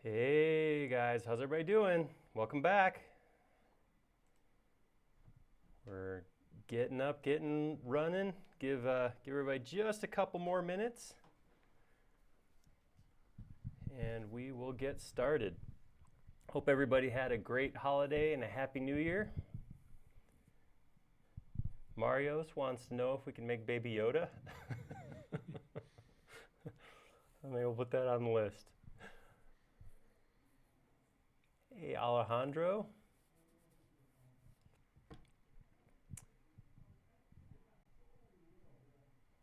Hey guys, how's everybody doing? Welcome back. We're getting up, getting running. Give everybody just a couple more minutes, and we will get started. Hope everybody had a great holiday and a happy new year. Marios wants to know if we can make Baby Yoda. Maybe we'll put that on the list. Hey, Alejandro.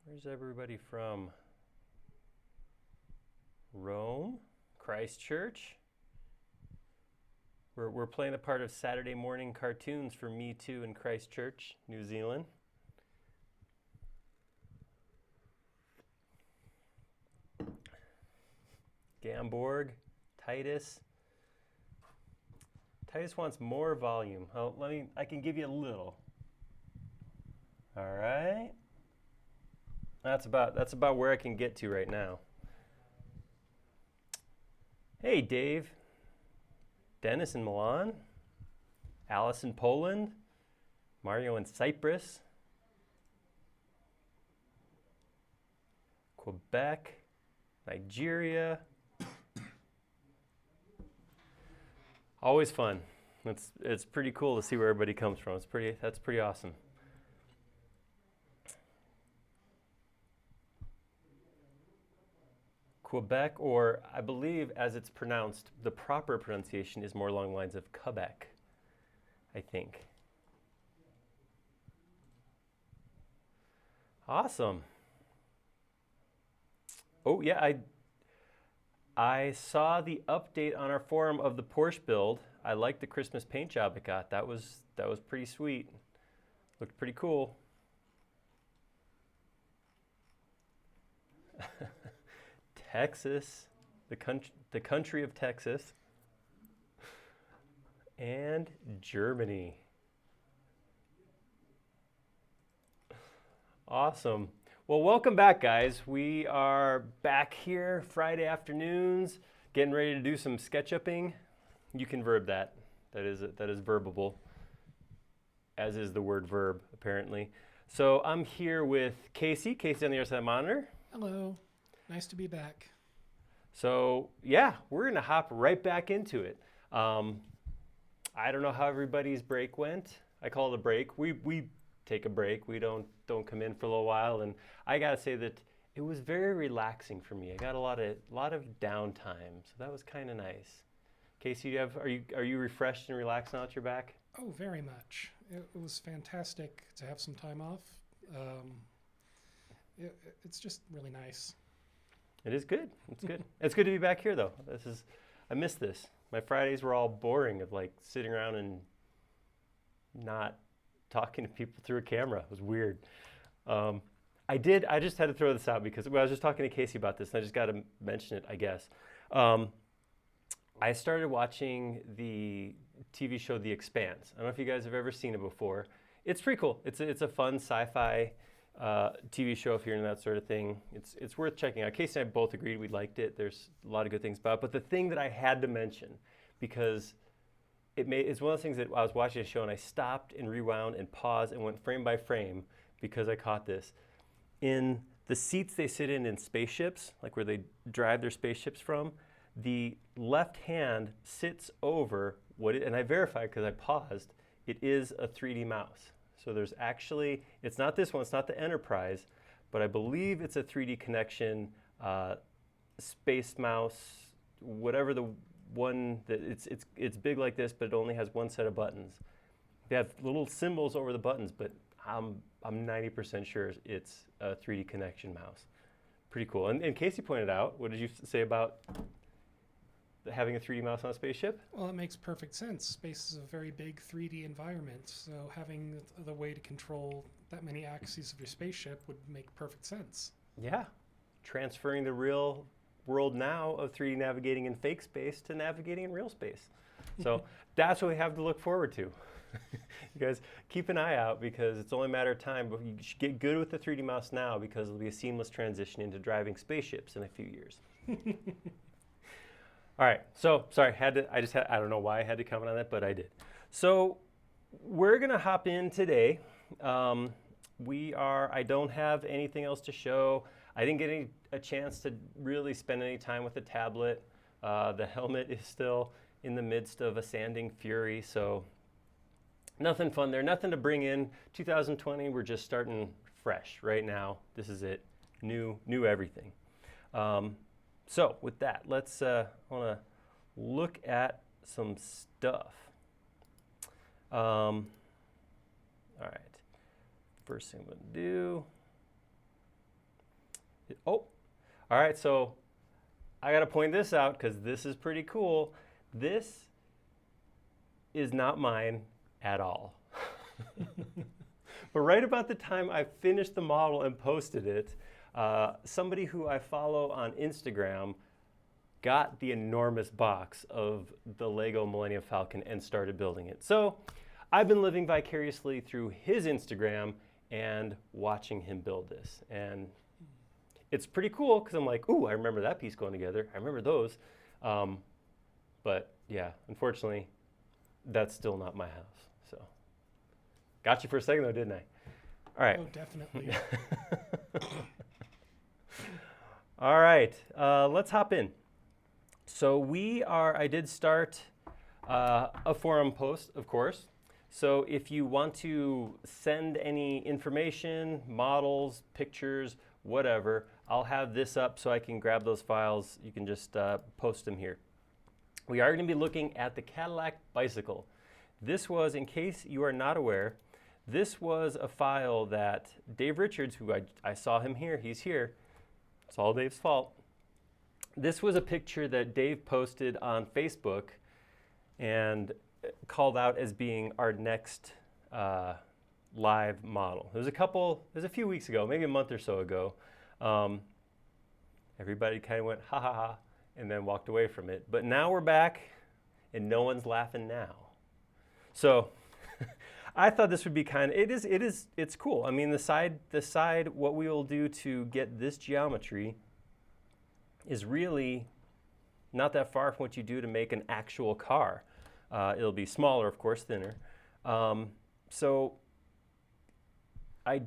Where's everybody from? Rome, Christchurch. We're playing the part of Saturday morning cartoons for Me Too in Christchurch, New Zealand. Gamborg, Titus. Titus wants more volume. Oh, I can give you a little. All right. That's about where I can get to right now. Hey, Dave. Dennis in Milan. Alice in Poland. Mario in Cyprus. Quebec. Nigeria. Always fun. It's pretty cool to see where everybody comes from. That's pretty awesome. Quebec, or I believe as it's pronounced, the proper pronunciation is more along the lines of Quebec, I think. Awesome. Oh yeah, I saw the update on our forum of the Porsche build. I liked the Christmas paint job it got. That was pretty sweet. Looked pretty cool. Texas, the country of Texas, and Germany. Awesome. Well, welcome back, guys. We are back here Friday afternoons, getting ready to do some SketchUpping. You can verb that. That is verbable, as is the word verb, apparently. So I'm here with Casey. Casey on the other side of the monitor. Hello. Nice to be back. So yeah, we're gonna hop right back into it. I don't know how everybody's break went. I call it a break. We take a break. We don't come in for a little while, and I gotta say that it was very relaxing for me. I got a lot of downtime, so that was kind of nice. Casey, are you refreshed and relaxed now that you're back? Oh, very much. It was fantastic to have some time off. It's just really nice. It is good. It's good. It's good to be back here, though. I miss this. My Fridays were all boring of like sitting around and not talking to people through a camera. It was weird. I just had to throw this out because I was just talking to Casey about this, and I just got to mention it, I guess. I started watching the TV show The Expanse. I don't know if you guys have ever seen it before. It's pretty cool. It's a fun sci-fi TV show if you're into that sort of thing. It's worth checking out. Casey and I both agreed we liked it. There's a lot of good things about it. But the thing that I had to mention, because it's one of those things that I was watching a show and I stopped and rewound and paused and went frame by frame because I caught this. In the seats they sit in spaceships, like where they drive their spaceships from, the left hand sits over and I verified because I paused, it is a 3D mouse. So there's actually, it's not this one, it's not the Enterprise, but I believe it's a 3D connection, space mouse, whatever the one that it's big like this, but it only has one set of buttons. They have little symbols over the buttons, but I'm 90% sure it's a 3D connection mouse. Pretty cool. And Casey pointed out, what did you say about having a 3D mouse on a spaceship? Well, it makes perfect sense. Space is a very big 3D environment, so having the way to control that many axes of your spaceship would make perfect sense. Yeah. Transferring the real world now of 3D navigating in fake space to navigating in real space. So that's what we have to look forward to. You guys keep an eye out because it's only a matter of time, but you should get good with the 3D mouse now because it'll be a seamless transition into driving spaceships in a few years. All right, so sorry, I don't know why I had to comment on that, but I did. So we're gonna hop in today. I don't have anything else to show. I didn't get a chance to really spend any time with the tablet. The helmet is still in the midst of a sanding fury, so nothing fun there, nothing to bring in. 2020, we're just starting fresh right now. This is it, new everything. So with that, let's want to look at some stuff. All right, first thing I'm going to do. All right, so I got to point this out because this is pretty cool. This is not mine at all. But right about the time I finished the model and posted it, somebody who I follow on Instagram got the enormous box of the Lego Millennium Falcon and started building it. So I've been living vicariously through his Instagram and watching him build this. And it's pretty cool because I'm like, ooh, I remember that piece going together. I remember those. But yeah, unfortunately, that's still not my house. So got you for a second though, didn't I? All right. Oh, definitely. All right, let's hop in. So I did start a forum post, of course. So if you want to send any information, models, pictures, whatever, I'll have this up so I can grab those files. You can just post them here. We are going to be looking at the Cadillac bicycle. This was, in case you are not aware, this was a file that Dave Richards, who I saw him here, he's here. It's all Dave's fault. This was a picture that Dave posted on Facebook and called out as being our next live model. It was a few weeks ago, maybe a month or so ago. Everybody kind of went, ha ha ha, and then walked away from it. But now we're back, and no one's laughing now. So I thought this would be it's cool. I mean, the side, what we will do to get this geometry is really not that far from what you do to make an actual car. It'll be smaller, of course, thinner. So I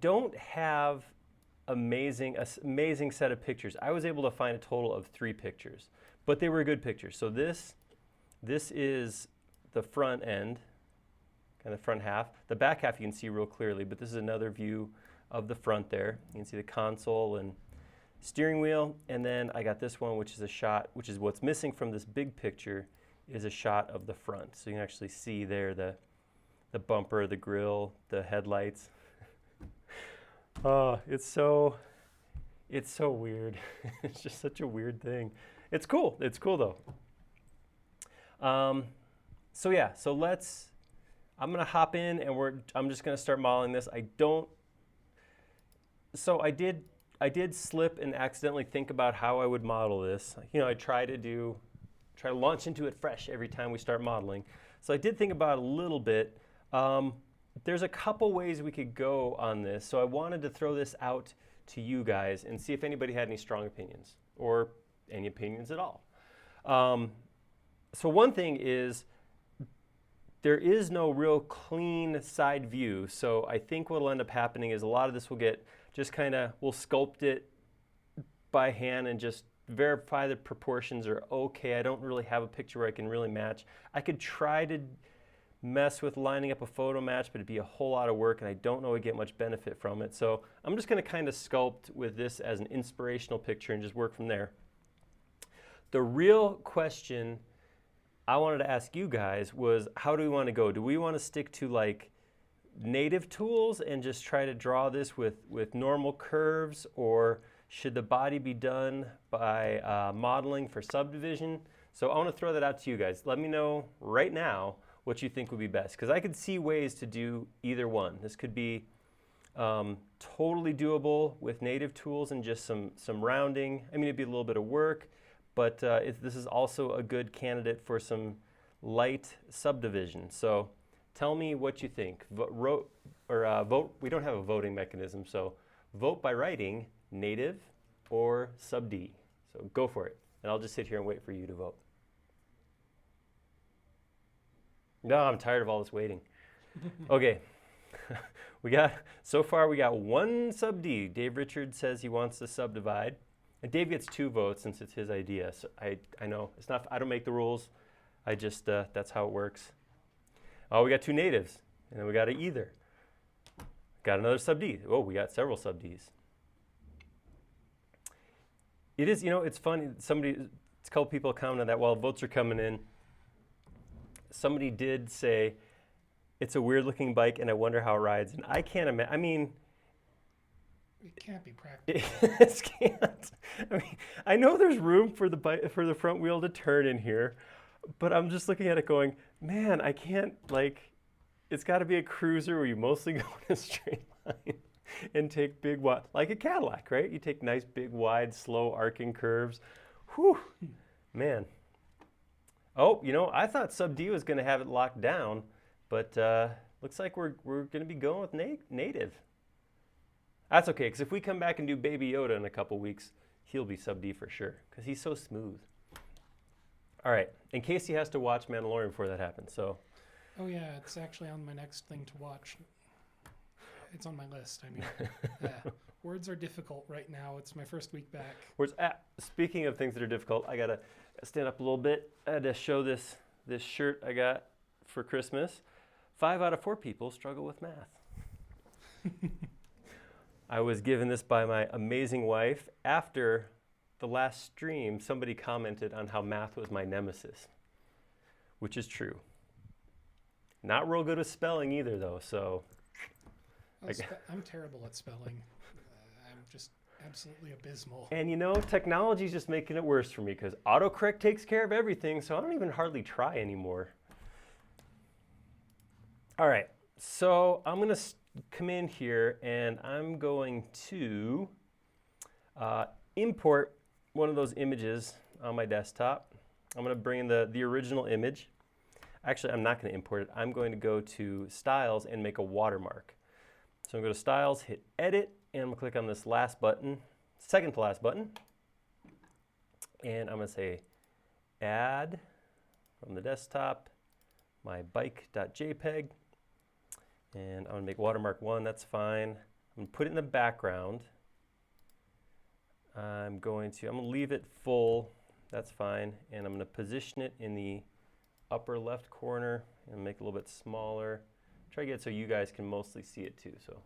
don't have amazing set of pictures. I was able to find a total of 3 pictures, but they were good pictures. So this is the front end, kind of front half. The back half you can see real clearly, but this is another view of the front there. You can see the console and steering wheel, and then I got this one, which is a shot, which is what's missing from this big picture, is a shot of the front. So you can actually see there the bumper, the grille, the headlights. Oh, it's so weird. It's just such a weird thing. It's cool. It's cool though. So yeah, I'm gonna hop in and I'm just gonna start modeling this. I did slip and accidentally think about how I would model this. You know, I try to launch into it fresh every time we start modeling. So I did think about it a little bit. There's a couple ways we could go on this. So I wanted to throw this out to you guys and see if anybody had any strong opinions or any opinions at all. So one thing is there is no real clean side view. So I think what will end up happening is a lot of this will get we'll sculpt it by hand and just verify the proportions are okay. I don't really have a picture where I can really match. I could try to mess with lining up a Photomatch, but it'd be a whole lot of work and I don't know I get much benefit from it. So I'm just gonna kind of sculpt with this as an inspirational picture and just work from there. The real question I wanted to ask you guys was, how do we want to go? Do we want to stick to like native tools and just try to draw this with normal curves, or should the body be done by modeling for subdivision? So I want to throw that out to you guys. Let me know right now what you think would be best, because I could see ways to do either one. This could be totally doable with native tools and just some rounding. I mean, it'd be a little bit of work, but this is also a good candidate for some light subdivision. So tell me what you think. Vote. We don't have a voting mechanism, so vote by writing native or sub D? So go for it. And I'll just sit here and wait for you to vote. No, I'm tired of all this waiting. Okay. So far we got one sub D. Dave Richards says he wants to subdivide. And Dave gets 2 votes since it's his idea. So I know, it's not, I don't make the rules. I just, that's how it works. Oh, we got 2 natives. And then we got an either. Got another sub D. Oh, we got several sub Ds. It is, it's funny. A couple people commented on that while votes are coming in. Somebody did say, it's a weird looking bike and I wonder how it rides. And I can't imagine, I mean. It can't be practical. It can't. I mean, I know there's room for the front wheel to turn in here, but I'm just looking at it going, man, I can't, it's got to be a cruiser where you mostly go in a straight line and take big, like a Cadillac, right? You take nice, big, wide, slow arcing curves. Whew, man. Oh, I thought Sub D was going to have it locked down, but looks like we're going to be going with native. That's okay, because if we come back and do Baby Yoda in a couple weeks, he'll be Sub D for sure, because he's so smooth. All right, and Casey has to watch Mandalorian before that happens, so. Oh yeah, it's actually on my next thing to watch. It's on my list. I mean, words are difficult right now. It's my first week back. Speaking of things that are difficult, I gotta stand up a little bit. I had to show this shirt I got for Christmas. 5 out of 4 people struggle with math. I was given this by my amazing wife. After the last stream, somebody commented on how math was my nemesis, which is true. Not real good with spelling either, though, so. I'm terrible at spelling. I'm just absolutely abysmal. And technology's just making it worse for me because autocorrect takes care of everything, so I don't even hardly try anymore. All right, so I'm going to come in here and I'm going to import one of those images on my desktop. I'm going to bring in the original image. Actually, I'm not going to import it. I'm going to go to Styles and make a watermark. So I'm going to go to Styles, hit Edit, and I'm going to click on this last button, second to last button. And I'm going to say Add from the desktop, my bike.jpg. And I'm going to make watermark 1, that's fine. I'm going to put it in the background. I'm going to leave it full, that's fine. And I'm going to position it in the upper left corner and make it a little bit smaller. Try to get it so you guys can mostly see it too. So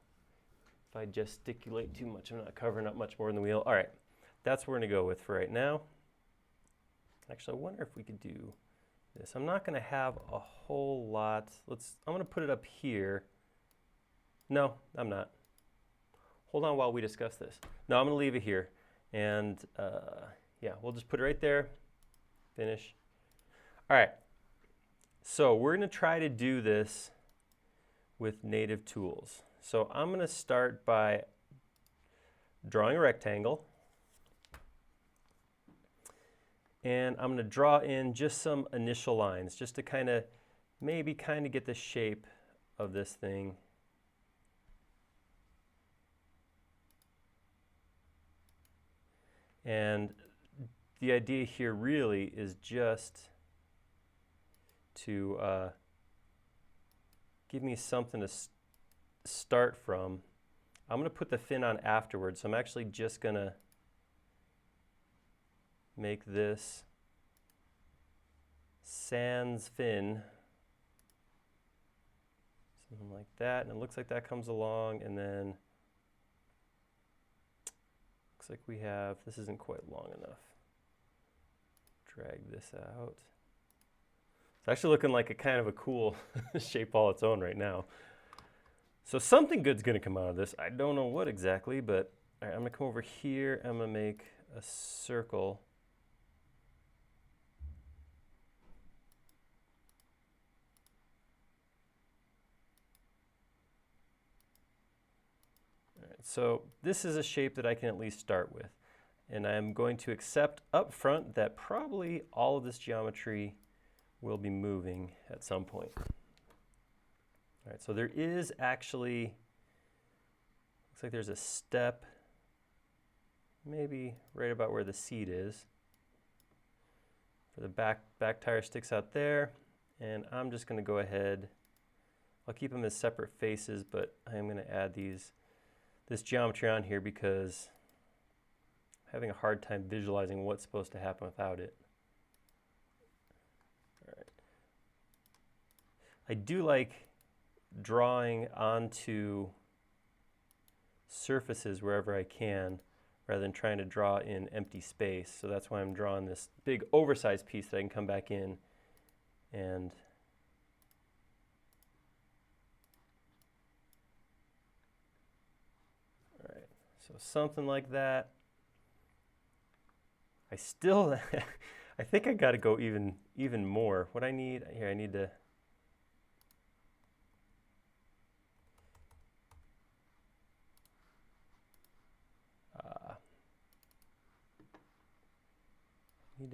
if I gesticulate too much, I'm not covering up much more than the wheel. All right, that's what we're going to go with for right now. Actually, I wonder if we could do this. I'm not going to have a whole lot. I'm going to put it up here. No, I'm not. Hold on while we discuss this. No, I'm going to leave it here. And yeah, we'll just put it right there. Finish. All right. So we're going to try to do this with native tools. So I'm going to start by drawing a rectangle. And I'm going to draw in just some initial lines just to maybe get the shape of this thing. And the idea here really is just to give me something to start from. I'm going to put the fin on afterwards, so I'm actually just going to make this sans fin, something like that, and it looks like that comes along, and then looks like this isn't quite long enough. Drag this out. It's actually looking like a kind of a cool shape all its own right now. So something good's going to come out of this. I don't know what exactly, but all right, I'm going to come over here. I'm going to make a circle. All right, so this is a shape that I can at least start with. And I'm going to accept up front that probably all of this geometry will be moving at some point. All right, so there is actually, looks like there's a step maybe right about where the seat is. For the back tire sticks out there, and I'm just going to go ahead. I'll keep them as separate faces, but I'm going to add this geometry on here because I'm having a hard time visualizing what's supposed to happen without it. All right. I do like drawing onto surfaces wherever I can, rather than trying to draw in empty space. So that's why I'm drawing this big oversized piece that I can come back in and all right, so something like that. I still, I think I got to go even more. What I need here, I need to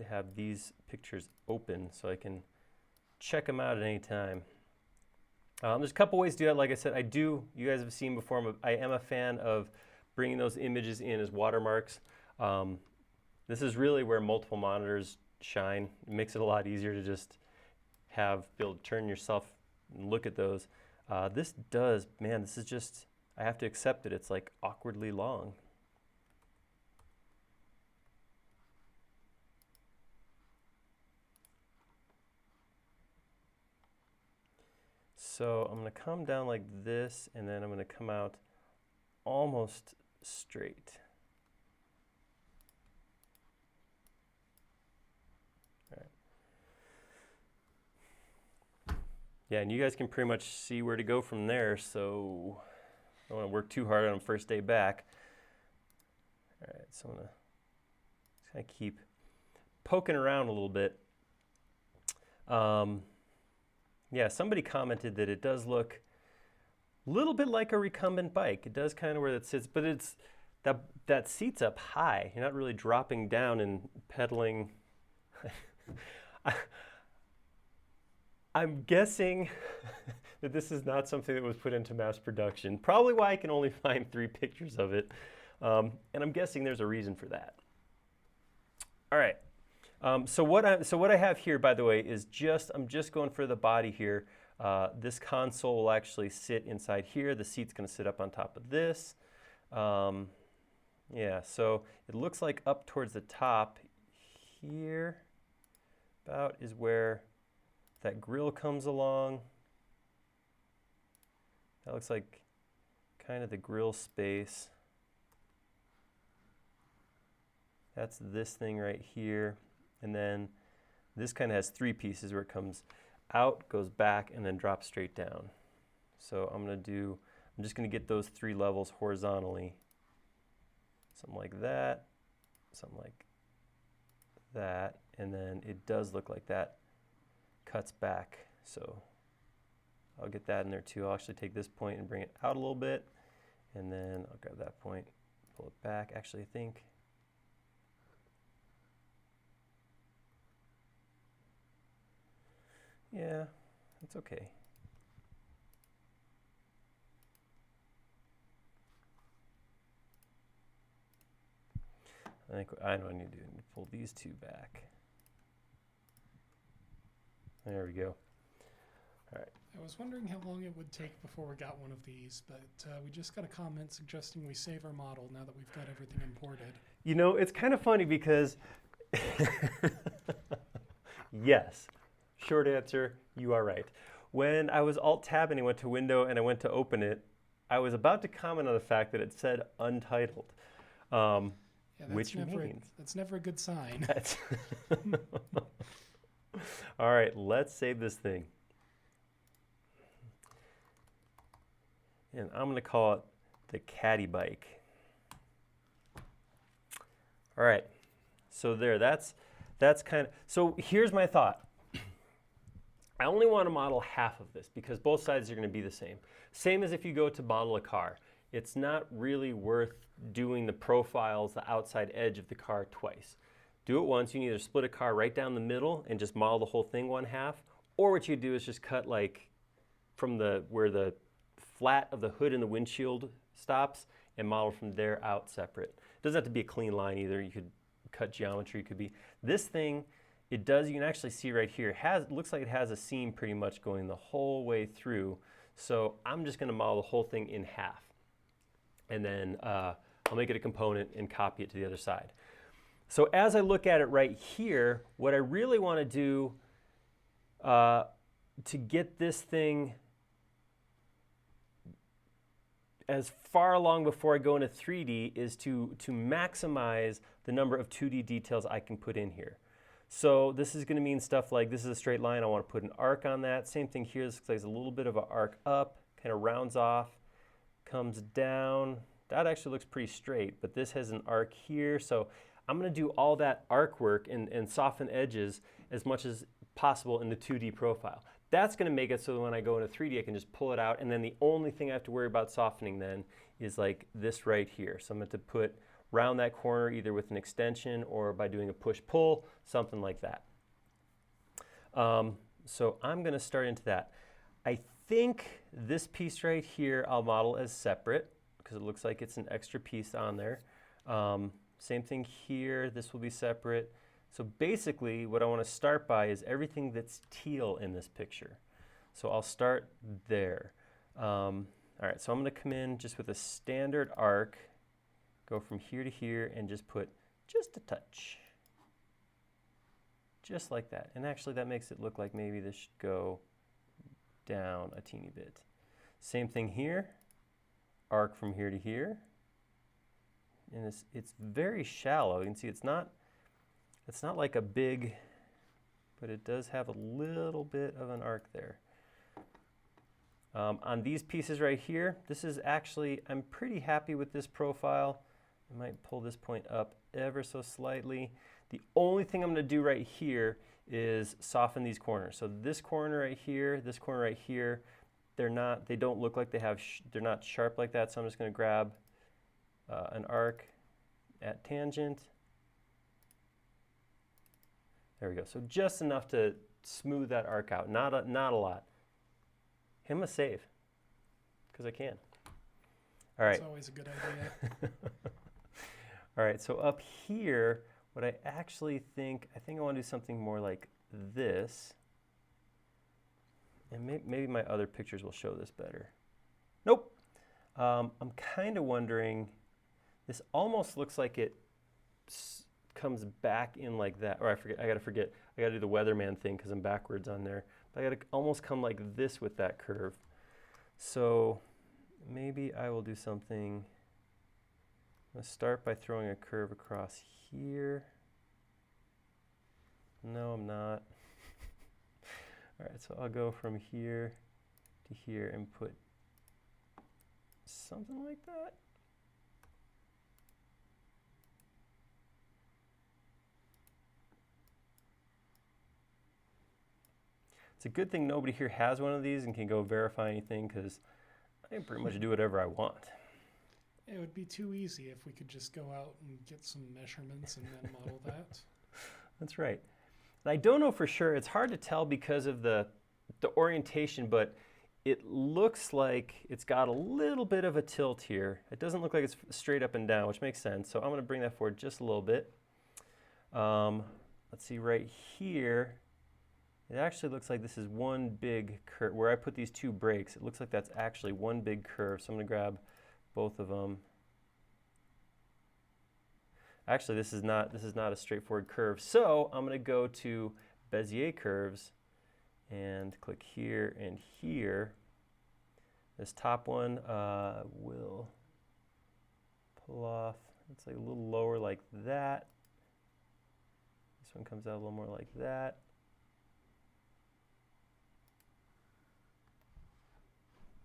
have these pictures open so I can check them out at any time. There's a couple ways to do that. Like I said, you guys have seen before, I am a fan of bringing those images in as watermarks. This is really where multiple monitors shine. It makes it a lot easier to just be able to turn yourself and look at those. This is just, I have to accept it. It's like awkwardly long. So I'm going to come down like this, and then I'm going to come out almost straight. All right. Yeah, and you guys can pretty much see where to go from there, so I don't want to work too hard on first day back. All right, so I'm going to just kind of keep poking around a little bit. Yeah, somebody commented that it does look a little bit like a recumbent bike. It does kind of where it sits, but it's that seat's up high. You're not really dropping down and pedaling. I'm guessing that this is not something that was put into mass production. Probably why I can only find 3 pictures of it. And I'm guessing there's a reason for that. All right. So what I have here, by the way, is I'm just going for the body here. This console will actually sit inside here. The seat's going to sit up on top of this. Yeah, so it looks like up towards the top here about is where that grill comes along. That looks like kind of the grill space. That's this thing right here. And then this kind of has 3 pieces where it comes out, goes back, and then drops straight down. So I'm just going to get those 3 levels horizontally. Something like that, something like that, and then it does look like that cuts back. So I'll get that in there too. I'll actually take this point and bring it out a little bit, and then I'll grab that point, pull it back. Actually, I think yeah, that's okay. I know I need to pull these 2 back. There we go. All right. I was wondering how long it would take before we got one of these, but we just got a comment suggesting we save our model now that we've got everything imported. You know, it's kind of funny because yes. Short answer, you are right. When I was Alt-Tab and I went to Window and I went to open it, I was about to comment on the fact that it said untitled, which means... That's never a good sign. All right, let's save this thing. And I'm going to call it the Caddy Bike. All right, so that's kind of... So here's my thought. I only want to model half of this because both sides are going to be the same. Same as if you go to model a car. It's not really worth doing the profiles, the outside edge of the car twice. Do it once. You can either split a car right down the middle and just model the whole thing 1/2, or what you do is just cut like from where the flat of the hood and the windshield stops and model from there out separate. It doesn't have to be a clean line either. You could cut geometry. It could be this thing. It does. You can actually see right here. Looks like it has a seam pretty much going the whole way through. So I'm just going to model the whole thing in half, and then I'll make it a component and copy it to the other side. So as I look at it right here, what I really want to do to get this thing as far along before I go into 3D is to maximize the number of 2D details I can put in here. So this is going to mean stuff like this is a straight line. I want to put an arc on that. Same thing here. This looks like it's a little bit of an arc up, kind of rounds off, comes down. That actually looks pretty straight, but this has an arc here. So I'm going to do all that arc work and soften edges as much as possible in the 2D profile. That's going to make it so that when I go into 3D, I can just pull it out, and then the only thing I have to worry about softening then is like this right here. So I'm going to put round that corner either with an extension or by doing a push-pull, something like that. So I'm going to start into that. I think this piece right here I'll model as separate because it looks like it's an extra piece on there. Same thing here. This will be separate. So basically what I want to start by is everything that's teal in this picture. So I'll start there. All right, so I'm going to come in just with a standard arc, go from here to here, and just put just a touch. Just like that. And actually that makes it look like maybe this should go down a teeny bit. Same thing here, arc from here to here. And it's very shallow. You can see it's not like a big, but it does have a little bit of an arc there. On these pieces right here, this is actually, I'm pretty happy with this profile. I might pull this point up ever so slightly. The only thing I'm going to do right here is soften these corners. So this corner right here, this corner right here, they don't look like they're not sharp like that. So I'm just going to grab an arc at tangent. There we go. So just enough to smooth that arc out, not a lot. Him a save, because I can. All right. It's always a good idea. All right, so up here, what I actually think, I want to do something more like this. And maybe my other pictures will show this better. Nope. I'm kind of wondering, this almost looks like it comes back in like that. Or I got to do the weatherman thing because I'm backwards on there. But I got to almost come like this with that curve. So maybe I will do something. Let's start by throwing a curve across here. No, I'm not. All right, so I'll go from here to here and put something like that. It's a good thing nobody here has one of these and can go verify anything, because I can pretty much do whatever I want. It would be too easy if we could just go out and get some measurements and then model that. That's right. And I don't know for sure. It's hard to tell because of the orientation, but it looks like it's got a little bit of a tilt here. It doesn't look like it's straight up and down, which makes sense. So I'm going to bring that forward just a little bit. Let's see right here. It actually looks like this is one big curve. Where I put these two breaks, it looks like that's actually one big curve. So I'm going to grab both of them. Actually, this is not a straightforward curve. So I'm going to go to Bezier curves and click here and here. This top one will pull off. It's like a little lower like that. This one comes out a little more like that.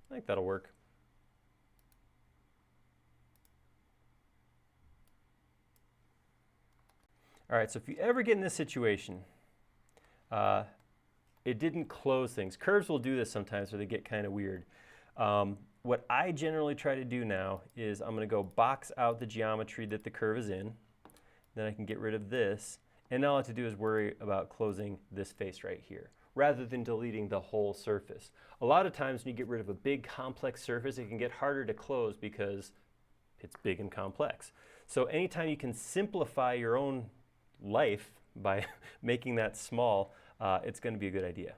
I think that'll work. All right, so if you ever get in this situation, it didn't close things. Curves will do this sometimes where they get kind of weird. What I generally try to do now is I'm going to go box out the geometry that the curve is in. Then I can get rid of this. And all I have to do is worry about closing this face right here, rather than deleting the whole surface. A lot of times when you get rid of a big complex surface, it can get harder to close because it's big and complex. So anytime you can simplify your own life by making that small, it's going to be a good idea.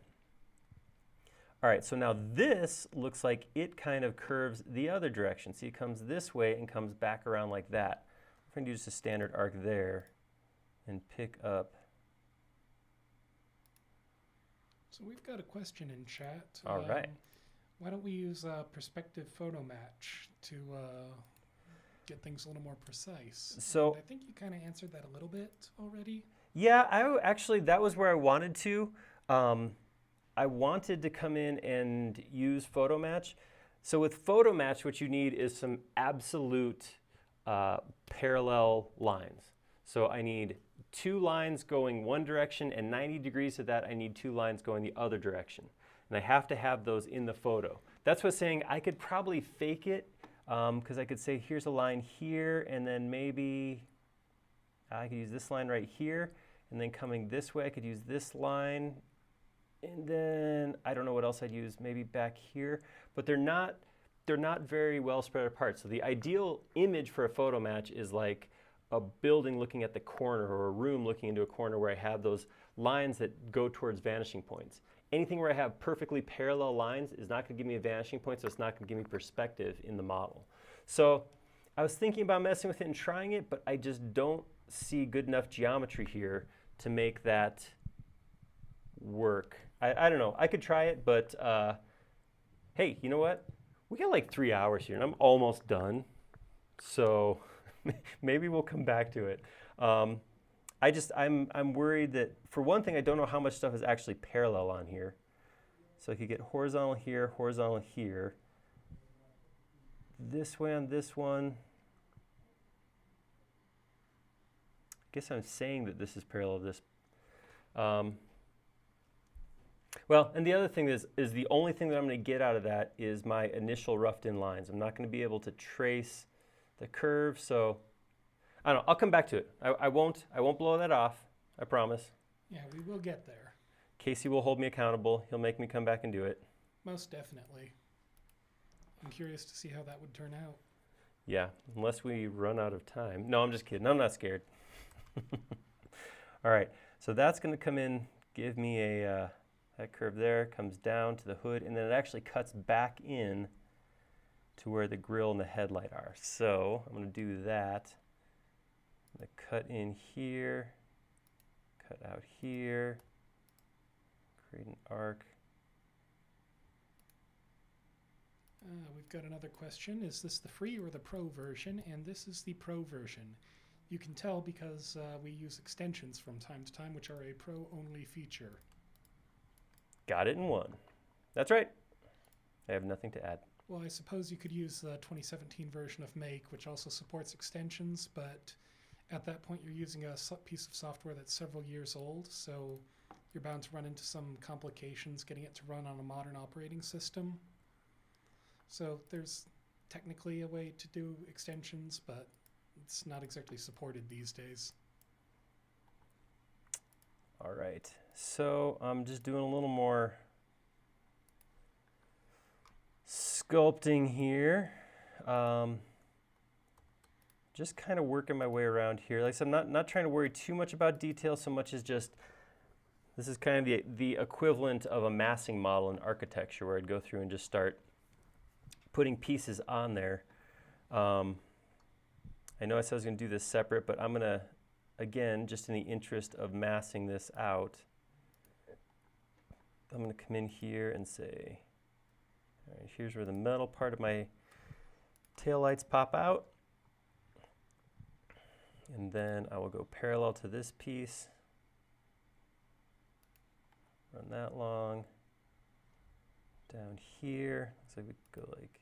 All right, so now this looks like it kind of curves the other direction. See, it comes this way and comes back around like that. I'm going to do just a standard arc there and pick up. So we've got a question in chat. All right. Why don't we use perspective Photomatch to get things a little more precise? So and I think you kind of answered that a little bit already. Yeah, actually, that was where I wanted to. I wanted to come in and use Photomatch. So with Photomatch, what you need is some absolute parallel lines. So I need 2 lines going one direction, and 90 degrees of that, I need 2 lines going the other direction. And I have to have those in the photo. That's what's saying I could probably fake it, because I could say here's a line here, and then maybe I could use this line right here, and then coming this way I could use this line, and then I don't know what else I'd use, maybe back here, but they're not very well spread apart. So the ideal image for a photo match is like a building looking at the corner, or a room looking into a corner where I have those lines that go towards vanishing points. Anything where I have perfectly parallel lines is not going to give me a vanishing point, so it's not going to give me perspective in the model. So I was thinking about messing with it and trying it, but I just don't see good enough geometry here to make that work. I don't know. I could try it, but hey, you know what? We got like 3 hours here, and I'm almost done. So maybe we'll come back to it. I'm worried that, for one thing, I don't know how much stuff is actually parallel on here. So I could get horizontal here, this way on this one. I guess I'm saying that this is parallel to this. Well, and the other thing is the only thing that I'm going to get out of that is my initial roughed-in lines. I'm not going to be able to trace the curve, so I don't know. I'll come back to it. I won't blow that off. I promise. Yeah, we will get there. Casey will hold me accountable. He'll make me come back and do it. Most definitely. I'm curious to see how that would turn out. Yeah, unless we run out of time. No, I'm just kidding. I'm not scared. All right, so that's going to come in, give me a that curve there, comes down to the hood, and then it actually cuts back in to where the grille and the headlight are. So I'm going to do that. I'm going to cut in here, cut out here, create an arc. We've got another question. Is this the free or the pro version? And this is the pro version. You can tell because we use extensions from time to time, which are a pro-only feature. Got it in one. That's right. I have nothing to add. Well, I suppose you could use the 2017 version of Make, which also supports extensions, but at that point you're using a piece of software that's several years old, so you're bound to run into some complications getting it to run on a modern operating system. So there's technically a way to do extensions, but it's not exactly supported these days. All right, so I'm just doing a little more sculpting here. Just kind of working my way around here. Like I said, I'm not trying to worry too much about detail so much as just, this is kind of the equivalent of a massing model in architecture, where I'd go through and just start putting pieces on there. I know I said I was going to do this separate, but I'm going to, again, just in the interest of massing this out, I'm going to come in here and say, all right, here's where the metal part of my taillights pop out. And then I will go parallel to this piece, run that long, down here, looks like we could go like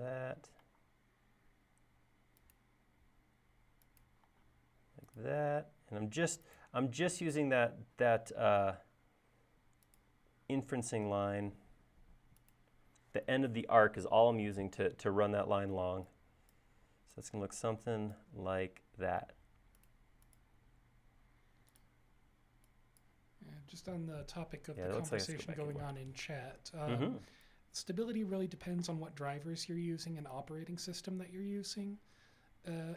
that, like that, and I'm just using that inferencing line. The end of the arc is all I'm using to run that line long. So it's going to look something like that. Just on the topic of the Looks like conversation going on in chat, Stability really depends on what drivers you're using and operating system that you're using.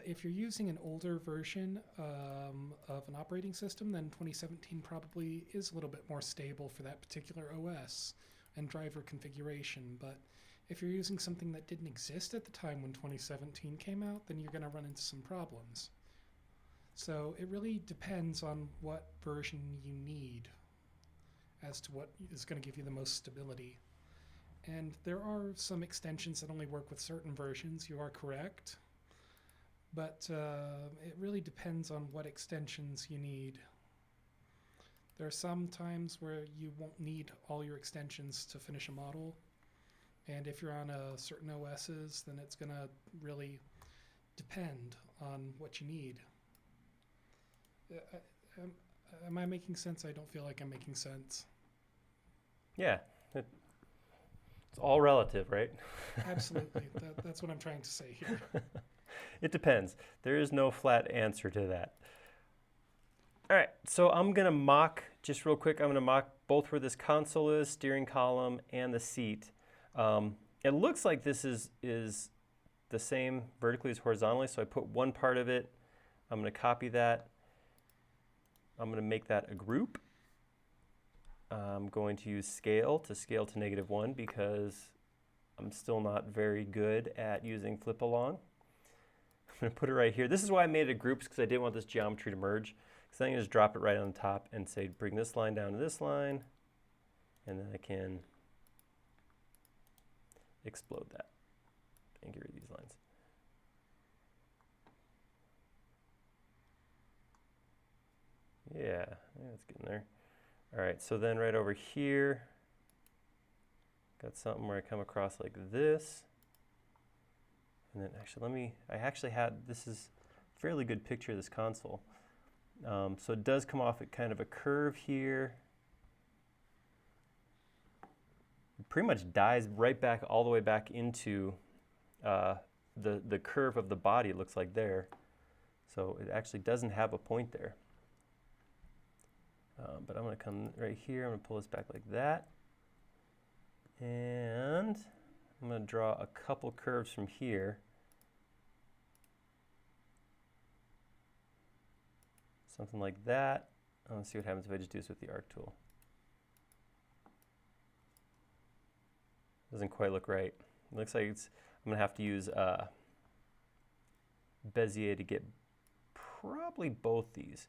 If you're using an older version of an operating system, then 2017 probably is a little bit more stable for that particular OS and driver configuration. But if you're using something that didn't exist at the time when 2017 came out, then you're going to run into some problems. So it really depends on what version you need as to what is going to give you the most stability. And there are some extensions that only work with certain versions, you are correct. But it really depends on what extensions you need. There are some times where you won't need all your extensions to finish a model. And if you're on certain OSs, then it's going to really depend on what you need. Am I making sense? I don't feel like I'm making sense. Yeah, it's all relative, right? Absolutely. That's what I'm trying to say here. It depends. There is no flat answer to that. All right, so I'm going to mock, just real quick, I'm going to mock both where this console is, steering column, and the seat. It looks like this is the same vertically as horizontally, so I put one part of it. I'm going to copy that. I'm going to make that a group. I'm going to use scale to -1 because I'm still not very good at using flip along. I'm going to put it right here. This is why I made it groups, because I didn't want this geometry to merge. So I'm going to just drop it right on the top and say bring this line down to this line, and then I can explode that and get rid of these lines. Yeah, it's getting there. All right, so then right over here, got something where I come across like this. And then actually, this is a fairly good picture of this console. So it does come off at kind of a curve here. It pretty much dies right back, all the way back into the curve of the body, it looks like there. So it actually doesn't have a point there. But I'm going to come right here, I'm going to pull this back like that. And I'm going to draw a couple curves from here. Something like that. Let's see what happens if I just do this with the arc tool. Doesn't quite look right. It looks like I'm going to have to use Bezier to get probably both these.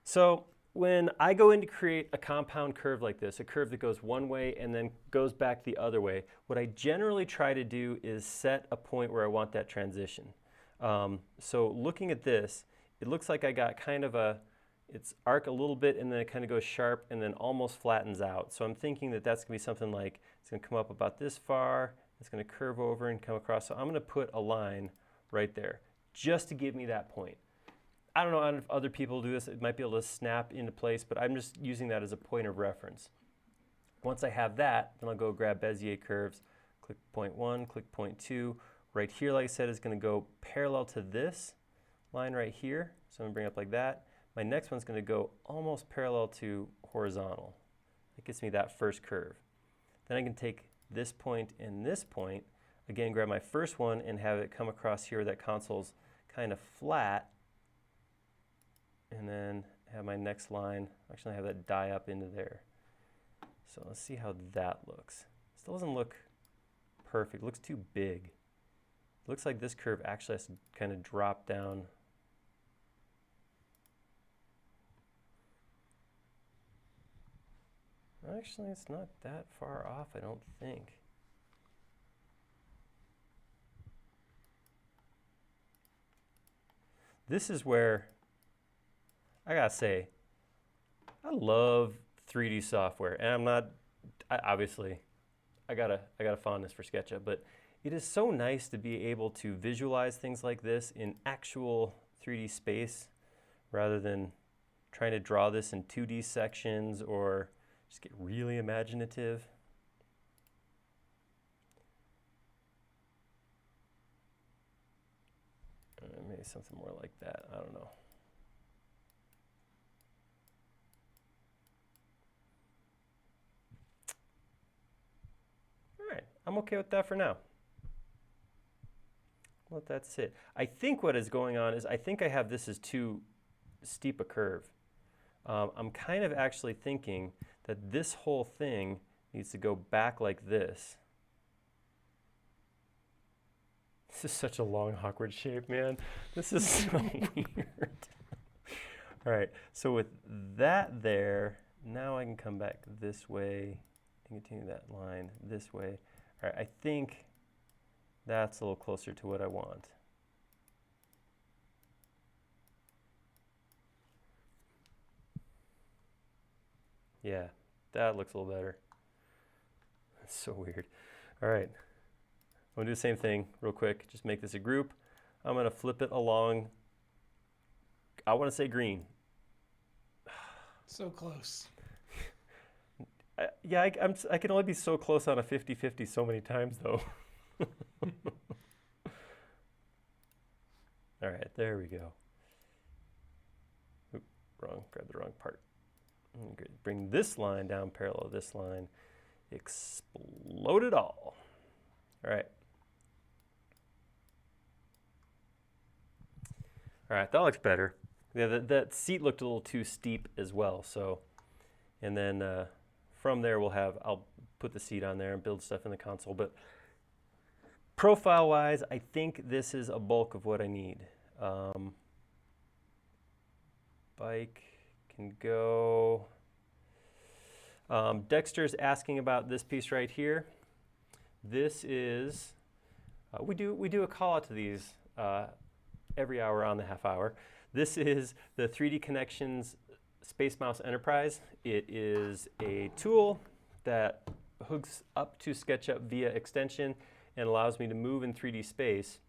So when I go in to create a compound curve like this, a curve that goes one way and then goes back the other way, what I generally try to do is set a point where I want that transition. So looking at this, it looks like I got kind of it's arc a little bit and then it kind of goes sharp and then almost flattens out. So I'm thinking that that's going to be something like it's going to come up about this far, it's going to curve over and come across. So I'm going to put a line right there just to give me that point. I don't know if other people do this, it might be able to snap into place, but I'm just using that as a point of reference. Once I have that, then I'll go grab Bezier curves, click point 1, click point 2. Right here, like I said, is going to go parallel to this line right here. So I'm going to bring it up like that. My next one's going to go almost parallel to horizontal. That gets me that first curve. Then I can take this point and this point, again, grab my first one and have it come across here where that console's kind of flat. And then have my next line, actually have that die up into there. So let's see how that looks. Still doesn't look perfect, it looks too big. It looks like this curve actually has to kind of drop down. Actually, it's not that far off, I don't think. This is where I gotta say, I love 3D software, and I'm not, obviously, I got a fondness for SketchUp, but it is so nice to be able to visualize things like this in actual 3D space rather than trying to draw this in 2D sections or just get really imaginative. Maybe something more like that, I don't know. All right, I'm okay with that for now. Let that sit. I think what is going on is I think I have this as too steep a curve. I'm kind of actually thinking that this whole thing needs to go back like this. This is such a long, awkward shape, man. This is so weird. All right, so with that there, now I can come back this way and continue that line this way. All right, I think that's a little closer to what I want. Yeah, that looks a little better. That's so weird. All right, I'm gonna do the same thing real quick. Just make this a group. I'm gonna flip it along. I wanna say green. So close. Yeah, I can only be so close on a 50-50 so many times though. All right, there we go. Oop, wrong, grab the wrong part. Good. Bring this line down parallel to this line. Explode it all. All right. All right, that looks better. Yeah, that seat looked a little too steep as well. So, and then from there I'll put the seat on there and build stuff in the console. But profile-wise, I think this is a bulk of what I need. Bike can go. Dexter's asking about this piece right here. This is, we do a call out to these every hour on the half hour. This is the 3D Connections Space Mouse Enterprise. It is a tool that hooks up to SketchUp via extension and allows me to move in 3D space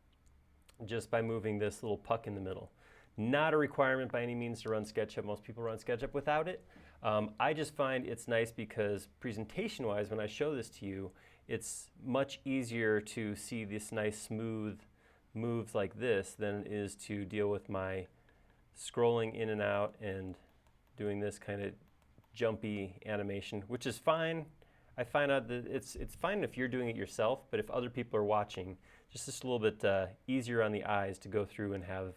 just by moving this little puck in the middle. Not a requirement by any means to run SketchUp. Most people run SketchUp without it. I just find it's nice because presentation-wise, when I show this to you, it's much easier to see this nice smooth moves like this than it is to deal with my scrolling in and out and doing this kind of jumpy animation, which is fine. I find out that it's fine if you're doing it yourself, but if other people are watching, just a little bit easier on the eyes to go through and have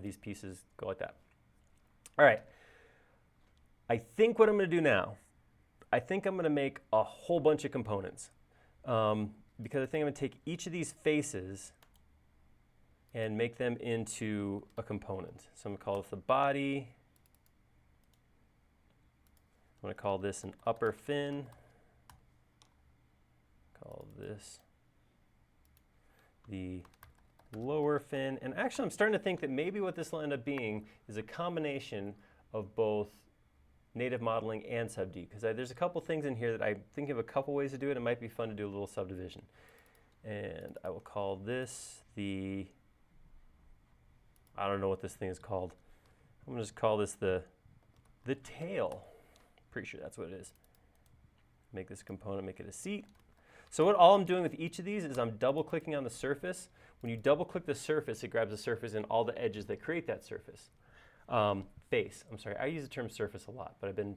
these pieces go like that. All right. I think what I'm going to do now, I think I'm going to make a whole bunch of components because I think I'm going to take each of these faces and make them into a component. So I'm going to call this the body. I'm going to call this an upper fin. Call this the lower fin. And actually, I'm starting to think that maybe what this will end up being is a combination of both native modeling and sub-D, because there's a couple things in here that I think of a couple ways to do it. It might be fun to do a little subdivision. And I will call this the, I don't know what this thing is called. I'm going to just call this the tail. Pretty sure that's what it is. Make this component, make it a seat. So all I'm doing with each of these is I'm double clicking on the surface. When you double click the surface, it grabs the surface and all the edges that create that surface. Face, I'm sorry, I use the term surface a lot, but I've been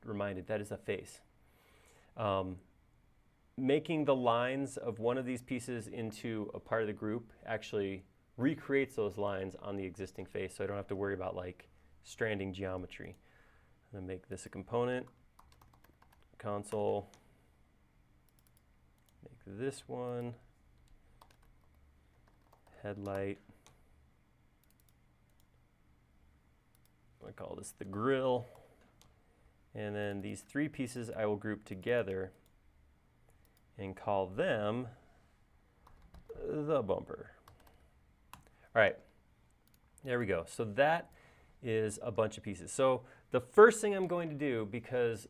reminded that is a face. Making the lines of one of these pieces into a part of the group actually recreates those lines on the existing face, so I don't have to worry about like stranding geometry. I'm gonna make this a component, console, make this one, headlight. I call this the grill, and then these three pieces I will group together and call them the bumper. All right, there we go. So that is a bunch of pieces. So the first thing I'm going to do, because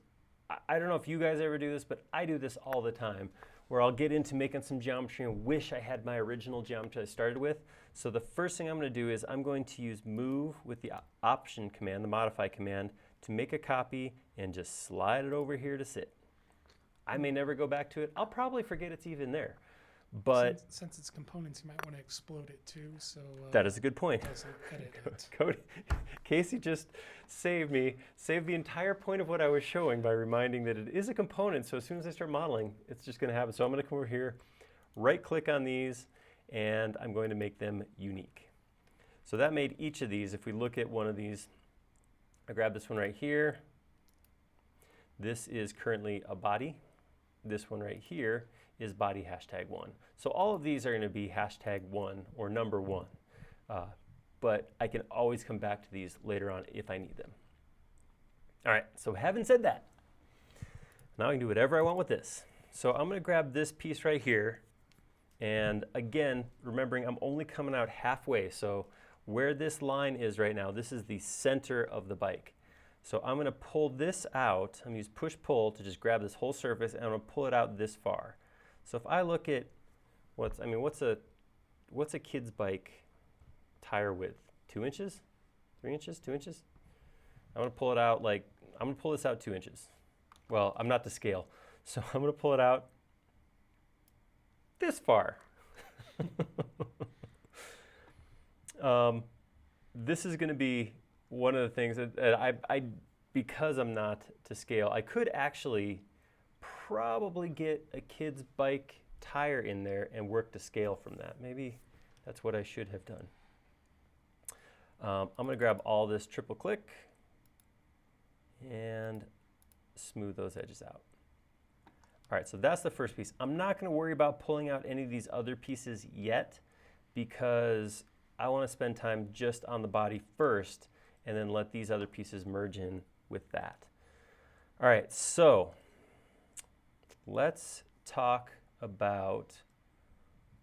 I don't know if you guys ever do this, but I do this all the time, where I'll get into making some geometry and wish I had my original geometry I started with. So the first thing I'm going to do is I'm going to use move with the option command, the modify command, to make a copy and just slide it over here to sit. I may never go back to it. I'll probably forget it's even there. But since it's components, you might want to explode it too. So that is a good point. it doesn't edit it. Cody, Casey just saved the entire point of what I was showing by reminding that it is a component. So as soon as I start modeling, it's just going to happen. So I'm going to come over here, right click on these, and I'm going to make them unique. So that made each of these. If we look at one of these, I grab this one right here. This is currently a body. This one right here is body #1. So all of these are going to be #1 or number 1. But I can always come back to these later on if I need them. All right, so having said that, now I can do whatever I want with this. So I'm going to grab this piece right here. And again, remembering I'm only coming out halfway. So where this line is right now, this is the center of the bike. So I'm going to pull this out. I'm going to use push-pull to just grab this whole surface, and I'm going to pull it out this far. So if I look at what's a kid's bike tire width? 2 inches? 3 inches? 2 inches? I'm going to pull it out I'm going to pull this out 2 inches. Well, I'm not to scale. So I'm going to pull it out this far. This is going to be one of the things that because I'm not to scale, I could actually probably get a kid's bike tire in there and work to scale from that. Maybe that's what I should have done. I'm going to grab all this, triple click, and smooth those edges out. All right, so that's the first piece. I'm not going to worry about pulling out any of these other pieces yet because I want to spend time just on the body first and then let these other pieces merge in with that. All right, so let's talk about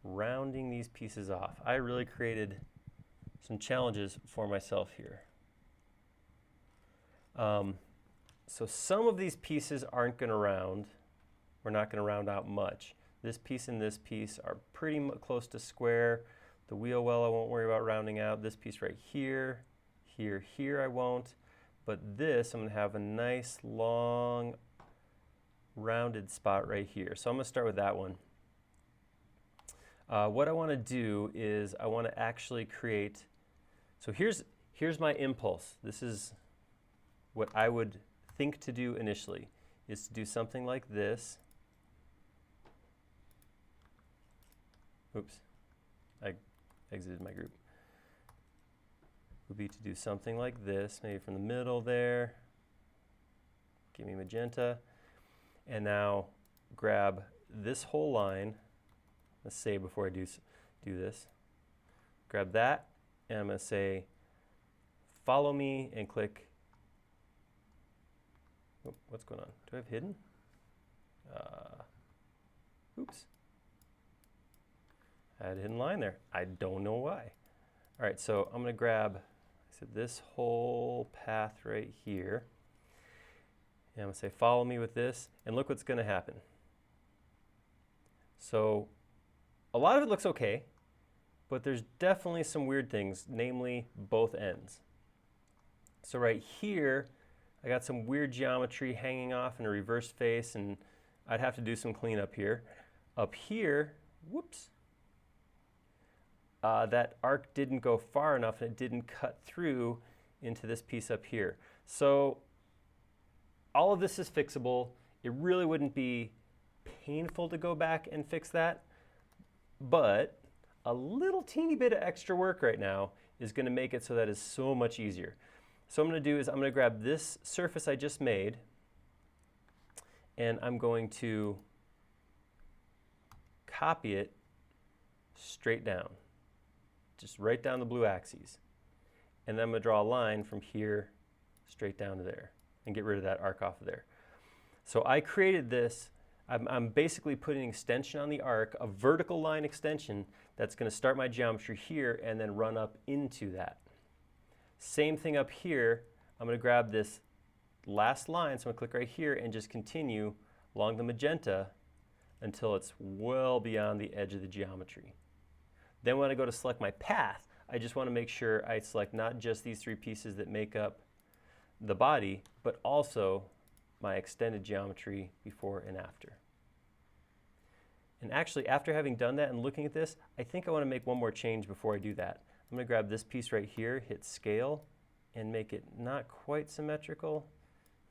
rounding these pieces off. I really created some challenges for myself here. So some of these pieces aren't going to round. We're not going to round out much. This piece and this piece are pretty close to square. The wheel well I won't worry about rounding out. This piece right here, here I won't. But this, I'm going to have a nice long rounded spot right here. So I'm going to start with that one. What I want to do is I want to actually create, so here's my impulse. This is what I would think to do initially, is to do something like this. Oops, I exited my group. Would be to do something like this, maybe from the middle there. Give me magenta. And now grab this whole line. Let's say before I do this. Grab that, and I'm going to say, follow me, and click. Oh, what's going on? Do I have hidden? Oops. I had a hidden line there. I don't know why. All right, so I'm going to grab this whole path right here. And I'm going to say, follow me with this. And look what's going to happen. So a lot of it looks okay, but there's definitely some weird things, namely both ends. So right here, I got some weird geometry hanging off in a reverse face, and I'd have to do some cleanup here. Up here, whoops, that arc didn't go far enough and it didn't cut through into this piece up here. So all of this is fixable. It really wouldn't be painful to go back and fix that, but a little teeny bit of extra work right now is going to make it so that is so much easier. So what I'm going to do is I'm going to grab this surface I just made, and I'm going to copy it straight down, just right down the blue axes. And then I'm going to draw a line from here straight down to there and get rid of that arc off of there. So I created this. I'm basically putting an extension on the arc, a vertical line extension that's going to start my geometry here and then run up into that. Same thing up here. I'm going to grab this last line, so I'm going to click right here and just continue along the magenta until it's well beyond the edge of the geometry. Then when I go to select my path, I just want to make sure I select not just these three pieces that make up the body, but also my extended geometry before and after. And actually, after having done that and looking at this, I think I want to make one more change before I do that. I'm going to grab this piece right here, hit scale, and make it not quite symmetrical.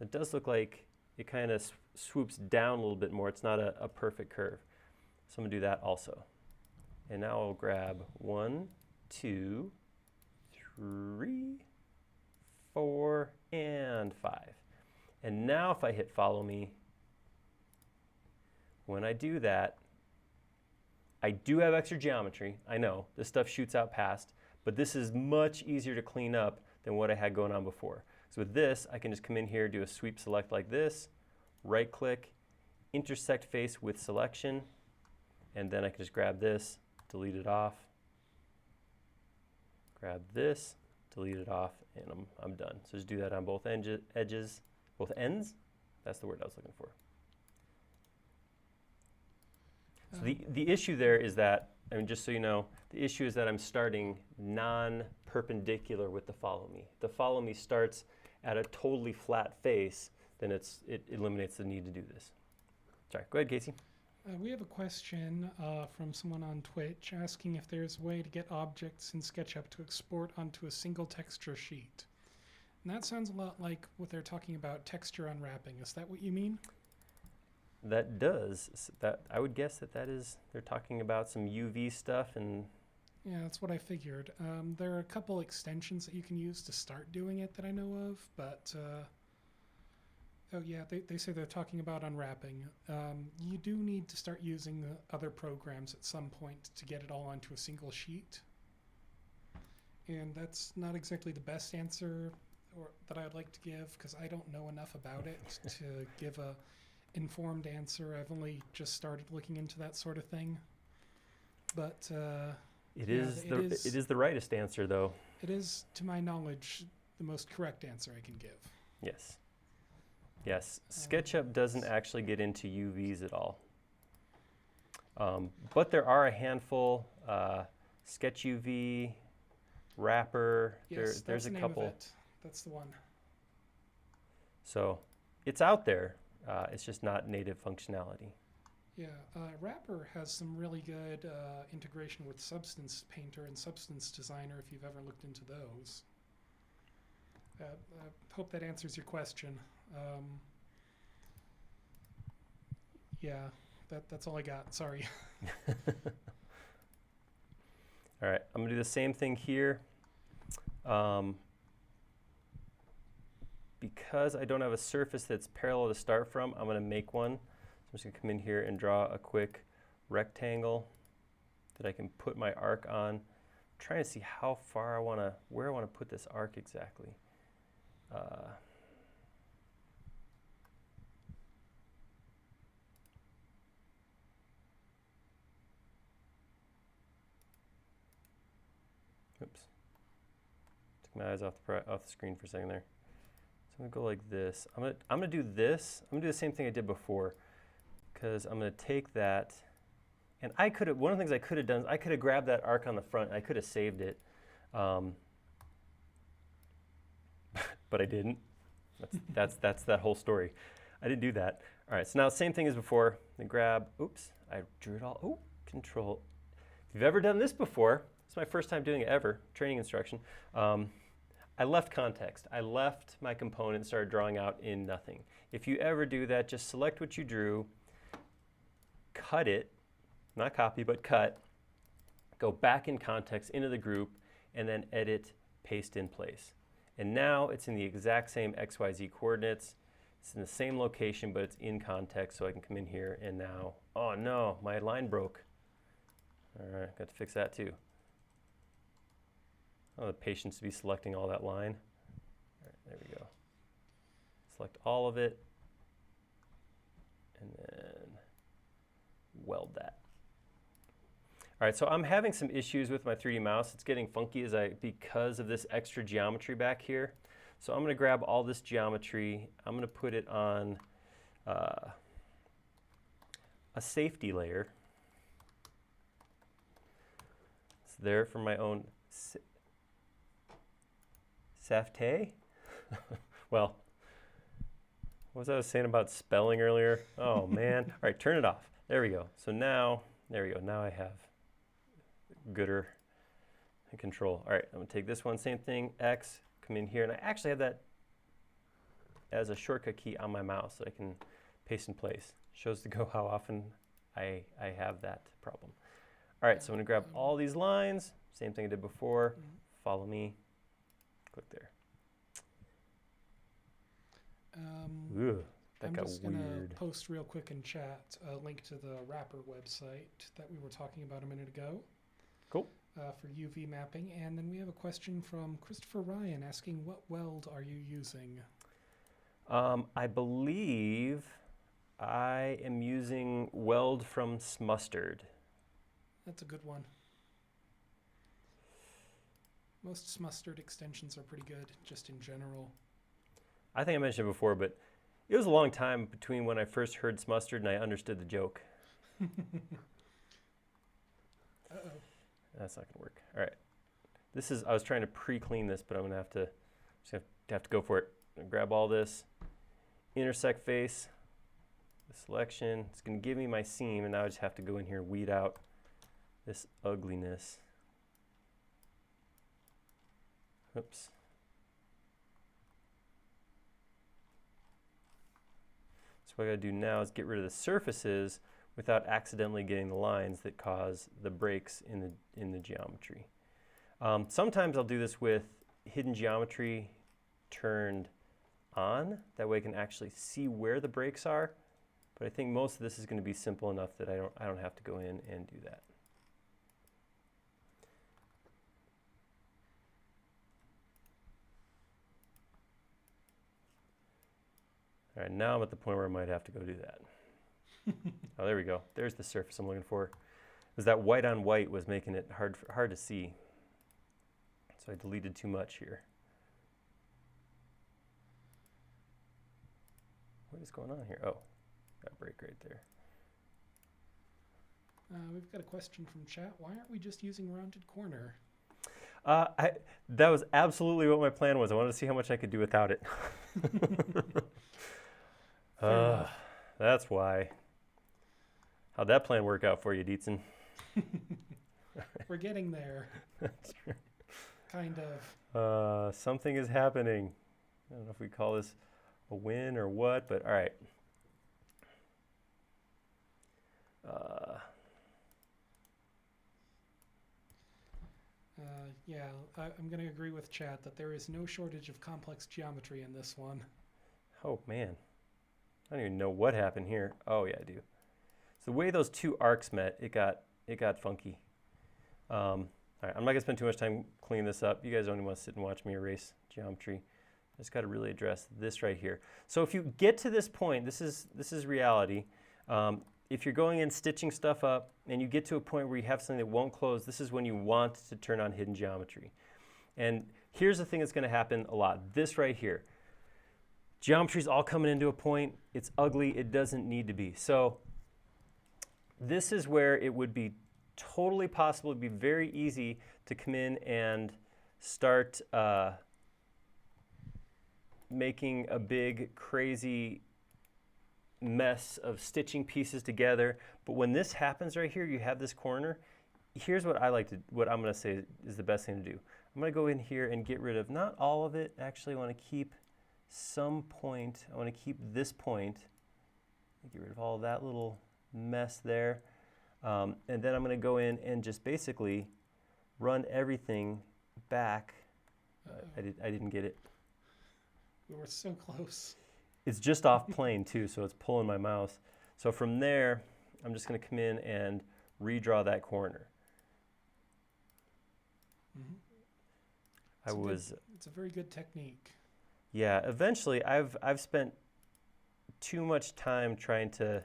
It does look like it kind of swoops down a little bit more. It's not a perfect curve. So I'm going to do that also. And now I'll grab 1, 2, 3, 4, and 5. And now if I hit follow me, when I do that, I do have extra geometry. I know, this stuff shoots out past, but this is much easier to clean up than what I had going on before. So with this, I can just come in here, do a sweep select like this, right click, intersect face with selection, and then I can just grab this, delete it off, grab this, delete it off, and I'm done. So just do that on both edges, both ends. That's the word I was looking for. So the issue there is that, I mean, just so you know, the issue is that I'm starting non-perpendicular with the follow me. The follow me starts at a totally flat face, then it eliminates the need to do this. Sorry, go ahead, Casey. We have a question from someone on Twitch asking if there's a way to get objects in SketchUp to export onto a single texture sheet. And that sounds a lot like what they're talking about, texture unwrapping. Is that what you mean? That does. I would guess that is, they're talking about some UV stuff and... Yeah, that's what I figured. There are a couple extensions that you can use to start doing it that I know of, but... oh yeah, they say they're talking about unwrapping. You do need to start using other programs at some point to get it all onto a single sheet. And that's not exactly the best answer that I'd like to give, because I don't know enough about it to give a informed answer. I've only just started looking into that sort of thing. But it is the rightest answer, though. It is, to my knowledge, the most correct answer I can give. Yes. Yes, SketchUp doesn't actually get into UVs at all. But there are a handful, Sketch UV, Wrapper, Yes, there's a couple. Of it. That's the one. So it's out there, it's just not native functionality. Yeah, Wrapper has some really good integration with Substance Painter and Substance Designer if you've ever looked into those. I hope that answers your question. Yeah, that's all I got. Sorry. All right, I'm gonna do the same thing here. Because I don't have a surface that's parallel to start from, I'm gonna make one. So I'm just gonna come in here and draw a quick rectangle that I can put my arc on. I'm trying to see how far where I wanna put this arc exactly. Oops. Took my eyes off the screen for a second there. So I'm gonna go like this. I'm gonna do this. I'm gonna do the same thing I did before, because I'm gonna take that, and one of the things I could have done is I could have grabbed that arc on the front. I could have saved it, but I didn't. That's that whole story. I didn't do that. All right. So now same thing as before. I grab. Oops. I drew it all. Oh, Control. If you've ever done this before. It's my first time doing it ever, training instruction. I left context. I left my component and started drawing out in nothing. If you ever do that, just select what you drew, cut it, not copy, but cut, go back in context into the group, and then edit, paste in place. And now it's in the exact same XYZ coordinates. It's in the same location, but it's in context, so I can come in here and now, oh no, my line broke. All right, got to fix that too. Oh, the patience to be selecting all that line. All right, there we go. Select all of it, and then weld that. All right, so I'm having some issues with my 3D mouse. It's getting funky because of this extra geometry back here. So I'm going to grab all this geometry. I'm going to put it on a safety layer. It's there for my own safety. Well, what was I saying about spelling earlier? Oh man. All right, turn it off. There we go. So now, there we go. Now I have gooder control. All right, I'm gonna take this one, same thing, X, come in here, and I actually have that as a shortcut key on my mouse so I can paste in place. Shows to go how often I have that problem. All right, so I'm gonna grab all these lines, same thing I did before, follow me, click there. Ooh, that I'm got just weird. going to post real quick in chat a link to the wrapper website that we were talking about a minute ago. Cool. For UV mapping. And then we have a question from Christopher Ryan asking, what weld are you using? I believe I am using Weld from Smustard. That's a good one. Most Smustard extensions are pretty good, just in general. I think I mentioned it before, but it was a long time between when I first heard Smustard and I understood the joke. Uh-oh. That's not gonna work. All right. This is, I was trying to pre-clean this, but I'm gonna have to go for it. I'm gonna grab all this, intersect face, the selection. It's gonna give me my seam, and now I just have to go in here and weed out this ugliness. Oops. So what I gotta do now is get rid of the surfaces without accidentally getting the lines that cause the breaks in the geometry. Sometimes I'll do this with hidden geometry turned on. That way I can actually see where the breaks are. But I think most of this is going to be simple enough that I don't have to go in and do that. All right, now I'm at the point where I might have to go do that. Oh, there we go. There's the surface I'm looking for. Because that white on white was making it hard to see. So I deleted too much here. What is going on here? Oh, got a break right there. We've got a question from chat. Why aren't we just using rounded corner? That was absolutely what my plan was. I wanted to see how much I could do without it. That's why. How'd that plan work out for you, Dietzen? We're getting there. That's true. Kind of. Something is happening. I don't know if we call this a win or what, but all right. Yeah, I'm going to agree with chat that there is no shortage of complex geometry in this one. Oh, man. I don't even know what happened here. Oh, yeah, I do. So the way those two arcs met, it got funky. All right, I'm not going to spend too much time cleaning this up. You guys don't even want to sit and watch me erase geometry. I just got to really address this right here. So if you get to this point, this is reality. If you're going in stitching stuff up and you get to a point where you have something that won't close, this is when you want to turn on hidden geometry. And here's the thing that's going to happen a lot. This right here. Geometry's all coming into a point. It's ugly. It doesn't need to be. So this is where it would be totally possible. It'd be very easy to come in and start making a big, crazy mess of stitching pieces together. But when this happens right here, you have this corner. Here's what what I'm going to say is the best thing to do. I'm going to go in here and get rid of not all of it. Actually, I want to keep some point. I want to keep this point. Get rid of all of that little mess there. And then I'm going to go in and just basically run everything back. I didn't get it. We were so close. It's just off plane too, so it's pulling my mouse. So from there, I'm just going to come in and redraw that corner. Mm-hmm. It's a very good technique. Yeah, eventually I've spent too much time trying to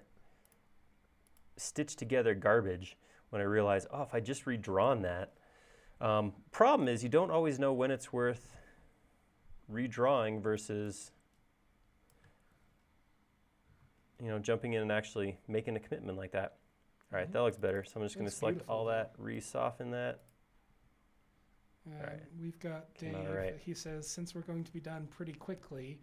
stitch together garbage when I realize, oh, if I just redrawn that. Problem is you don't always know when it's worth redrawing versus jumping in and actually making a commitment like that. All right, that looks better. So I'm just going to select all that, re-soften that. All right. We've got Dave. Right. He says, since we're going to be done pretty quickly,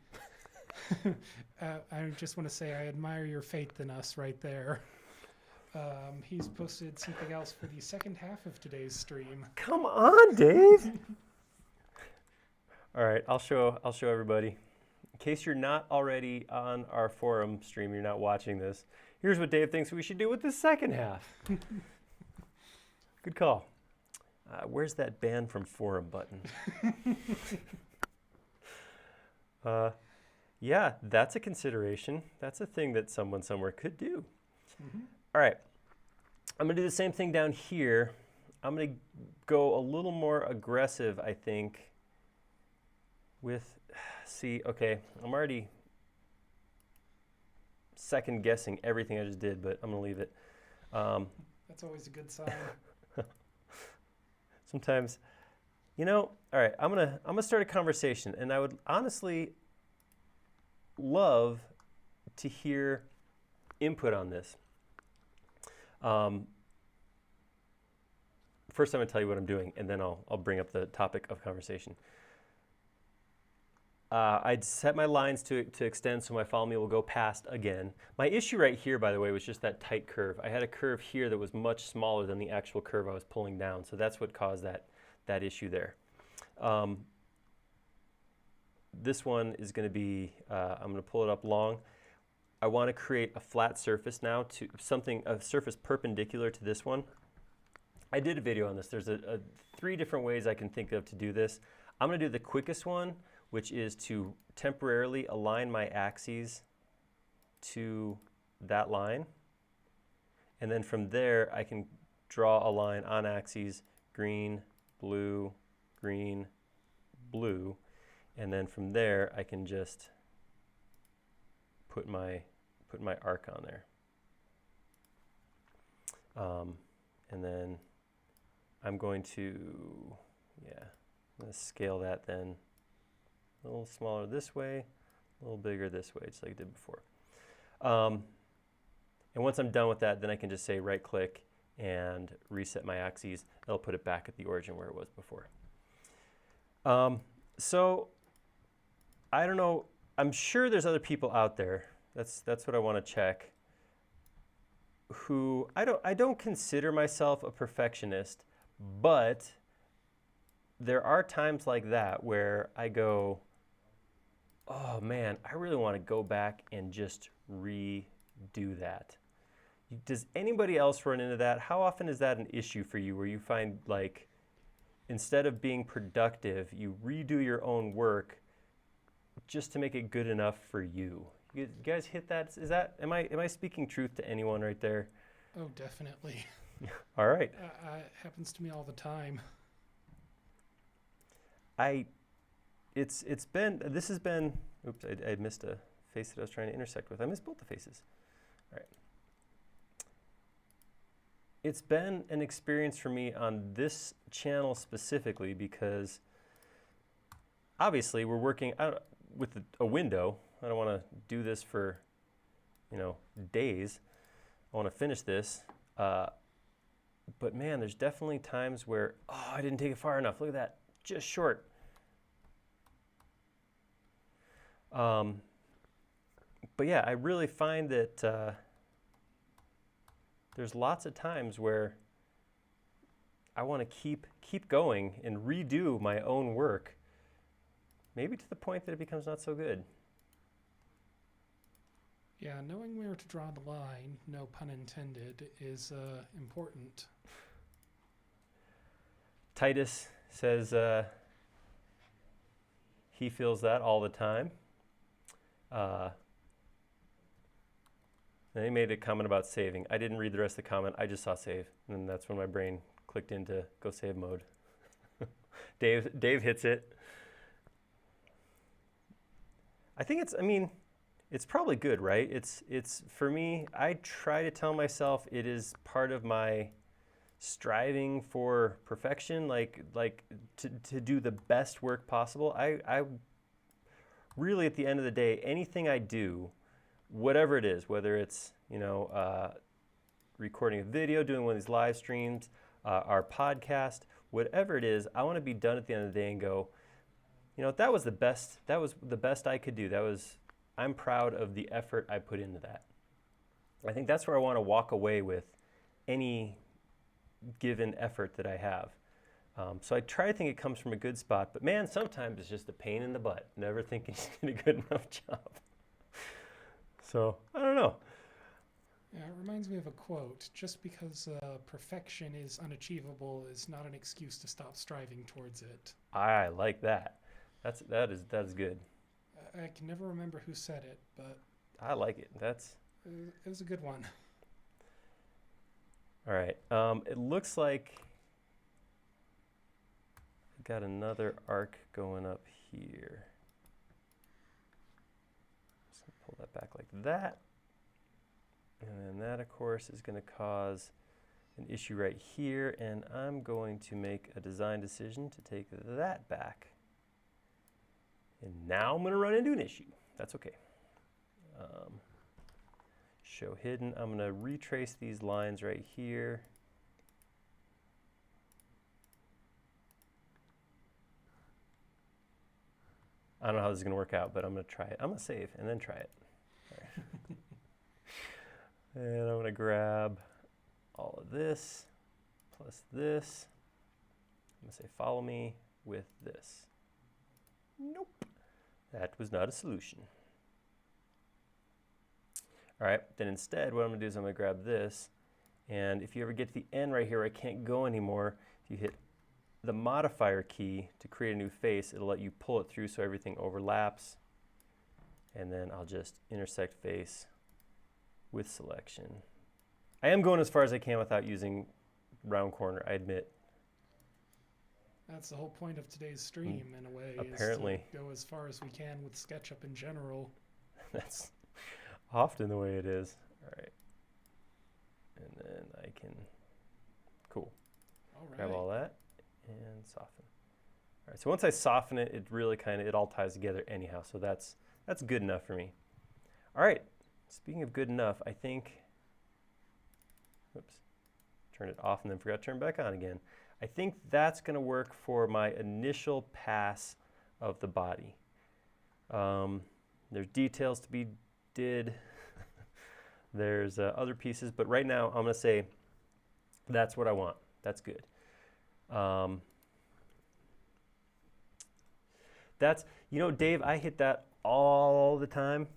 I just want to say I admire your faith in us right there. He's posted something else for the second half of today's stream. Come on, Dave. All right, I'll show everybody. In case you're not already on our forum stream, you're not watching this, here's what Dave thinks we should do with the second half. Good call. Where's that ban from forum button? Yeah, that's a consideration. That's a thing that someone somewhere could do. Mm-hmm. All right, I'm gonna do the same thing down here. I'm gonna go a little more aggressive, I think, with, okay, I'm already second guessing everything I just did, but I'm gonna leave it. That's always a good sign. Sometimes, all right, I'm gonna start a conversation, and I would honestly love to hear input on this. First, I'm gonna tell you what I'm doing, and then I'll bring up the topic of conversation. I'd set my lines to extend so my follow me will go past again. My issue right here, by the way, was just that tight curve. I had a curve here that was much smaller than the actual curve I was pulling down, so that's what caused that issue there. This one is going to be, I'm going to pull it up long. I want to create a flat surface now, a surface perpendicular to this one. I did a video on this. There's 3 different ways I can think of to do this. I'm going to do the quickest one, which is to temporarily align my axes to that line. And then from there, I can draw a line on axes, green, blue, blue. And then from there, I can just put my arc on there. And then I'm going to scale that then. A little smaller this way, a little bigger this way, just like I did before. And once I'm done with that, then I can just say right click and reset my axes. It'll put it back at the origin where it was before. So I don't know, I'm sure there's other people out there, that's what I want to check, who I don't consider myself a perfectionist, but there are times like that where I go, oh man, I really want to go back and just redo that. Does anybody else run into that? How often is that an issue for you where you find, like, instead of being productive, you redo your own work just to make it good enough for you? You guys hit that? Am I speaking truth to anyone right there? Oh, definitely. All right. It happens to me all the time. This has been, oops, I missed a face that I was trying to intersect with. I missed both the faces. All right. It's been an experience for me on this channel specifically because obviously we're working with a window. I don't want to do this for, days. I want to finish this. But man, there's definitely times where, I didn't take it far enough. Look at that, just short. But yeah, I really find that there's lots of times where I want to keep going and redo my own work, maybe to the point that it becomes not so good. Yeah, knowing where to draw the line, no pun intended, is important. Titus says he feels that all the time. And he made a comment about saving. I didn't read the rest of the comment. I just saw save. And that's when my brain clicked into go save mode. Dave hits it. I think it's probably good, right? It's for me, I try to tell myself it is part of my striving for perfection, like to do the best work possible. I really, at the end of the day, anything I do, whatever it is, whether it's recording a video, doing one of these live streams, our podcast, whatever it is, I want to be done at the end of the day and go, that was the best. That was the best I could do. I'm proud of the effort I put into that. I think that's where I want to walk away with any given effort that I have. So I try to think it comes from a good spot, but man, sometimes it's just a pain in the butt, never thinking you did a good enough job. So, I don't know. Yeah, it reminds me of a quote. Just because perfection is unachievable is not an excuse to stop striving towards it. I like that. That is good. I can never remember who said it, but I like it. it was a good one. All right. It looks like I got another arc going up here. So pull that back like that. And then that, of course, is going to cause an issue right here. And I'm going to make a design decision to take that back. And now I'm going to run into an issue. That's okay. Show hidden. I'm going to retrace these lines right here. I don't know how this is going to work out, but I'm going to try it. I'm going to save and then try it. All right. And I'm going to grab all of this plus this. I'm going to say follow me with this. Nope. That was not a solution. All right, then instead what I'm going to do is I'm going to grab this, and if you ever get to the end right here where I can't go anymore, if you hit the modifier key to create a new face, it'll let you pull it through so everything overlaps, and then I'll just intersect face with selection. I am going as far as I can without using round corner, I admit. That's the whole point of today's stream, in a way. Apparently. Is to go as far as we can with SketchUp in general. That's often the way it is. All right. And then I can, cool. All right. Grab all that and soften. All right, so once I soften it, it really it all ties together anyhow. So that's good enough for me. All right, speaking of good enough, I think, oops, turned it off and then forgot to turn it back on again. I think that's going to work for my initial pass of the body. There's details to be did. There's other pieces, but right now I'm going to say that's what I want. That's good. That's, you know, Dave, I hit that all the time.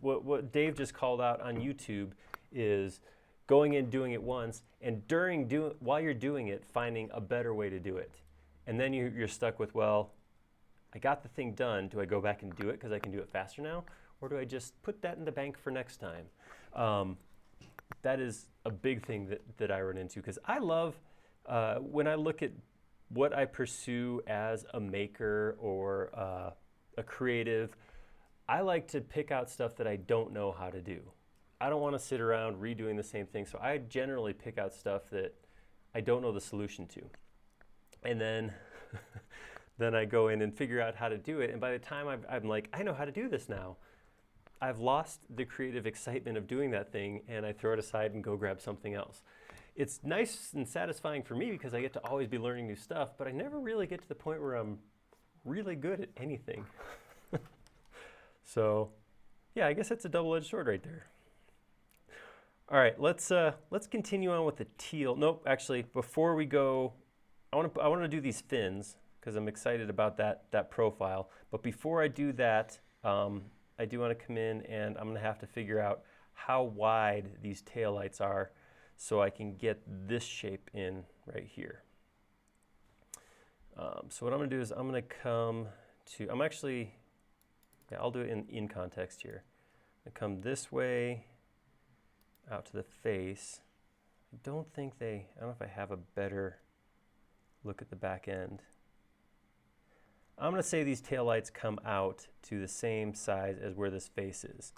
What Dave just called out on YouTube is going in, doing it once, and while you're doing it, finding a better way to do it. And then you're stuck with, well, I got the thing done. Do I go back and do it because I can do it faster now? Or do I just put that in the bank for next time? That is a big thing that I run into, because I love, when I look at what I pursue as a maker or a creative, I like to pick out stuff that I don't know how to do. I don't want to sit around redoing the same thing, so I generally pick out stuff that I don't know the solution to. And then, then I go in and figure out how to do it, and by the time I'm like, I know how to do this now, I've lost the creative excitement of doing that thing, and I throw it aside and go grab something else. It's nice and satisfying for me because I get to always be learning new stuff, but I never really get to the point where I'm really good at anything. So, yeah, I guess that's a double-edged sword right there. All right, let's continue on with the teal. Nope, actually, before we go, I want to do these fins because I'm excited about that profile. But before I do that, I do want to come in and I'm going to have to figure out how wide these taillights are so I can get this shape in right here. So what I'm going to do is I'm going to come to, I'll do it in context here. I'm going to come this way out to the face. I don't know if I have a better look at the back end. I'm going to say these taillights come out to the same size as where this face is.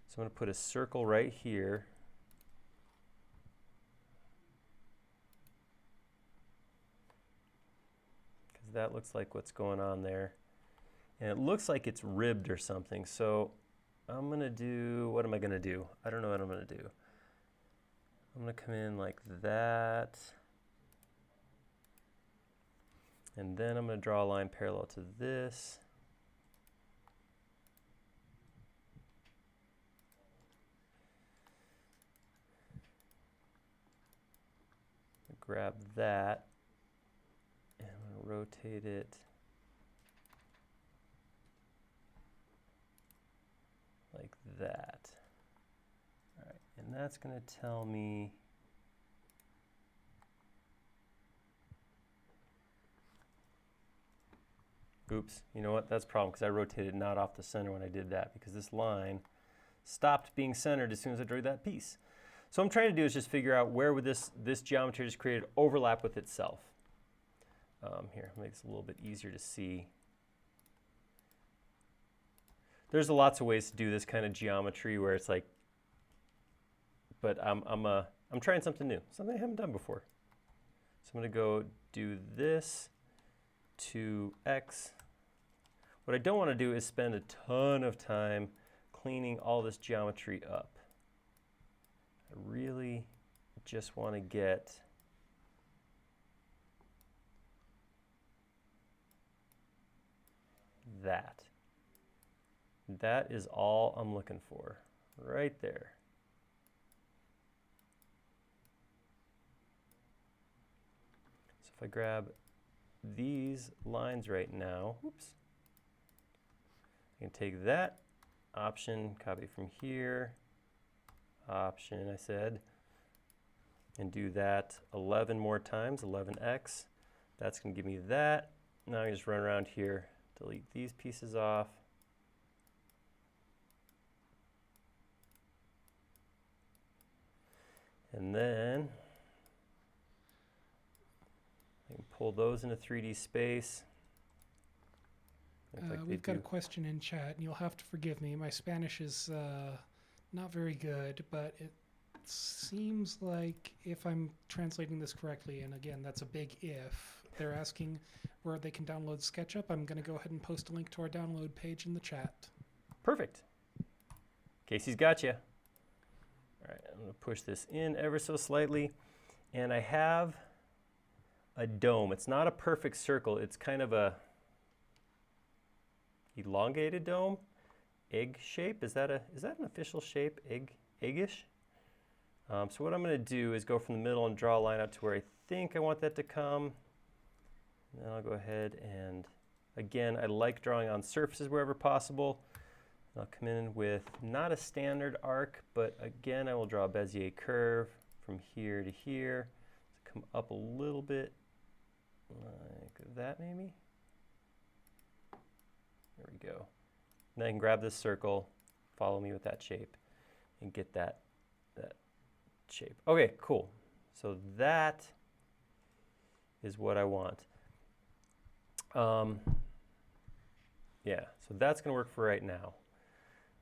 So I'm going to put a circle right here. Because that looks like what's going on there. And it looks like it's ribbed or something. So I'm going to do, what am I going to do? I don't know what I'm going to do. I'm going to come in like that. And then I'm going to draw a line parallel to this. grab that, and I'm going to rotate it like that. All right, and that's going to tell me oops, you know what? That's a problem because I rotated not off the center when I did that because this line stopped being centered as soon as I drew that piece. So what I'm trying to do is just figure out where would this geometry just created overlap with itself. Here, make this a little bit easier to see. There's lots of ways to do this kind of geometry where it's like, but I'm trying something new, something I haven't done before. So I'm going to go do this to X. What I don't want to do is spend a ton of time cleaning all this geometry up. I really just want to get that. That is all I'm looking for, right there. So if I grab these lines right now, oops, I can take that option, copy from here, option I said, and do that 11 more times, 11x. That's going to give me that. Now I just run around here, delete these pieces off. And then I can pull those into 3D space. Like we've got a question in chat, and you'll have to forgive me. My Spanish is not very good, but it seems like if I'm translating this correctly, and again, that's a big if, they're asking where they can download SketchUp. I'm going to go ahead and post a link to our download page in the chat. Perfect. Casey's got you. All right, I'm going to push this in ever so slightly, and I have a dome. It's not a perfect circle. It's kind of a elongated dome, egg shape. Is that an official shape? Eggish. So what I'm going to do is go from the middle and draw a line out to where I think I want that to come. And then I'll go ahead and, again, I like drawing on surfaces wherever possible. I'll come in with not a standard arc, but again, I will draw a Bezier curve from here to here. So come up a little bit like that maybe. There we go. And then I can grab this circle, follow me with that shape, and get that shape. Okay, cool. So that is what I want. Yeah, so that's going to work for right now.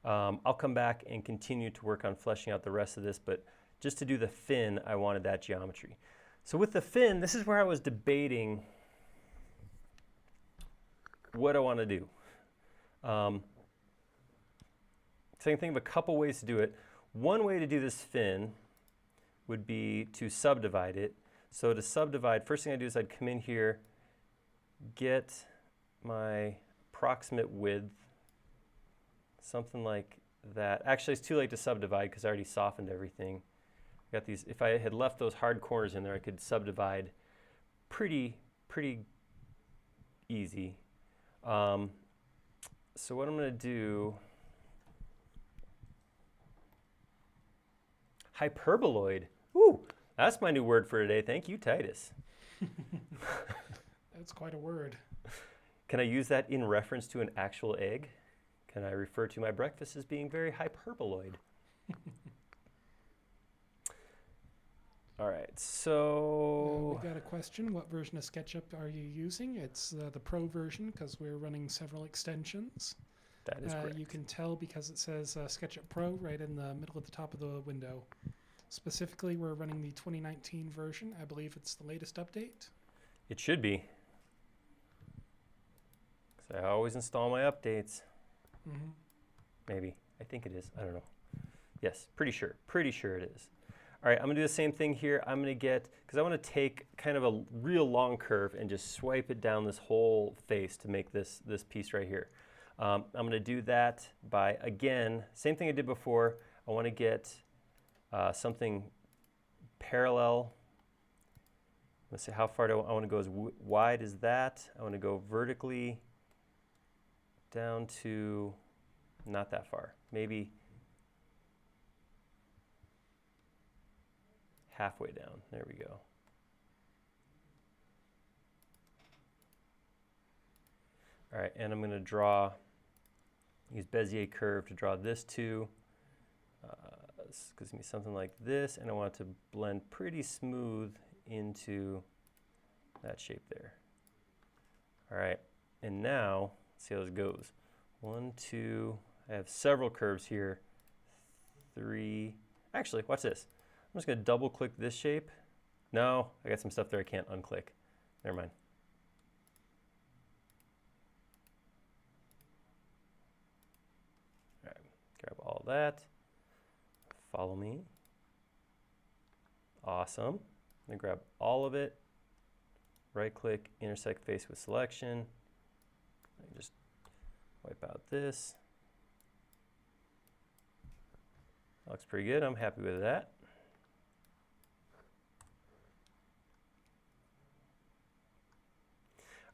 I'll come back and continue to work on fleshing out the rest of this, but just to do the fin, I wanted that geometry. So with the fin, this is where I was debating what I want to do. So I can think of a couple ways to do it. One way to do this fin would be to subdivide it. So to subdivide, first thing I do is I'd come in here, get my approximate width, something like that. Actually, it's too late to subdivide because I already softened everything. I got these. If I had left those hard corners in there, I could subdivide pretty easy. So what I'm going to do, hyperboloid. Ooh, that's my new word for today. Thank you, Titus. That's quite a word. Can I use that in reference to an actual egg? Can I refer to my breakfast as being very hyperboloid? All right, so we've got a question. What version of SketchUp are you using? It's the Pro version because we're running several extensions. That is correct. You can tell because it says SketchUp Pro right in the middle at the top of the window. Specifically, we're running the 2019 version. I believe it's the latest update. It should be. Because I always install my updates. Mm-hmm. Maybe. I think it is. I don't know. Yes, pretty sure. Pretty sure it is. All right, I'm going to do the same thing here. I'm going to get, because I want to take kind of a real long curve and just swipe it down this whole face to make this piece right here. I'm going to do that by, again, same thing I did before. I want to get something parallel Let's see, how far do I want to go as wide as that? I want to go vertically down to not that far, maybe halfway down. There we go. All right, and I'm going to use Bezier curve to draw this too. This gives me something like this, and I want it to blend pretty smooth into that shape there. All right, and now, let's see how this goes. 1, 2, I have several curves here. 3, actually, watch this. I'm just going to double click this shape. No, I got some stuff there I can't unclick. Never mind. All right, grab all that. Follow me. Awesome. I'm going to grab all of it. Right click, intersect face with selection. I just wipe out this. Looks pretty good. I'm happy with that.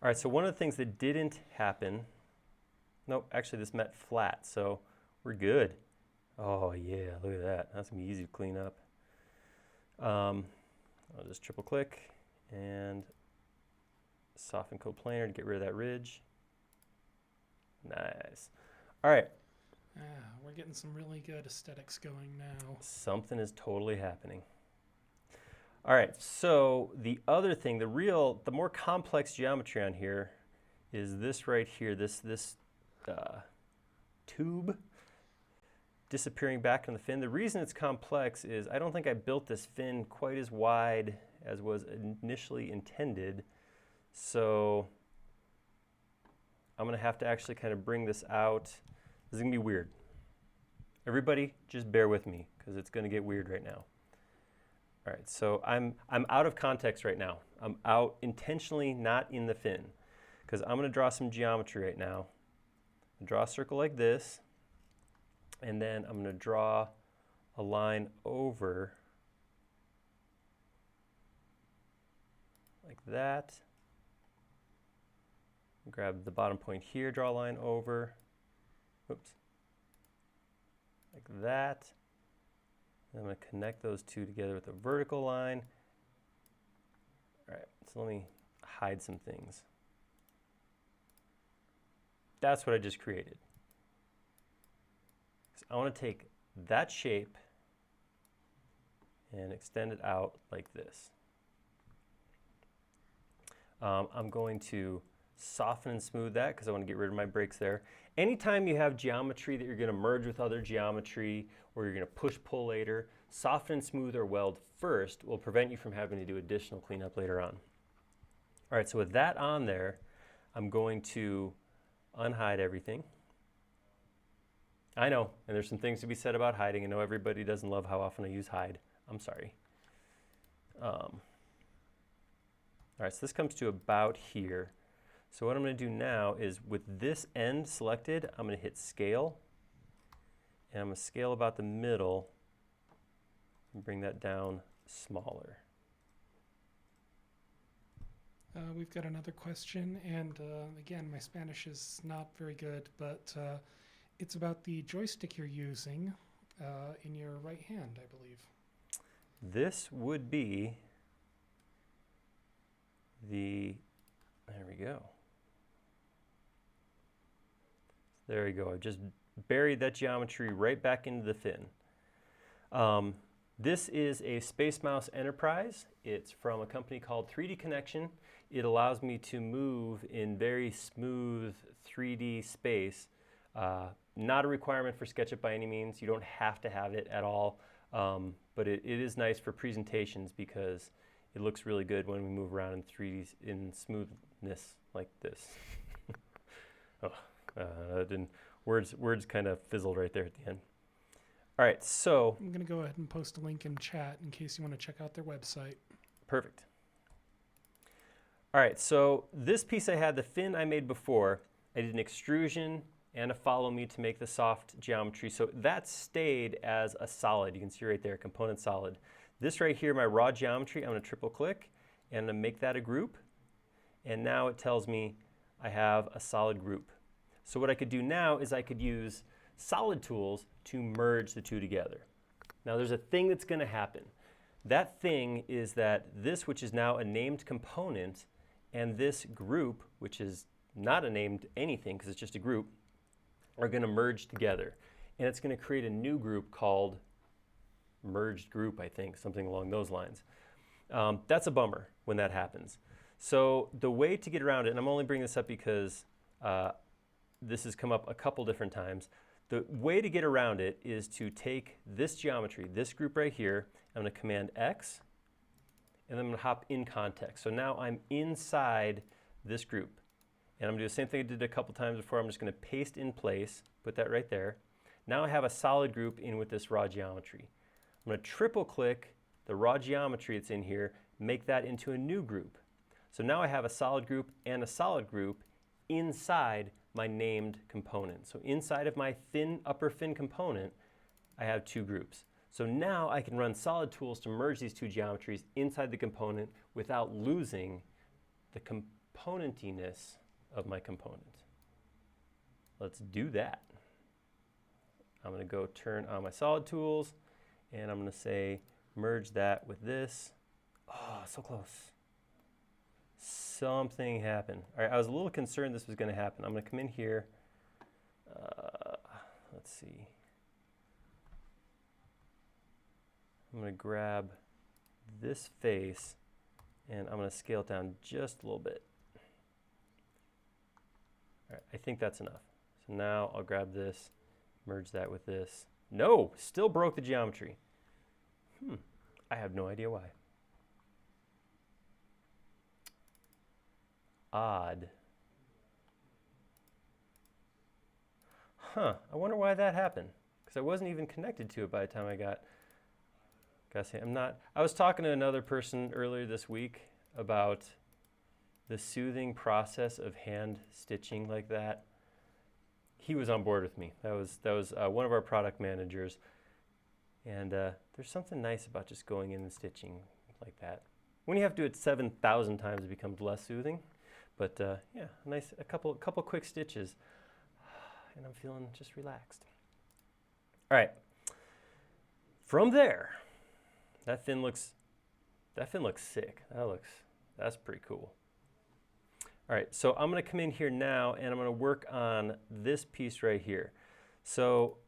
All right, so one of the things that didn't happen, nope, actually this met flat, so we're good. Oh yeah, look at that. That's gonna be easy to clean up. I'll just triple click and soften coplanar to get rid of that ridge. Nice. All right. We're getting some really good aesthetics going now. Something is totally happening. All right, so the other thing, the more complex geometry on here is this right here, this tube disappearing back on the fin. The reason it's complex is I don't think I built this fin quite as wide as was initially intended. So I'm gonna have to actually kind of bring this out. This is gonna be weird. Everybody just bear with me because it's gonna get weird right now. All right, so I'm out of context right now. I'm out intentionally not in the fin because I'm gonna draw some geometry right now. Draw a circle like this, and then I'm gonna draw a line over like that. Grab the bottom point here, draw a line over. Oops. Like that. And I'm going to connect those two together with a vertical line. All right, so let me hide some things. That's what I just created. So I want to take that shape and extend it out like this. I'm going to soften and smooth that because I want to get rid of my breaks there. Anytime you have geometry that you're going to merge with other geometry or you're going to push-pull later, soften and smooth or weld first will prevent you from having to do additional cleanup later on. All right, so with that on there, I'm going to unhide everything. I know, and there's some things to be said about hiding. I know everybody doesn't love how often I use hide. I'm sorry. All right, so this comes to about here. So what I'm going to do now is with this end selected, I'm going to hit scale. And I'm going to scale about the middle and bring that down smaller. We've got another question, and again, my Spanish is not very good, but it's about the joystick you're using in your right hand, I believe. This would be there we go. There we go. I just buried that geometry right back into the fin. This is a Space Mouse Enterprise. It's from a company called 3D Connection. It allows me to move in very smooth 3D space. Not a requirement for SketchUp by any means. You don't have to have it at all, but it is nice for presentations because it looks really good when we move around in 3D in smoothness like this. Words kind of fizzled right there at the end. All right, so I'm going to go ahead and post a link in chat in case you want to check out their website. Perfect. All right, so this piece I had, the fin I made before, I did an extrusion and a follow me to make the soft geometry. So that stayed as a solid. You can see right there, component solid. This right here, my raw geometry, I'm going to triple click and I'm going to make that a group. And now it tells me I have a solid group. So what I could do now is I could use solid tools to merge the two together. Now there's a thing that's going to happen. That thing is that this, which is now a named component, and this group, which is not a named anything because it's just a group, are going to merge together. And it's going to create a new group called merged group, I think, something along those lines. That's a bummer when that happens. So the way to get around it, and I'm only bringing this up because this has come up a couple different times. The way to get around it is to take this geometry, this group right here, I'm going to Command X, and then I'm going to hop in context. So now I'm inside this group. And I'm going to do the same thing I did a couple times before. I'm just going to paste in place, put that right there. Now I have a solid group in with this raw geometry. I'm going to triple click the raw geometry that's in here, make that into a new group. So now I have a solid group and a solid group inside my named component. So inside of my upper fin component, I have two groups. So now I can run solid tools to merge these two geometries inside the component without losing the componentiness of my component. Let's do that. I'm going to go turn on my solid tools, and I'm going to say merge that with this. Oh, so close. Something happened. All right, I was a little concerned this was going to happen. I'm going to come in here. Let's see. I'm going to grab this face, and I'm going to scale it down just a little bit. All right, I think that's enough. So now I'll grab this, merge that with this. No, still broke the geometry. I have no idea why. Odd. I wonder why that happened. Because I wasn't even connected to it by the time I got I was talking to another person earlier this week about the soothing process of hand stitching like that. He was on board with me. That was one of our product managers. And there's something nice about just going in and stitching like that. When you have to do it 7,000 times, it becomes less soothing. But yeah, a couple quick stitches, and I'm feeling just relaxed. All right. From there, that fin looks sick. That's pretty cool. All right, so I'm going to come in here now, and I'm going to work on this piece right here. So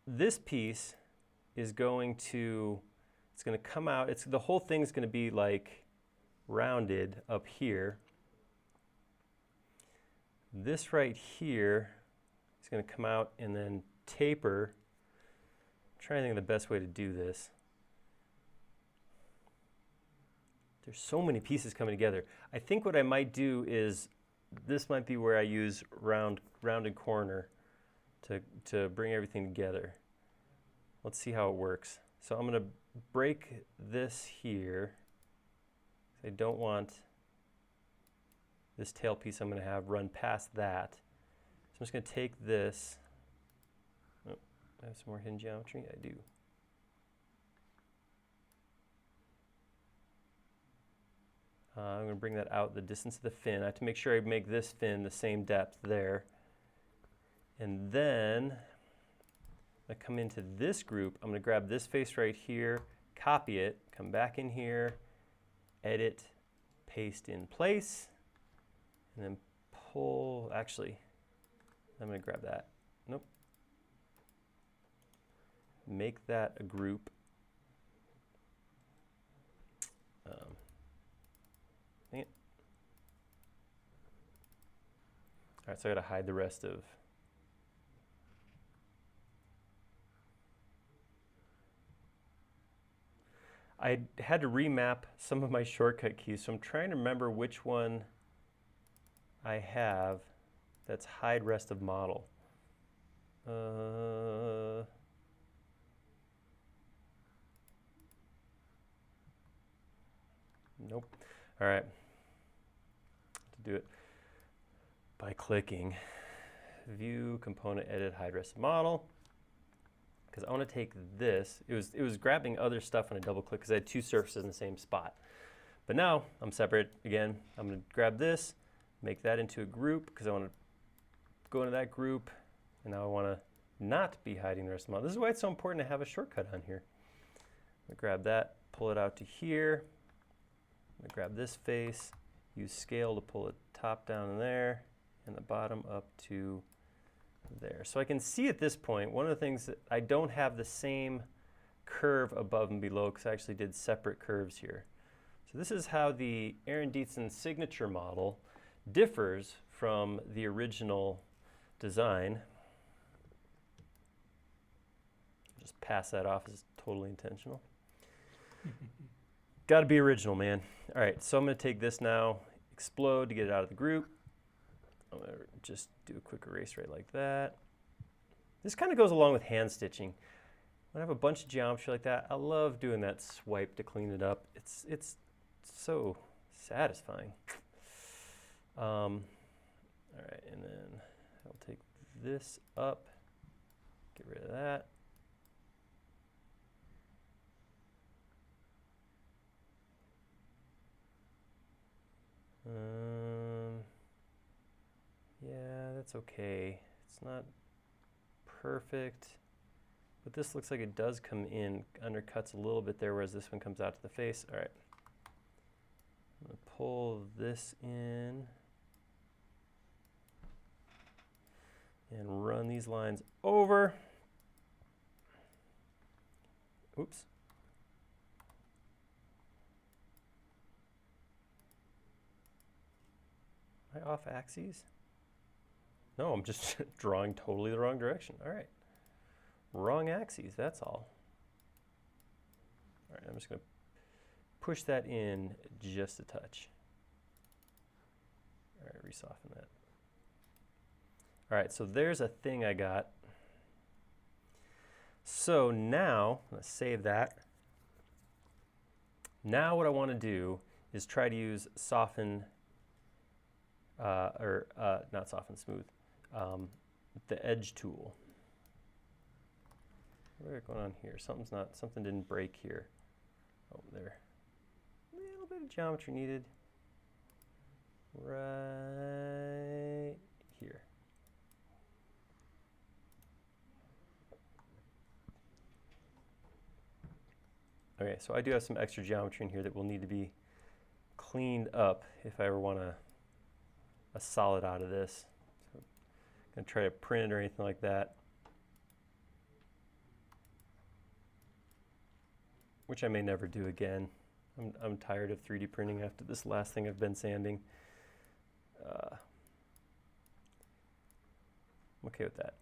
this piece is going to come out. The whole thing's going to be like rounded up here. This right here is going to come out and then taper. I'm trying to think of the best way to do this. There's so many pieces coming together. I think what I might do is, this might be where I use rounded corner to bring everything together. Let's see how it works. So I'm going to break this here. I don't want this tail piece I'm going to have run past that. So I'm just going to take this. Oh, I have some more hidden geometry. I do. I'm going to bring that out the distance of the fin. I have to make sure I make this fin the same depth there. And then I come into this group. I'm going to grab this face right here, copy it, come back in here, edit, paste in place, and then pull. Actually, I'm going to grab that. Nope. Make that a group. Dang it. All right, so I got to hide the rest of. I had to remap some of my shortcut keys, so I'm trying to remember which one I have that's hide rest of model. Nope. All right. To do it by clicking View, Component, Edit, Hide Rest of Model. Because I want to take this. It was grabbing other stuff when I double click because I had two surfaces in the same spot. But now I'm separate again. I'm going to grab this, make that into a group because I want to go into that group, and now I want to not be hiding the rest of the model. This is why it's so important to have a shortcut on here. I'm going to grab that, pull it out to here. I'm going to grab this face, use scale to pull the top down in there, and the bottom up to there. So I can see at this point, one of the things that I don't have the same curve above and below because I actually did separate curves here. So this is how the Aaron Dietzen signature model differs from the original design. Just pass that off as totally intentional. Got to be original, man. All right, so I'm going to take this now, explode to get it out of the group. I'm going to just do a quick erase right like that. This kind of goes along with hand stitching. When I have a bunch of geometry like that, I love doing that swipe to clean it up. It's so satisfying. All right, and then I'll take this up, get rid of that. Yeah, that's okay. It's not perfect, but this looks like it does come in, undercuts a little bit there, whereas this one comes out to the face. All right. I'm going to pull this in and run these lines over. Oops. Am I off axes? No, I'm just drawing totally the wrong direction. All right. Wrong axes, that's all. All right, I'm just going to push that in just a touch. All right, resoften that. All right, so there's a thing I got. So now, let's save that. Now what I want to do is try to use soften, not soften, smooth, the edge tool. What's going on here? Something didn't break here. Oh, there. A little bit of geometry needed. Right here. Okay, so I do have some extra geometry in here that will need to be cleaned up if I ever want a solid out of this. So I'm going to try to print it or anything like that, which I may never do again. I'm tired of 3D printing after this last thing I've been sanding. I'm okay with that.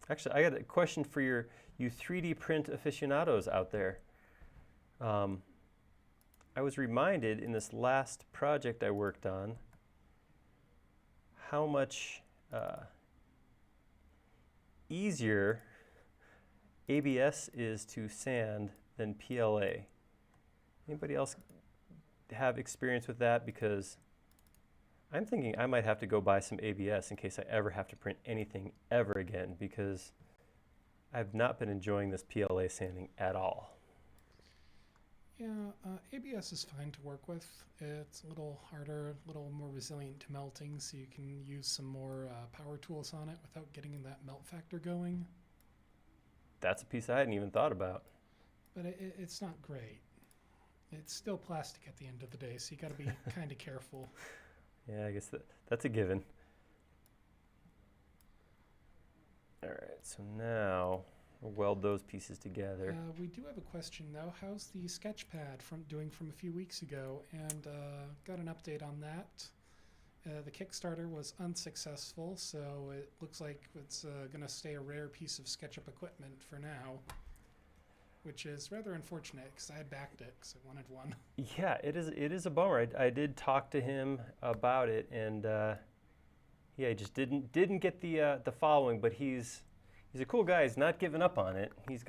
Actually, I got a question for you 3D print aficionados out there. I was reminded in this last project I worked on how much easier ABS is to sand than PLA. Anybody else have experience with that? Because I'm thinking I might have to go buy some ABS in case I ever have to print anything ever again, because I've not been enjoying this PLA sanding at all. Yeah, ABS is fine to work with. It's a little harder, a little more resilient to melting, so you can use some more power tools on it without getting that melt factor going. That's a piece I hadn't even thought about. But it's not great. It's still plastic at the end of the day, so you got to be kind of careful. Yeah, I guess that's a given. All right, so now we'll weld those pieces together. We do have a question though. How's the sketchpad doing from a few weeks ago? And got an update on that. The Kickstarter was unsuccessful, so it looks like it's going to stay a rare piece of SketchUp equipment for now, which is rather unfortunate because I had backed it because I wanted one. Yeah, it is a bummer. I did talk to him about it, and yeah, he just didn't get the following. But he's a cool guy. He's not giving up on it. He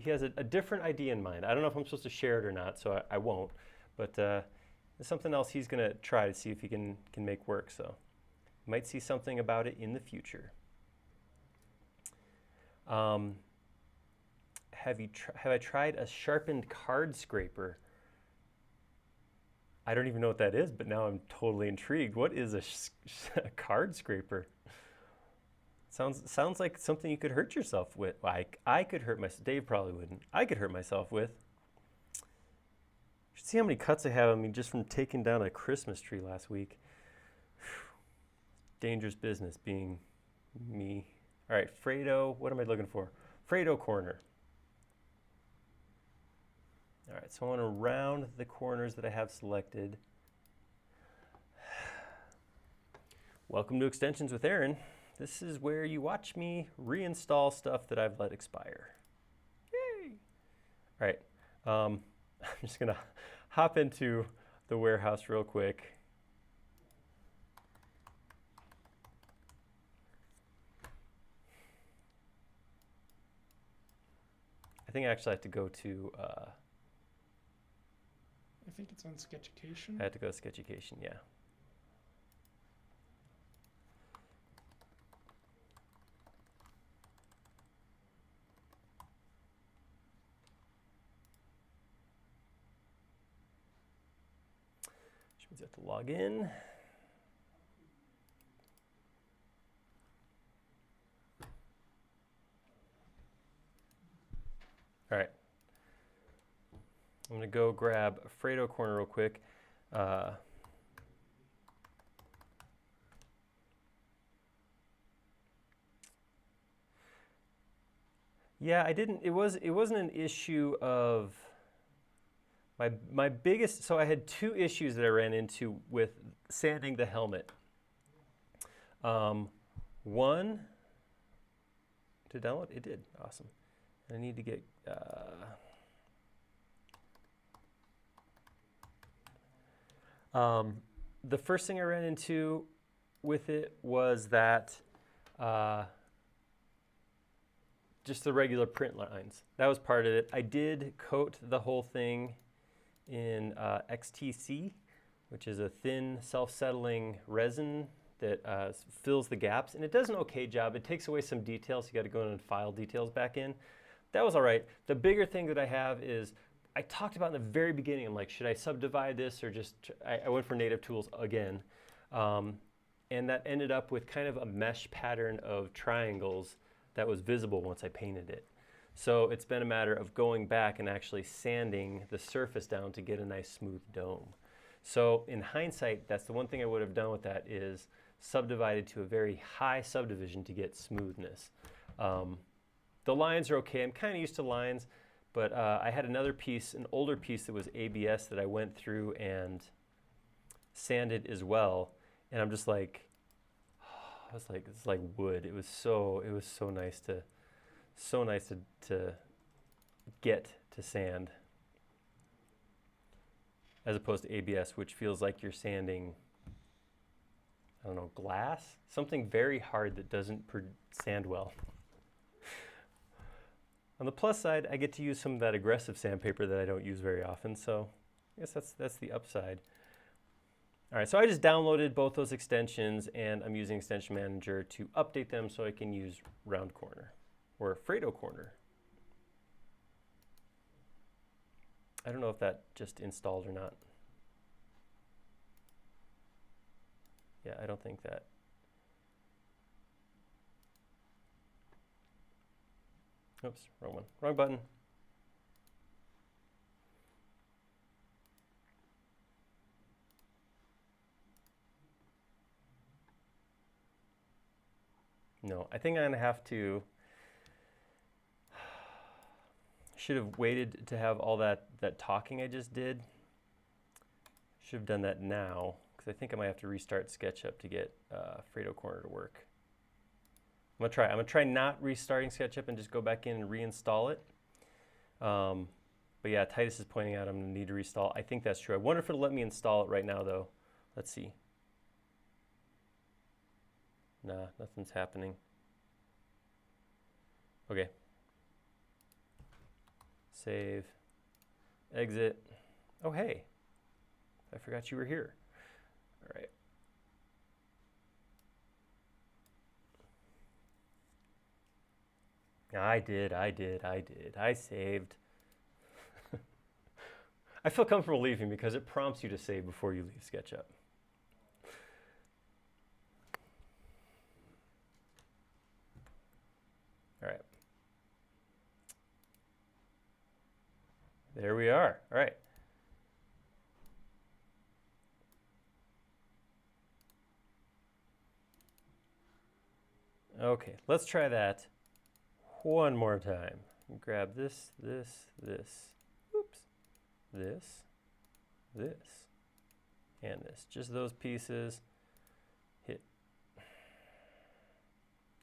has a different idea in mind. I don't know if I'm supposed to share it or not, so I won't. But there's something else he's gonna try to see if he can make work. So you might see something about it in the future. have I tried a sharpened card scraper? I don't even know what that is, but now I'm totally intrigued. What is a card scraper? Sounds like something you could hurt yourself with. Like I could hurt myself. Dave probably wouldn't. I could hurt myself with. You should see how many cuts I have on me just from taking down a Christmas tree last week. Dangerous business being me. All right, Fredo, what am I looking for? Fredo corner. All right, so I want to round the corners that I have selected. Welcome to Extensions with Aaron. This is where you watch me reinstall stuff that I've let expire. Yay! All right, I'm just gonna hop into the warehouse real quick. I think I actually have to go to, I think it's on Sketchucation. I had to go to Sketchucation, yeah. Which means you have to log in. All right. I'm going to go grab a Fredo corner real quick. Yeah, I didn't. It wasn't an issue of my biggest. So I had two issues that I ran into with sanding the helmet. One, to download, it did awesome. I need to get. The first thing I ran into with it was that just the regular print lines. That was part of it. I did coat the whole thing in XTC, which is a thin, self-settling resin that fills the gaps, and it does an okay job. It takes away some details. You got to go in and file details back in. That was all right. The bigger thing that I have is I talked about in the very beginning, I'm like, should I subdivide this or just, I went for native tools again. And that ended up with kind of a mesh pattern of triangles that was visible once I painted it. So it's been a matter of going back and actually sanding the surface down to get a nice smooth dome. So in hindsight, that's the one thing I would have done with that is subdivided to a very high subdivision to get smoothness. The lines are okay. I'm kind of used to lines. But I had another piece, an older piece that was ABS that I went through and sanded as well. And I'm just like, I was like, it's like wood. It was so nice to get to sand, as opposed to ABS, which feels like you're sanding, I don't know, glass, something very hard that doesn't sand well. On the plus side, I get to use some of that aggressive sandpaper that I don't use very often, so I guess that's the upside. All right, so I just downloaded both those extensions, and I'm using Extension Manager to update them so I can use Round Corner, or Fredo Corner. I don't know if that just installed or not. Yeah, I don't think that. Oops, wrong one. Wrong button. No, I think I'm gonna have to. Should have waited to have all that talking I just did. Should have done that now, because I think I might have to restart SketchUp to get Fredo Corner to work. I'm gonna try not restarting SketchUp and just go back in and reinstall it. But yeah, Titus is pointing out I'm gonna need to reinstall. I think that's true. I wonder if it'll let me install it right now though. Let's see. Nah, nothing's happening. Okay. Save. Exit. Oh, hey. I forgot you were here. All right. I did. I saved. I feel comfortable leaving because it prompts you to save before you leave SketchUp. All right. There we are. All right. Okay, let's try that one more time. Grab this, this, oops, this, and this. Just those pieces. Hit.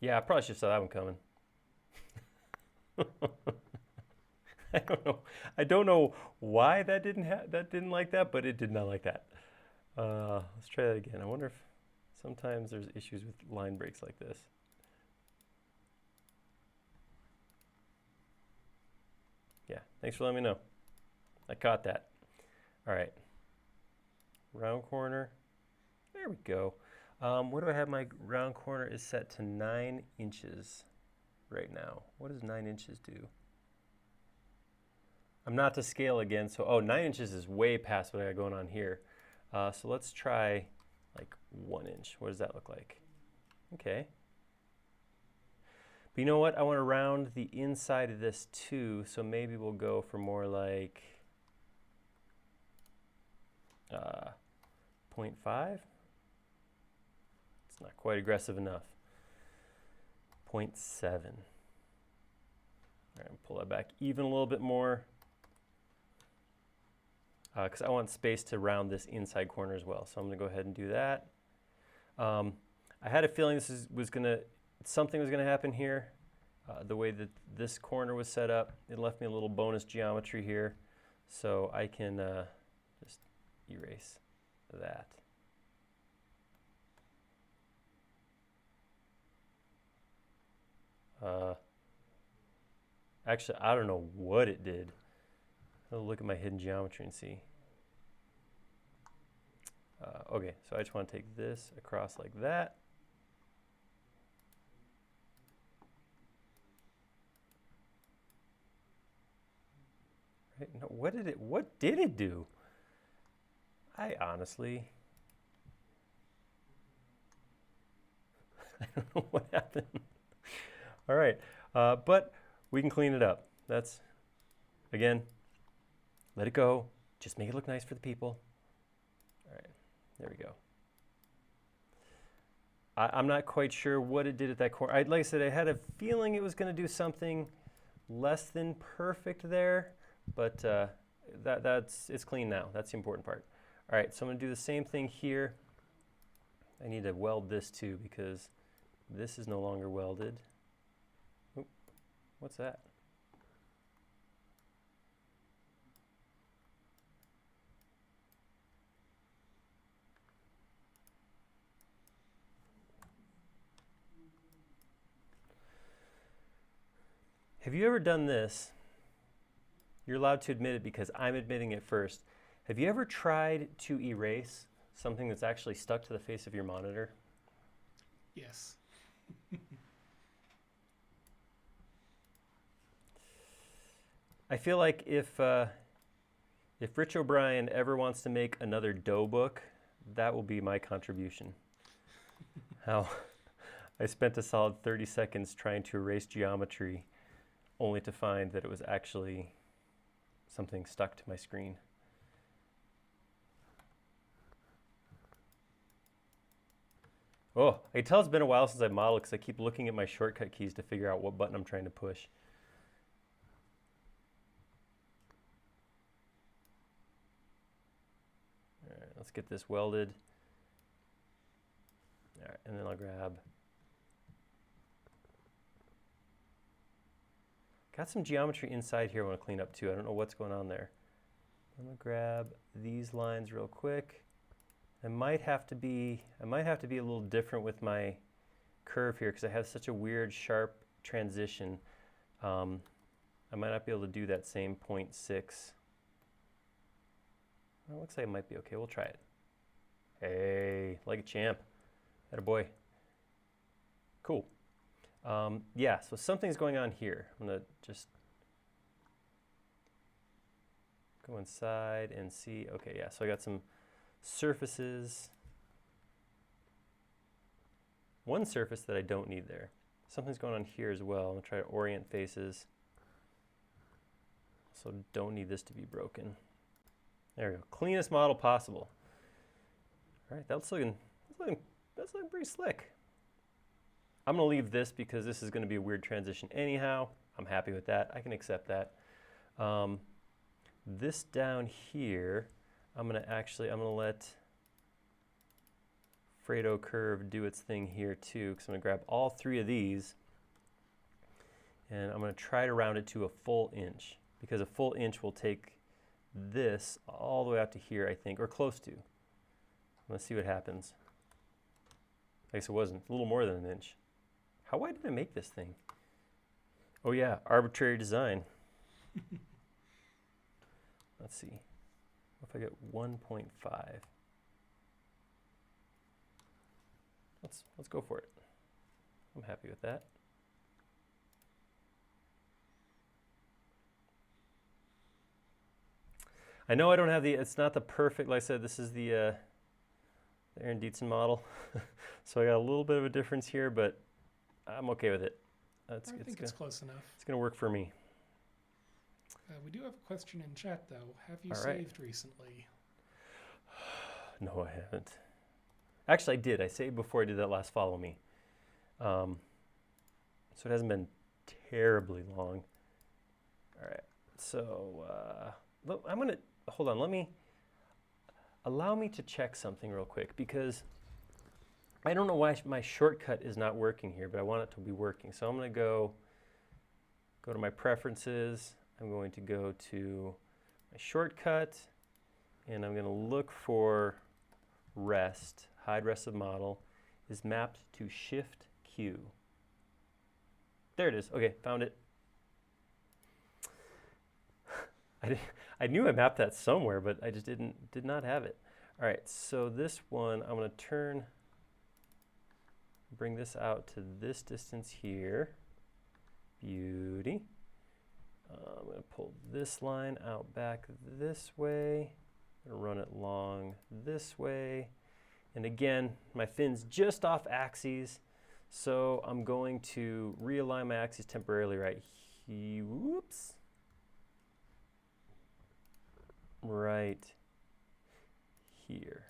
Yeah, I probably should have saw that one coming. I don't know why that didn't like that, but it did not like that. Let's try that again. I wonder if sometimes there's issues with line breaks like this. Yeah, thanks for letting me know. I caught that. All right. Round corner. There we go. What do I have? My round corner is set to 9 inches right now. What does 9 inches do? I'm not to scale again, so 9 inches is way past what I got going on here. So let's try like 1 inch. What does that look like? Okay. But you know what? I want to round the inside of this too, so maybe we'll go for more like 0.5. It's not quite aggressive enough. 0.7. All right, pull that back even a little bit more because I want space to round this inside corner as well. So I'm going to go ahead and do that. I had a feeling something was going to happen here. The way that this corner was set up, it left me a little bonus geometry here, so I can just erase that. Actually, I don't know what it did. I'll look at my hidden geometry and see. Okay, so I just want to take this across like that. Right? No, what did it do? I honestly, I don't know what happened. All right, but we can clean it up. That's, again, let it go. Just make it look nice for the people. All right, there we go. I'm not quite sure what it did at that corner. Like I said, I had a feeling it was going to do something less than perfect there, but it's clean now. That's the important part. All right, so I'm going to do the same thing here. I need to weld this too because this is no longer welded. Oop, what's that? Have you ever done this? You're allowed to admit it because I'm admitting it first. Have you ever tried to erase something that's actually stuck to the face of your monitor? Yes. I feel like if Rich O'Brien ever wants to make another dough book, that will be my contribution. How I spent a solid 30 seconds trying to erase geometry only to find that it was actually something stuck to my screen. Oh, I can tell it's been a while since I've modeled because I keep looking at my shortcut keys to figure out what button I'm trying to push. All right, let's get this welded. All right, and then I'll grab. Got some geometry inside here I want to clean up too. I don't know what's going on there. I'm gonna grab these lines real quick. I might have to be a little different with my curve here because I have such a weird sharp transition. I might not be able to do that same 0.6. Well, it looks like it might be okay. We'll try it. Hey, like a champ. Atta boy. Cool. Yeah, so something's going on here. I'm gonna just go inside and see. Okay, yeah, so I got some surfaces. One surface that I don't need there. Something's going on here as well. I'm gonna try to orient faces. So don't need this to be broken. There we go, cleanest model possible. All right, that's looking pretty slick. I'm gonna leave this because this is gonna be a weird transition anyhow. I'm happy with that, I can accept that. This down here, I'm gonna let Fredo curve do its thing here too, because I'm gonna grab all three of these and I'm gonna try to round it to a full inch, because a full inch will take this all the way out to here, I think, or close to. Let's see what happens. I guess it wasn't, a little more than an inch. How wide did I make this thing? Oh yeah, arbitrary design. Let's see. What if I get 1.5? Let's go for it. I'm happy with that. I know I don't have it's not the perfect, like I said, this is the Aaron Dietzen model. So I got a little bit of a difference here, but I'm okay with it. I think it's close enough. It's gonna work for me. We do have a question in chat though. Have you All right. saved recently? No, I haven't. Actually, I did. I saved before I did that last follow me. So it hasn't been terribly long. All right. So I'm gonna hold on. Allow me to check something real quick, because I don't know why my shortcut is not working here, but I want it to be working. So I'm gonna go to my preferences. I'm going to go to my shortcut, and I'm gonna look for rest. Hide rest of model is mapped to Shift Q. There it is. Okay, found it. I knew I mapped that somewhere, but I just did not have it. All right, so this one I'm going to bring this out to this distance here. Beauty. I'm going to pull this line out back this way. I'm going to run it long this way. And again, my fin's just off axes, so I'm going to realign my axes temporarily right here. Whoops. Right here.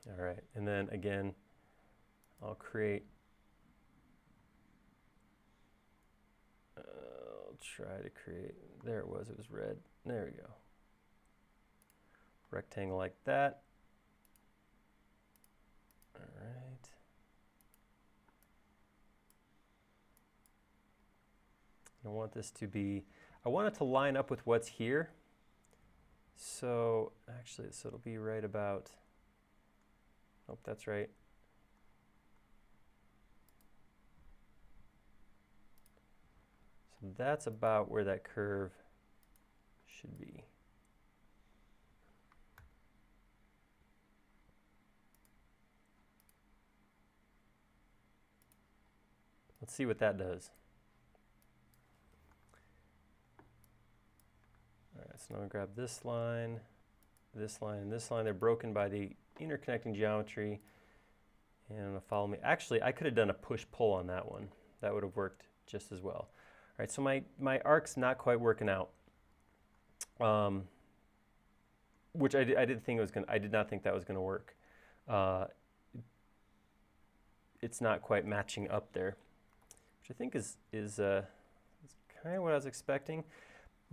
All right, and then again, I'll create, I'll try to create, there it was red. There we go. Rectangle like that. All right. I want this to be, I want it to line up with what's here. So actually, so it'll be right about, oh, that's right. So that's about where that curve should be. Let's see what that does. All right, so now I'm gonna grab this line, this line, and this line. They're broken by the interconnecting geometry. And follow me. Actually, I could have done a push-pull on that one. That would have worked just as well. All right, so my arc's not quite working out. Which I did think it was gonna. I did not think that was gonna work. It's not quite matching up there, which I think is kind of what I was expecting.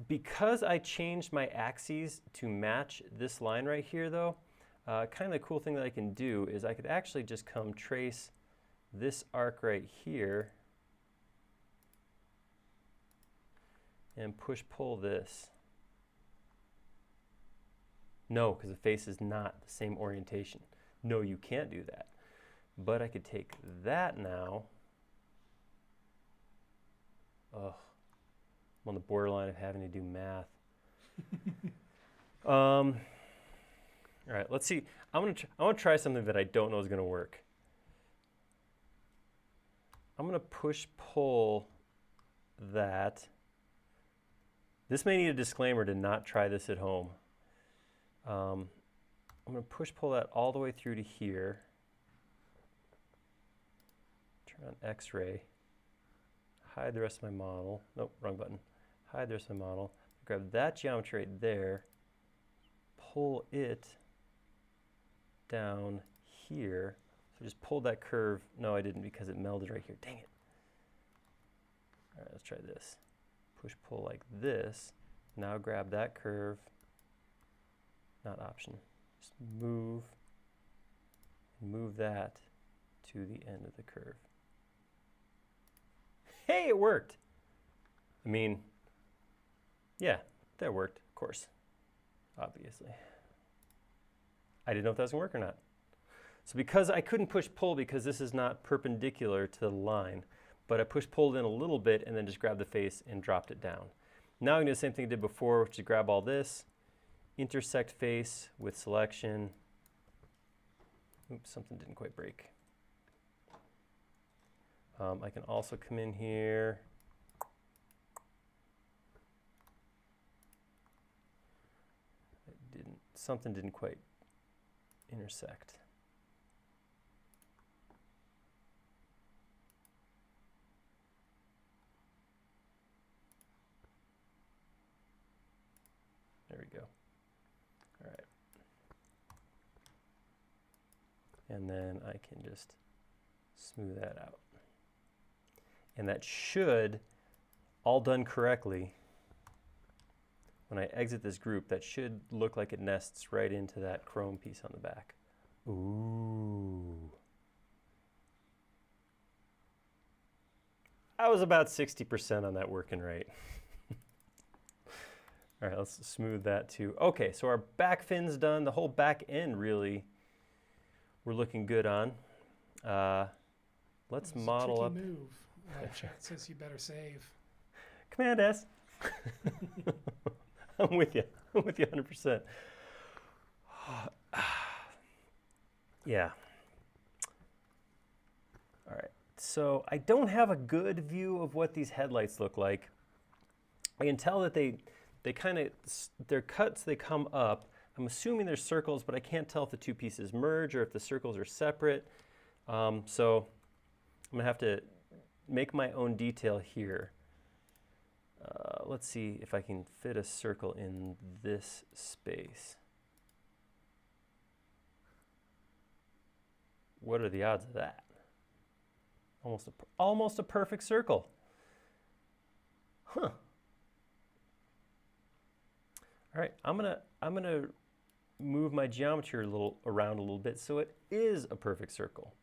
Because I changed my axes to match this line right here, though, kind of the cool thing that I can do is I could actually just come trace this arc right here and push-pull this. No, because the face is not the same orientation. No, you can't do that. But I could take that now. Ugh. I'm on the borderline of having to do math. All right, let's see. I want to try something that I don't know is going to work. I'm going to push-pull that. This may need a disclaimer to not try this at home. I'm going to push-pull that all the way through to here. Turn on X-ray. Hide the rest of my model. Nope, wrong button. Hide the rest of my model. Grab that geometry right there. Pull it down here. So just pulled that curve. No, I didn't because it melded right here. Dang it. All right, let's try this. Push-pull like this. Now grab that curve. Not option. Just move that to the end of the curve. Hey, it worked. I mean, yeah, that worked, of course, obviously. I didn't know if that was gonna work or not. So because I couldn't push-pull because this is not perpendicular to the line, but I push-pulled in a little bit and then just grabbed the face and dropped it down. Now I'm gonna do the same thing I did before, which is grab all this, intersect face with selection. Oops, something didn't quite break. I can also come in here. Something didn't quite intersect. There we go. All right. And then I can just smooth that out. And that should, all done correctly, when I exit this group, that should look like it nests right into that chrome piece on the back. Ooh. I was about 60% on that working right. All right, let's smooth that too. Okay, so our back fin's done. The whole back end really we're looking good on. Let's model up. Move. Chat says you better save. Command S. I'm with you. I'm with you 100%. Yeah. All right. So I don't have a good view of what these headlights look like. I can tell that they kind of, they're cuts, they come up. I'm assuming they're circles, but I can't tell if the two pieces merge or if the circles are separate. So I'm going to have to make my own detail here. Let's see if I can fit a circle in this space. What are the odds of that? Almost a perfect circle. Huh. All right, I'm gonna move my geometry around a little bit so it is a perfect circle.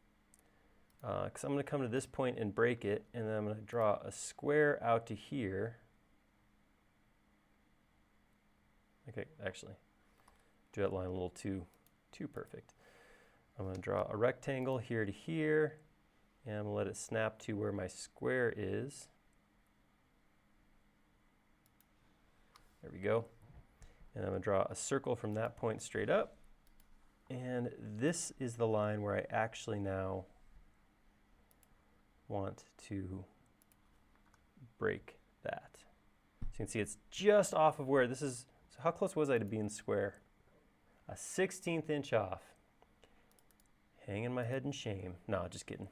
Because I'm going to come to this point and break it, and then I'm going to draw a square out to here. Okay, actually, do that line a little too perfect. I'm going to draw a rectangle here to here, and I'm going to let it snap to where my square is. There we go. And I'm going to draw a circle from that point straight up. And this is the line where I actually now want to break that. So you can see it's just off of where this is. So how close was I to being square? A 1/16 inch off. Hanging my head in shame. No, just kidding.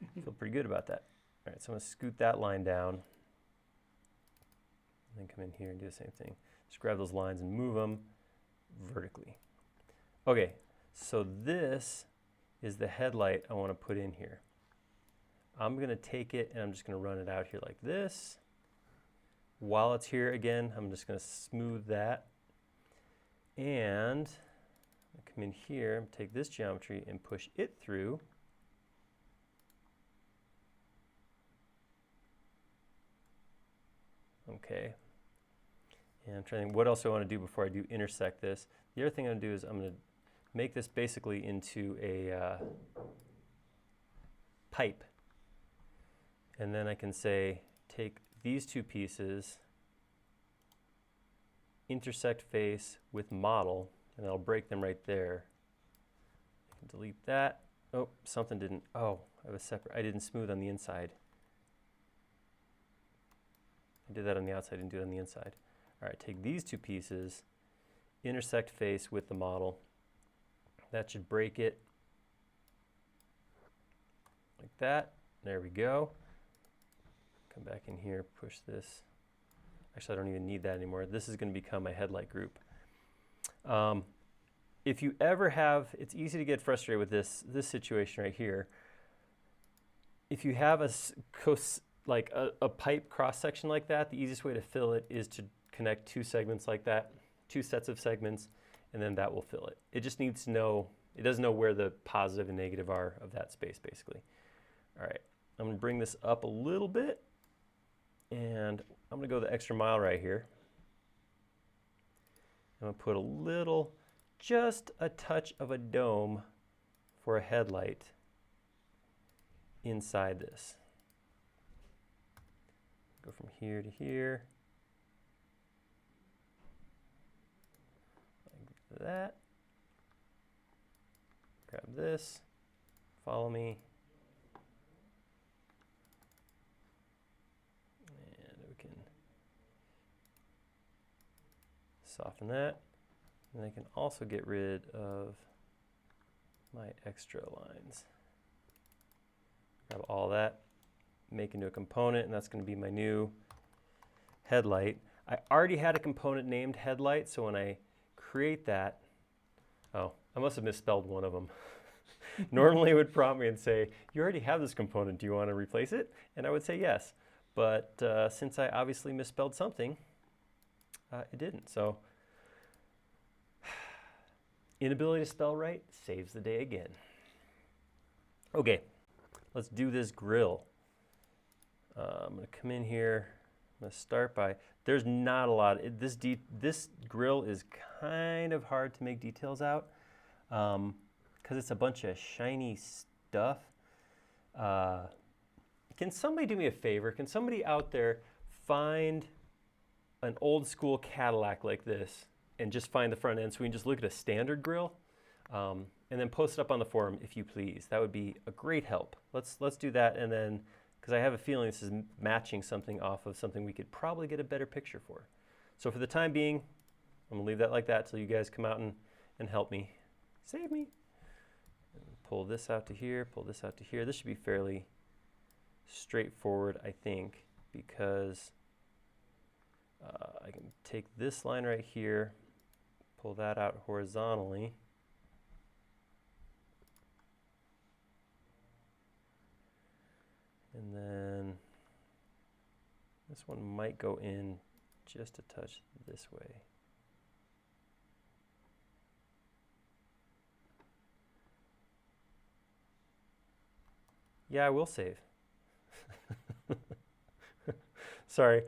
I feel pretty good about that. All right, so I'm going to scoot that line down. And then come in here and do the same thing. Just grab those lines and move them vertically. Okay, so this is the headlight I want to put in here. I'm going to take it and I'm just going to run it out here like this. While it's here again, I'm just going to smooth that. And I come in here and take this geometry and push it through. Okay. And I'm trying to think what else I want to do before I do intersect this. The other thing I'm going to do is I'm going to make this basically into a pipe. And then I can say, take these two pieces, intersect face with model, and I'll break them right there. I can delete that. Oh, something didn't, oh, I have a separate, I didn't smooth on the inside. I did that on the outside, didn't do it on the inside. All right, take these two pieces, intersect face with the model. That should break it like that. There we go. Come back in here, push this. Actually, I don't even need that anymore. This is going to become my headlight group. If you ever have, it's easy to get frustrated with this situation right here. If you have a pipe cross section like that, the easiest way to fill it is to connect two segments like that, two sets of segments, and then that will fill it. It just needs to know, it doesn't know where the positive and negative are of that space, basically. All right, I'm gonna bring this up a little bit, and I'm gonna go the extra mile right here. I'm gonna put a little, just a touch of a dome for a headlight inside this. Go from here to here, like that. Grab this, follow me. And we can soften that. And I can also get rid of my extra lines. Grab all that, make into a component, and that's going to be my new headlight. I already had a component named headlight, so when I create that, oh, I must have misspelled one of them. Normally it would prompt me and say, you already have this component, do you want to replace it? And I would say yes, but since I obviously misspelled something, it didn't. So inability to spell right saves the day again. Okay, let's do this grill. I'm going to come in here. I'm going to start by, there's not a lot. This grill is kind of hard to make details out because it's a bunch of shiny stuff. Can somebody do me a favor? Can somebody out there find an old school Cadillac like this and just find the front end so we can just look at a standard grill and then post it up on the forum if you please. That would be a great help. Let's do that, and then, because I have a feeling this is matching something off of something we could probably get a better picture for. So for the time being, I'm gonna leave that like that till you guys come out and help me. Save me. And pull this out to here, pull this out to here. This should be fairly straightforward, I think, because I can take this line right here, pull that out horizontally. And then this one might go in just a touch this way. Yeah, I will save. Sorry,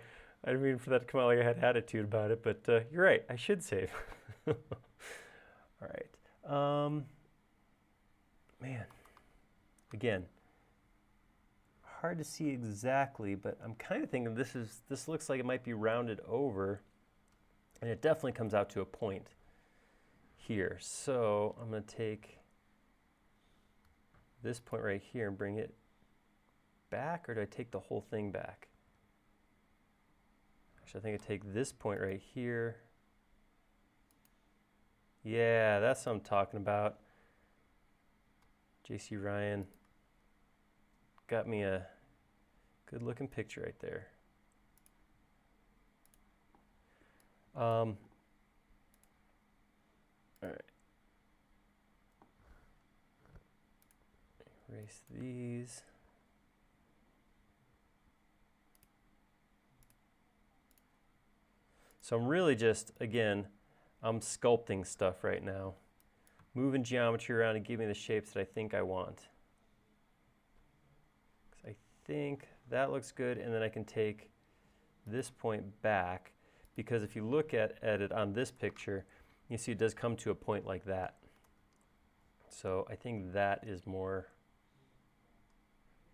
I didn't mean for that to come out like I had attitude about it, but you're right, I should save. All right. Man, again, hard to see exactly, but I'm kind of thinking this looks like it might be rounded over, and it definitely comes out to a point here. So I'm going to take this point right here and bring it back, or do I take the whole thing back? Actually, I think I take this point right here. Yeah, that's what I'm talking about. JC Ryan got me a good looking picture right there. All right. Erase these. So I'm really just, again, I'm sculpting stuff right now. Moving geometry around and giving me the shapes that I think I want. I think that looks good, and then I can take this point back, because if you look at it on this picture, you see it does come to a point like that. So I think that is more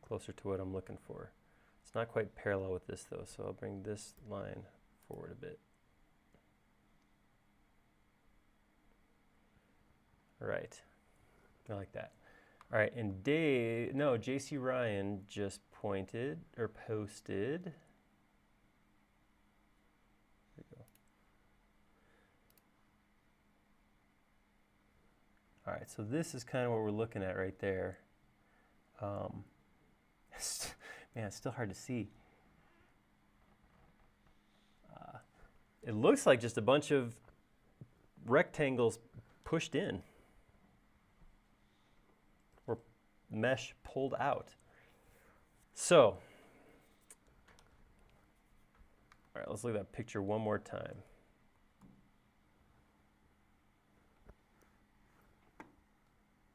closer to what I'm looking for. It's not quite parallel with this though, so I'll bring this line forward a bit. All right, I like that. All right, and JC Ryan just posted. There we go. All right, so this is kind of what we're looking at right there. Man, it's still hard to see. It looks like just a bunch of rectangles pushed in, or mesh pulled out. So, all right, let's look at that picture one more time.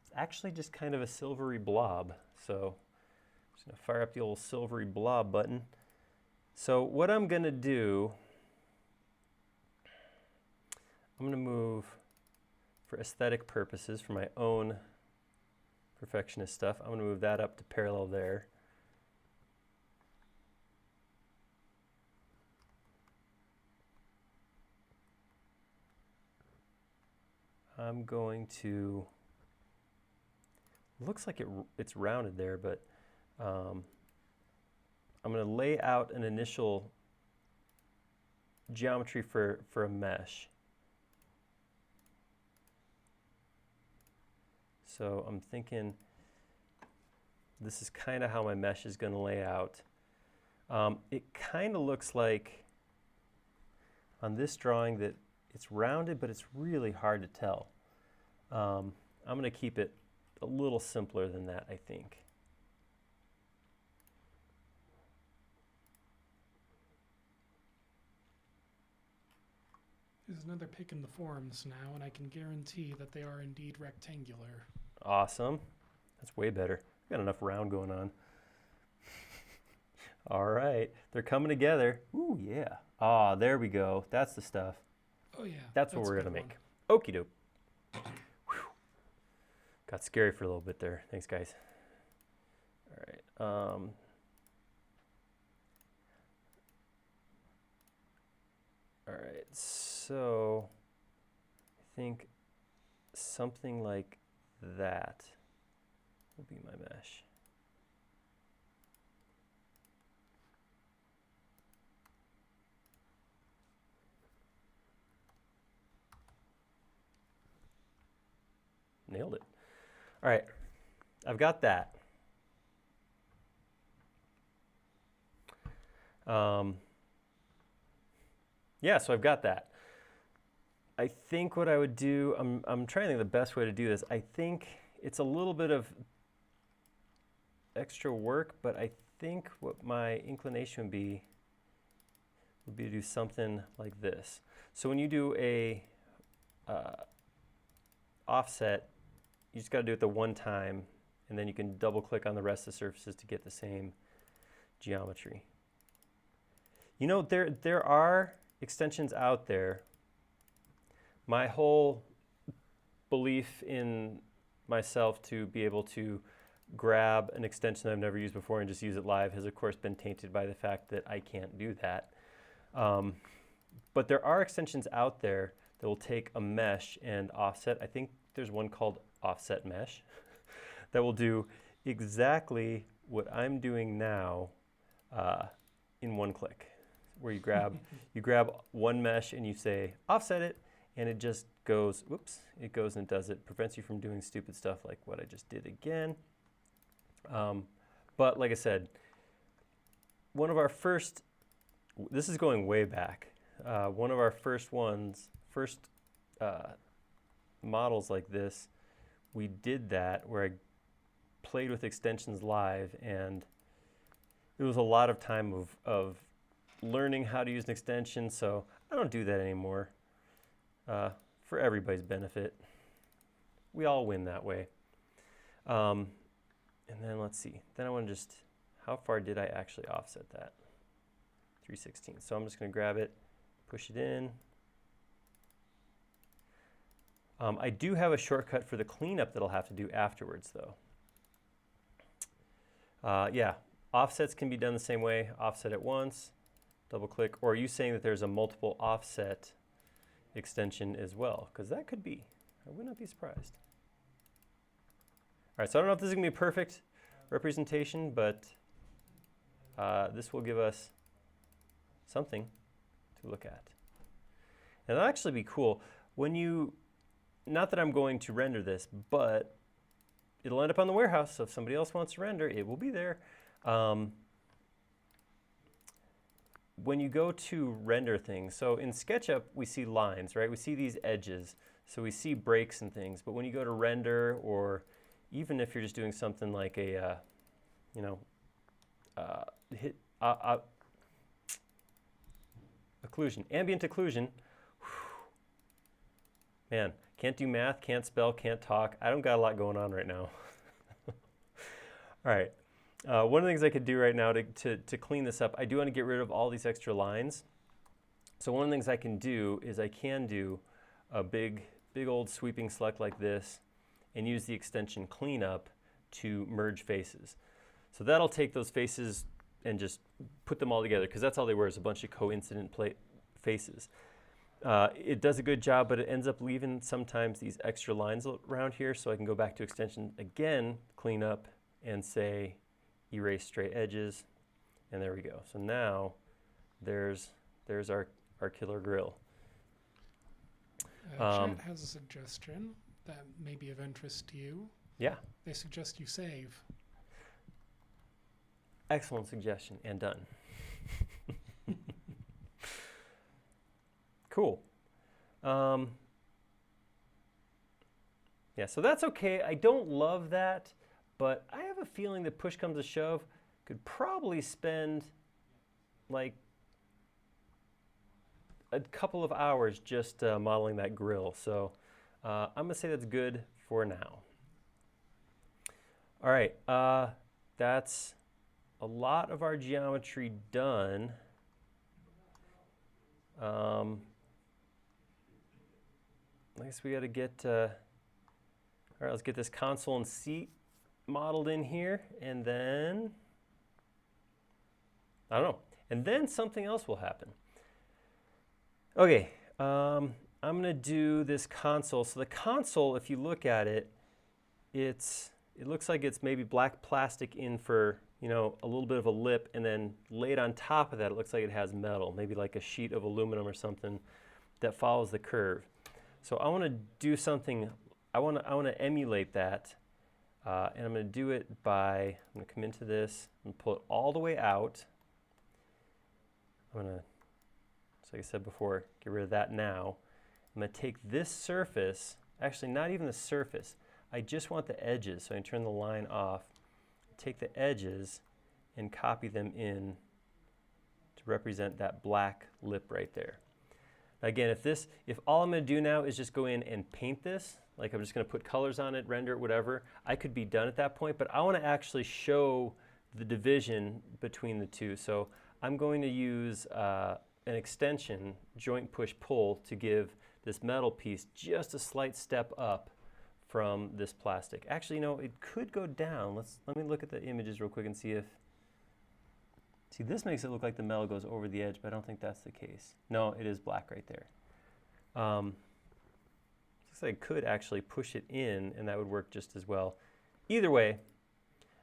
It's actually just kind of a silvery blob. So, I'm just gonna fire up the old silvery blob button. So what I'm gonna do, I'm going to move, for aesthetic purposes, for my own perfectionist stuff, I'm going to move that up to parallel there. I'm going to, looks like it's rounded there, but I'm going to lay out an initial geometry for a mesh. So I'm thinking this is kind of how my mesh is going to lay out. It kind of looks like on this drawing that it's rounded, but it's really hard to tell. I'm going to keep it a little simpler than that, I think. There's another pick in the forums now, and I can guarantee that they are indeed rectangular. Awesome. That's way better. Got enough round going on. All right. They're coming together. Ooh, yeah. Ah, there we go. That's the stuff. Oh, yeah. That's what we're going to make. Okie doke. Got scary for a little bit there. Thanks, guys. All right. All right. So I think something like that will be my mesh. Nailed it. All right, I've got that. Yeah, so I've got that. I think what I would do, I'm trying to think of the best way to do this. I think it's a little bit of extra work, but I think what my inclination would be to do something like this. So when you do a offset, you just got to do it the one time, and then you can double click on the rest of the surfaces to get the same geometry. You know, there are extensions out there. My whole belief in myself to be able to grab an extension I've never used before and just use it live has of course been tainted by the fact that I can't do that. But there are extensions out there that will take a mesh and offset. I think there's one called Offset Mesh that will do exactly what I'm doing now in one click, where you grab one mesh and you say offset it, and it just goes, whoops, it goes and does it. Prevents you from doing stupid stuff like what I just did again. But like I said, one of our first, this is going way back, one of our first models like this, we did that where I played with extensions live, and it was a lot of time of learning how to use an extension, so I don't do that anymore. For everybody's benefit. We all win that way. And then let's see, then I want to just, how far did I actually offset that? 3/16. So I'm just going to grab it, push it in. I do have a shortcut for the cleanup that I'll have to do afterwards though. Yeah, offsets can be done the same way. Offset it once, double click, or are you saying that there's a multiple offset extension as well? Because that could be. I would not be surprised. right, so I don't know if this is going to be a perfect representation, but this will give us something to look at. And that'll actually be cool. When you, not that I'm going to render this, but it'll end up on the warehouse, so if somebody else wants to render, it will be there. When you go to render things, so in SketchUp, we see lines, right? We see these edges, so we see breaks and things, but when you go to render, or even if you're just doing something like a, occlusion, ambient occlusion, man, can't do math, can't spell, can't talk. I don't got a lot going on right now. All right. One of the things I could do right now to clean this up, I do want to get rid of all these extra lines. So one of the things I can do is I can do a big old sweeping select like this and use the extension cleanup to merge faces. So that'll take those faces and just put them all together, because that's all they were, is a bunch of coincident faces. It does a good job, but it ends up leaving sometimes these extra lines around here, so I can go back to extension again, clean up, and say erase straight edges, and there we go. So now there's our killer grill. Chat has a suggestion that may be of interest to you. Yeah. They suggest you save. Excellent suggestion, and done. Cool. Yeah, so that's okay. I don't love that, but I have a feeling that push comes to shove, could probably spend like a couple of hours just modeling that grill. So I'm going to say that's good for now. All right, that's a lot of our geometry done. I guess we got to get, all right, let's get this console and seat modeled in here, and then, I don't know, and then something else will happen. Okay, I'm going to do this console. So the console, if you look at it, it looks like it's maybe black plastic in for, a little bit of a lip, and then laid on top of that, it looks like it has metal, maybe like a sheet of aluminum or something that follows the curve. So I want to do something, I want to emulate that, and I'm going to do it by, I'm going to come into this and pull it all the way out. I'm going to, so like I said before, get rid of that now. I'm going to take this surface, actually not even the surface, I just want the edges, so I can turn the line off, take the edges and copy them in to represent that black lip right there. Now again, if all I'm going to do now is just go in and paint this, like I'm just going to put colors on it, render it, whatever, I could be done at that point, but I want to actually show the division between the two. So I'm going to use an extension, joint push pull, to give this metal piece just a slight step up from this plastic. Actually, it could go down. Let me look at the images real quick and see if, this makes it look like the metal goes over the edge, but I don't think that's the case. No, it is black right there. Looks like I could actually push it in, and that would work just as well. Either way,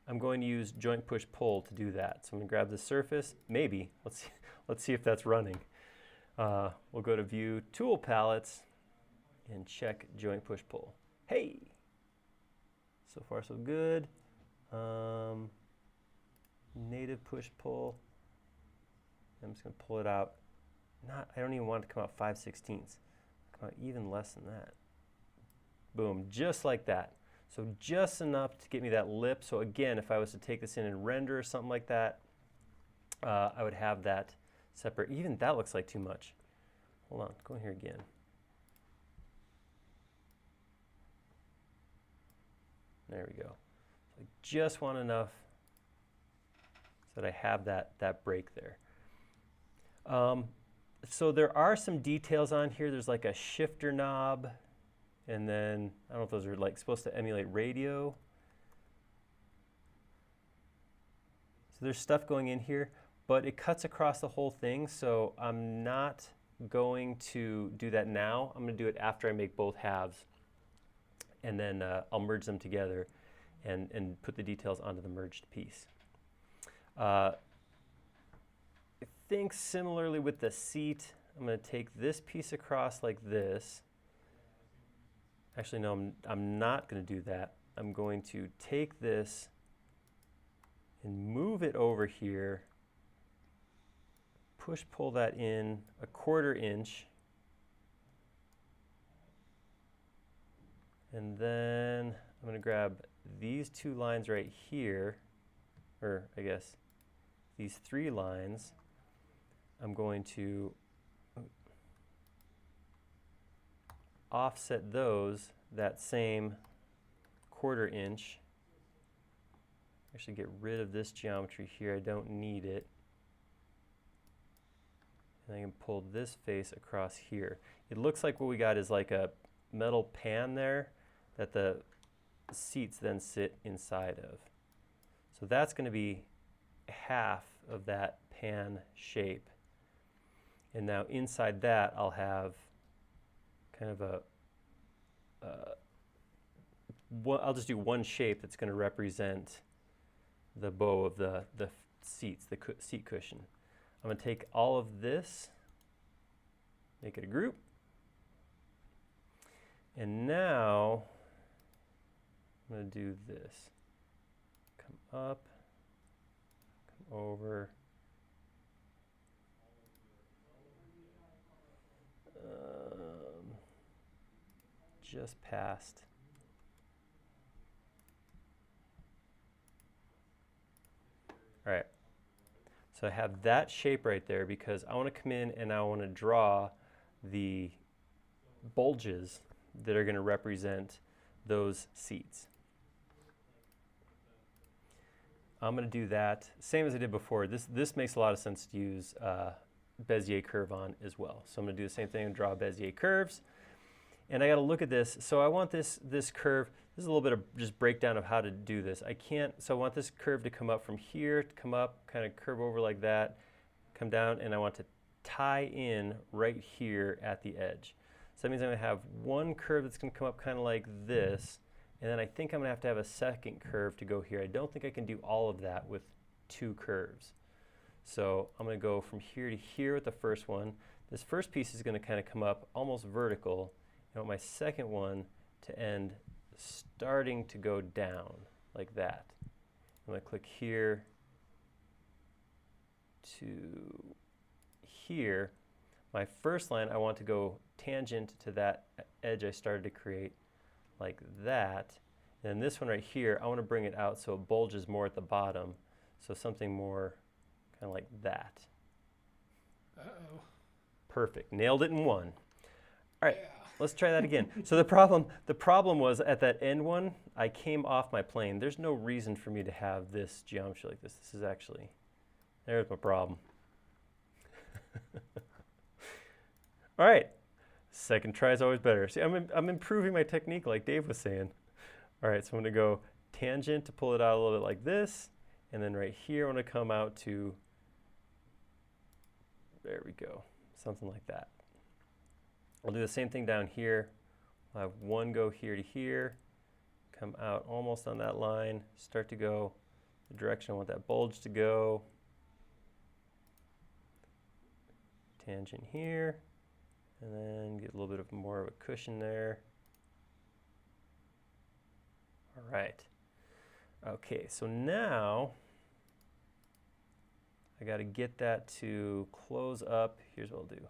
I'm going to use joint push pull to do that. So I'm going to grab the surface, maybe. Let's see if that's running. We'll go to View, Tool Palettes, and check joint push pull. Hey! So far so good. Native push pull. I'm just going to pull it out. I don't even want it to come out 5/16. Come out even less than that. Boom, just like that. So just enough to get me that lip. So again, if I was to take this in and render or something like that, I would have that separate. Even that looks like too much. Hold on, go in here again. There we go. So I just want enough so that I have that break there. So there are some details on here. There's like a shifter knob, and then I don't know if those are like supposed to emulate radio. So there's stuff going in here, but it cuts across the whole thing, so I'm not going to do that now. I'm going to do it after I make both halves, and then I'll merge them together and put the details onto the merged piece. I think similarly with the seat, I'm going to take this piece across like this. Actually, no, I'm not going to do that. I'm going to take this and move it over here, pull that in 1/4 inch, and then I'm going to grab these 2 lines right here, or I guess these 3 lines. I'm going to offset those that same 1/4 inch. Actually get rid of this geometry here, I don't need it. And I can pull this face across here. It looks like what we got is like a metal pan there that the seats then sit inside of. So that's going to be half of that pan shape. And now inside that I'll have kind of I'll just do one shape that's going to represent the bow of the seats, the seat cushion. I'm going to take all of this, make it a group, and now I'm going to do this. Come up, come over, just past. All right, so I have that shape right there because I want to come in and I want to draw the bulges that are going to represent those seats. I'm going to do that same as I did before. This makes a lot of sense to use Bezier curve on as well. So I'm going to do the same thing and draw Bezier curves. And I got to look at this. So I want this curve. This is a little bit of just breakdown of how to do this. So I want this curve to come up from here, to come up, kind of curve over like that, come down, and I want to tie in right here at the edge. So that means I'm going to have one curve that's going to come up kind of like this, and then I think I'm going to have a second curve to go here. I don't think I can do all of that with 2 curves. So I'm going to go from here to here with the first one. This first piece is going to kind of come up almost vertical. I want my second one to end starting to go down like that. I'm going to click here to here. My first line, I want to go tangent to that edge I started to create like that. And then this one right here, I want to bring it out so it bulges more at the bottom. So something more kind of like that. Uh-oh. Perfect. Nailed it in one. All right. Yeah. Let's try that again. So the problem was at that end one, I came off my plane. There's no reason for me to have this geometry like this. This is actually, there's my problem. All right, second try is always better. See, I'm improving my technique like Dave was saying. All right, so I'm gonna go tangent to pull it out a little bit like this, and then right here, I'm gonna come out to, there we go, something like that. I'll do the same thing down here. I'll have one go here to here, come out almost on that line, start to go the direction I want that bulge to go. Tangent here, and then get a little bit of more of a cushion there. All right. Okay, so now I got to get that to close up. Here's what I'll do.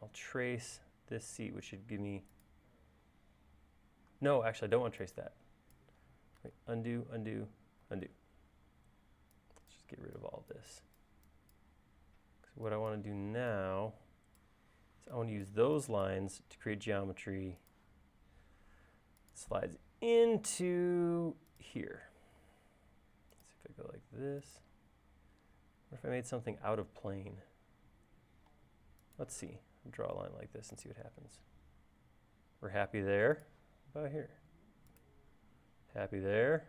I'll trace this seat, which should give me, no, actually I don't want to trace that. Wait, undo, undo, undo. Let's just get rid of all this. So what I want to do now is I want to use those lines to create geometry. Slides into here. Let's see if I go like this. What if I made something out of plane? Let's see. Draw a line like this and see what happens. We're happy there. How about here? Happy there.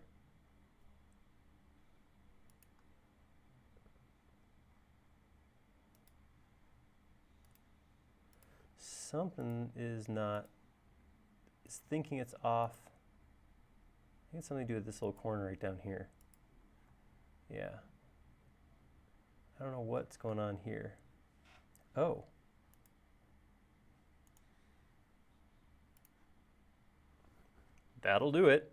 Something is thinking it's off think it's something to do with this little corner right down here. Yeah. I don't know what's going on here. Oh. That'll do it.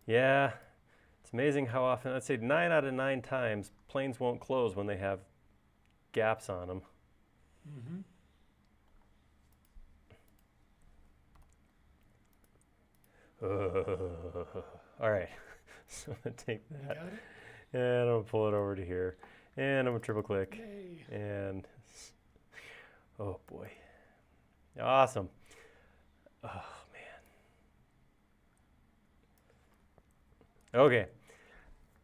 Yeah. It's amazing how often, I'd say 9 out of 9 times, planes won't close when they have gaps on them. Mm-hmm. All right. So I'm going to take You that got it? and I'm going to pull it over to here. And I'm going to triple click. Yay. And oh boy. Awesome. Oh man. Okay.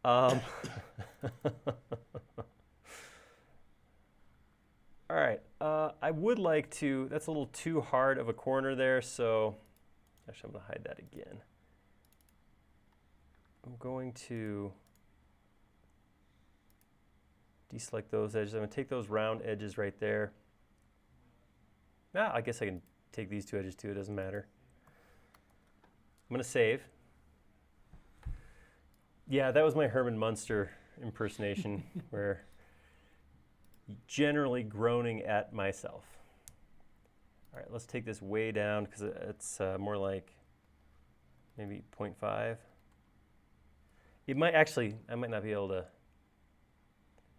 All right. I would like to, that's a little too hard of a corner there, so actually I'm going to hide that again. I'm going to deselect those edges. I'm going to take those round edges right there. I guess I can take these 2 edges too, it doesn't matter. I'm going to save. Yeah, that was my Herman Munster impersonation where generally groaning at myself. All right, let's take this way down because it's more like maybe 0.5. It might actually, I might not be able to,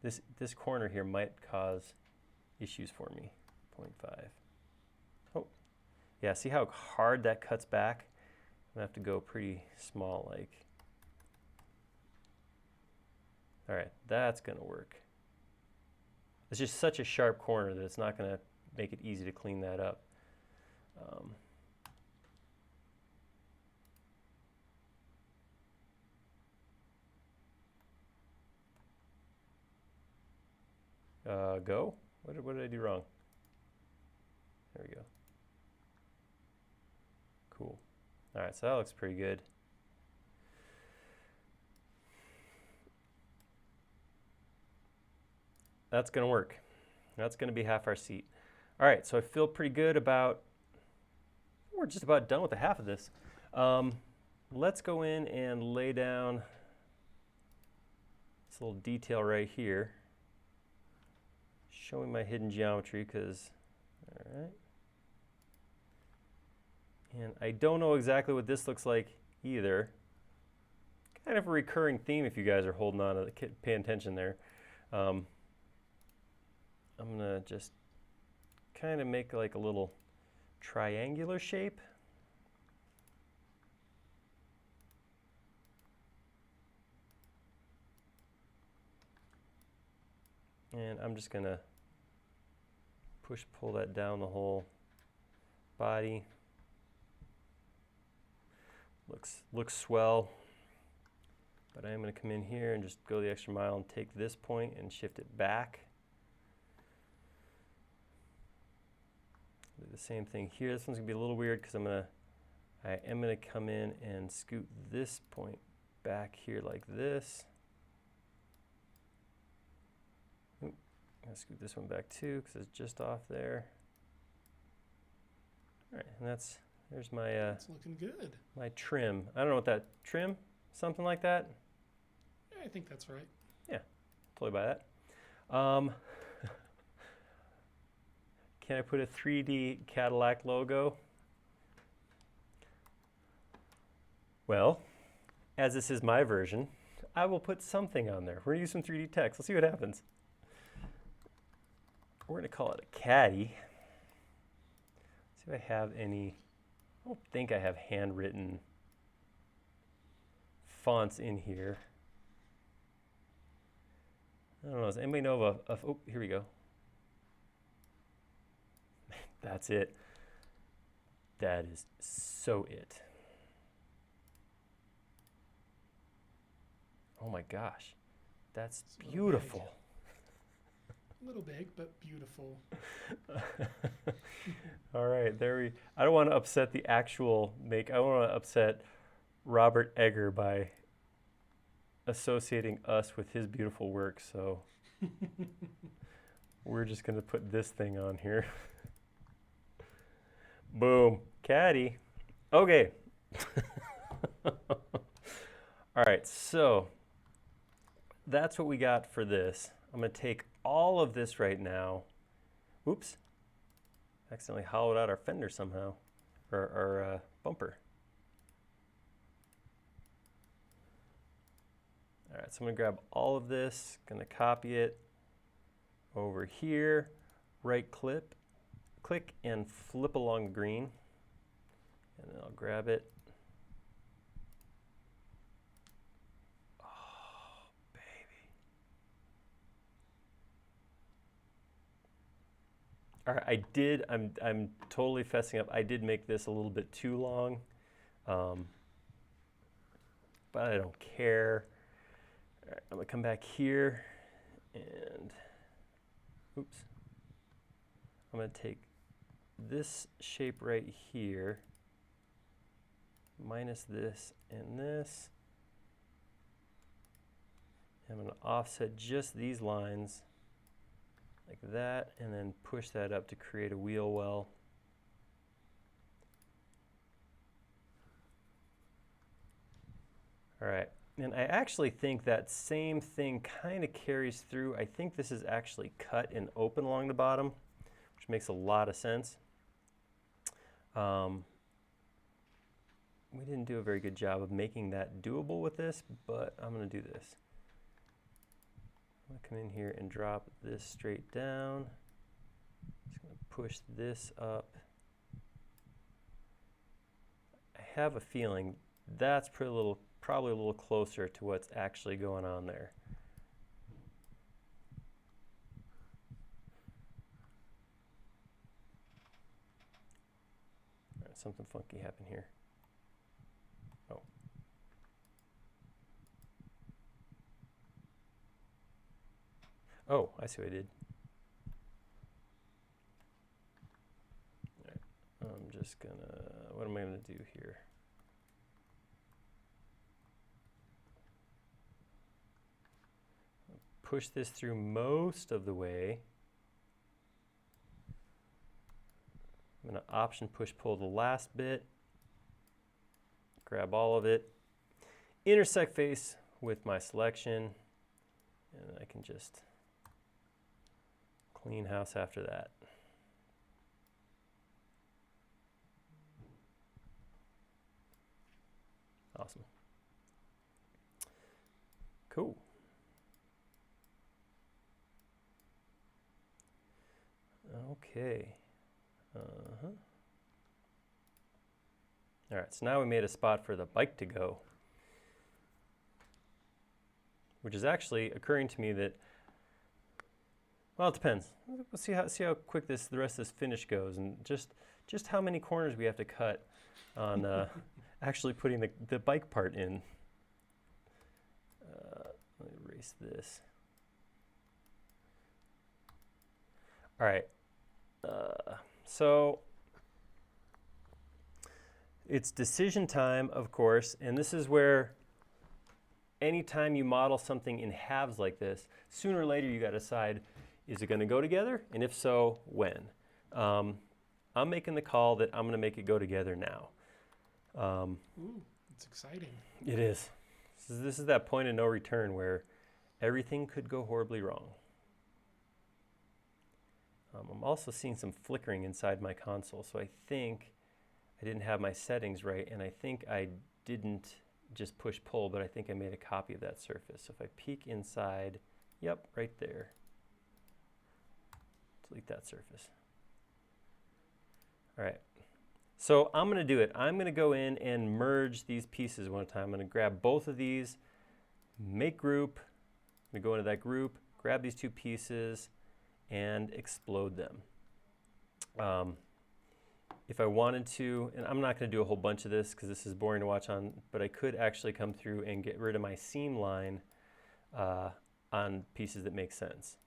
this corner here might cause issues for me, 0.5. Oh, yeah, see how hard that cuts back? I'm gonna have to go pretty small like. All right, that's gonna work. It's just such a sharp corner that it's not gonna make it easy to clean that up. Go? What did I do wrong? There we go. Cool. All right, so that looks pretty good. That's gonna work. That's gonna be half our seat. All right, so I feel pretty good about, we're just about done with the half of this. Let's go in and lay down this little detail right here. Showing my hidden geometry because, all right. And I don't know exactly what this looks like either. Kind of a recurring theme if you guys are holding on to paying attention there. I'm gonna just kind of make like a little triangular shape. And I'm just gonna pull that down the whole body. Looks swell. But I am gonna come in here and just go the extra mile and take this point and shift it back. Do the same thing here. This one's gonna be a little weird because I am gonna come in and scoot this point back here like this. Oop, I'm gonna scoot this one back too because it's just off there. All right, and there's my It's looking good. my trim. I don't know what that trim, something like that. Yeah, I think that's right. Yeah, totally buy that. Can I put a 3D Cadillac logo? Well, as this is my version, I will put something on there. We're gonna use some 3D text. Let's see what happens. We're gonna call it a caddy. See if I have any, I don't think I have handwritten fonts in here. I don't know, does anybody know of oh, here we go. That's it. That is so it. Oh my gosh, that's beautiful. A little big, but beautiful. All right, I don't want to upset the actual I don't want to upset Robert Egger by associating us with his beautiful work, so we're just going to put this thing on here. Boom, caddy. Okay. All right, so that's what we got for this. I'm going to take all of this right now. Oops. Accidentally hollowed out our fender somehow, or our bumper. All right, so I'm going to grab all of this, going to copy it over here, right click, and flip along the green. And then I'll grab it. Oh, baby. All right, I'm totally fessing up. I did make this a little bit too long, but I don't care. All right, I'm gonna come back here and, oops. I'm gonna take this shape right here, minus this and this. I'm going to offset just these lines like that, and then push that up to create a wheel well. All right, and I actually think that same thing kind of carries through. I think this is actually cut and open along the bottom, which makes a lot of sense. We didn't do a very good job of making that doable with this, but I'm going to do this. I'm going to come in here and drop this straight down. Just going to push this up. I have a feeling that's probably a little closer to what's actually going on there. All right, something funky happened here. Oh, I see what I did. All right, I'm just gonna, what am I gonna do here? Push this through most of the way. I'm gonna option push pull the last bit, grab all of it, intersect face with my selection, and I can just clean house after that. Awesome. Cool. Okay. All right, so now we made a spot for the bike to go, which is actually occurring to me that, well, it depends. Let's see how quick the rest of this finish goes, and just how many corners we have to cut on actually putting the bike part in. Let me erase this. All right. So it's decision time, of course, and this is where anytime you model something in halves like this, sooner or later you got to decide, is it going to go together? And if so, when? I'm making the call that I'm going to make it go together now. Ooh, it's exciting. It is. This is that point of no return where everything could go horribly wrong. I'm also seeing some flickering inside my console, so I think I didn't have my settings right, and I think I didn't just push pull, but I think I made a copy of that surface. So if I peek inside, yep, right there. Delete that surface. All right, so I'm gonna do it. I'm gonna go in and merge these pieces one at a time. I'm gonna grab both of these, make group, I'm gonna go into that group, grab these two pieces, and explode them. If I wanted to, and I'm not going to do a whole bunch of this because this is boring to watch on, but I could actually come through and get rid of my seam line on pieces that make sense.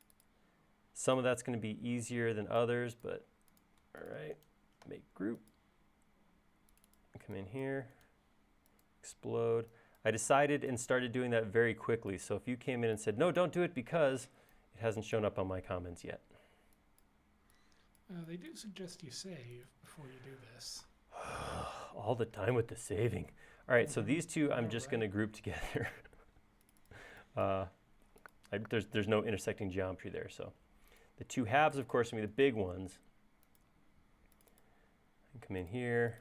Some of that's going to be easier than others, but all right, make group, come in here, explode. I decided and started doing that very quickly, so if you came in and said, no, don't do it because it hasn't shown up on my comments yet. They do suggest you save before you do this. All the time with the saving. All right, so these two I'm just going to group together. There's no intersecting geometry there, so the two halves, of course, will be the big ones. And come in here,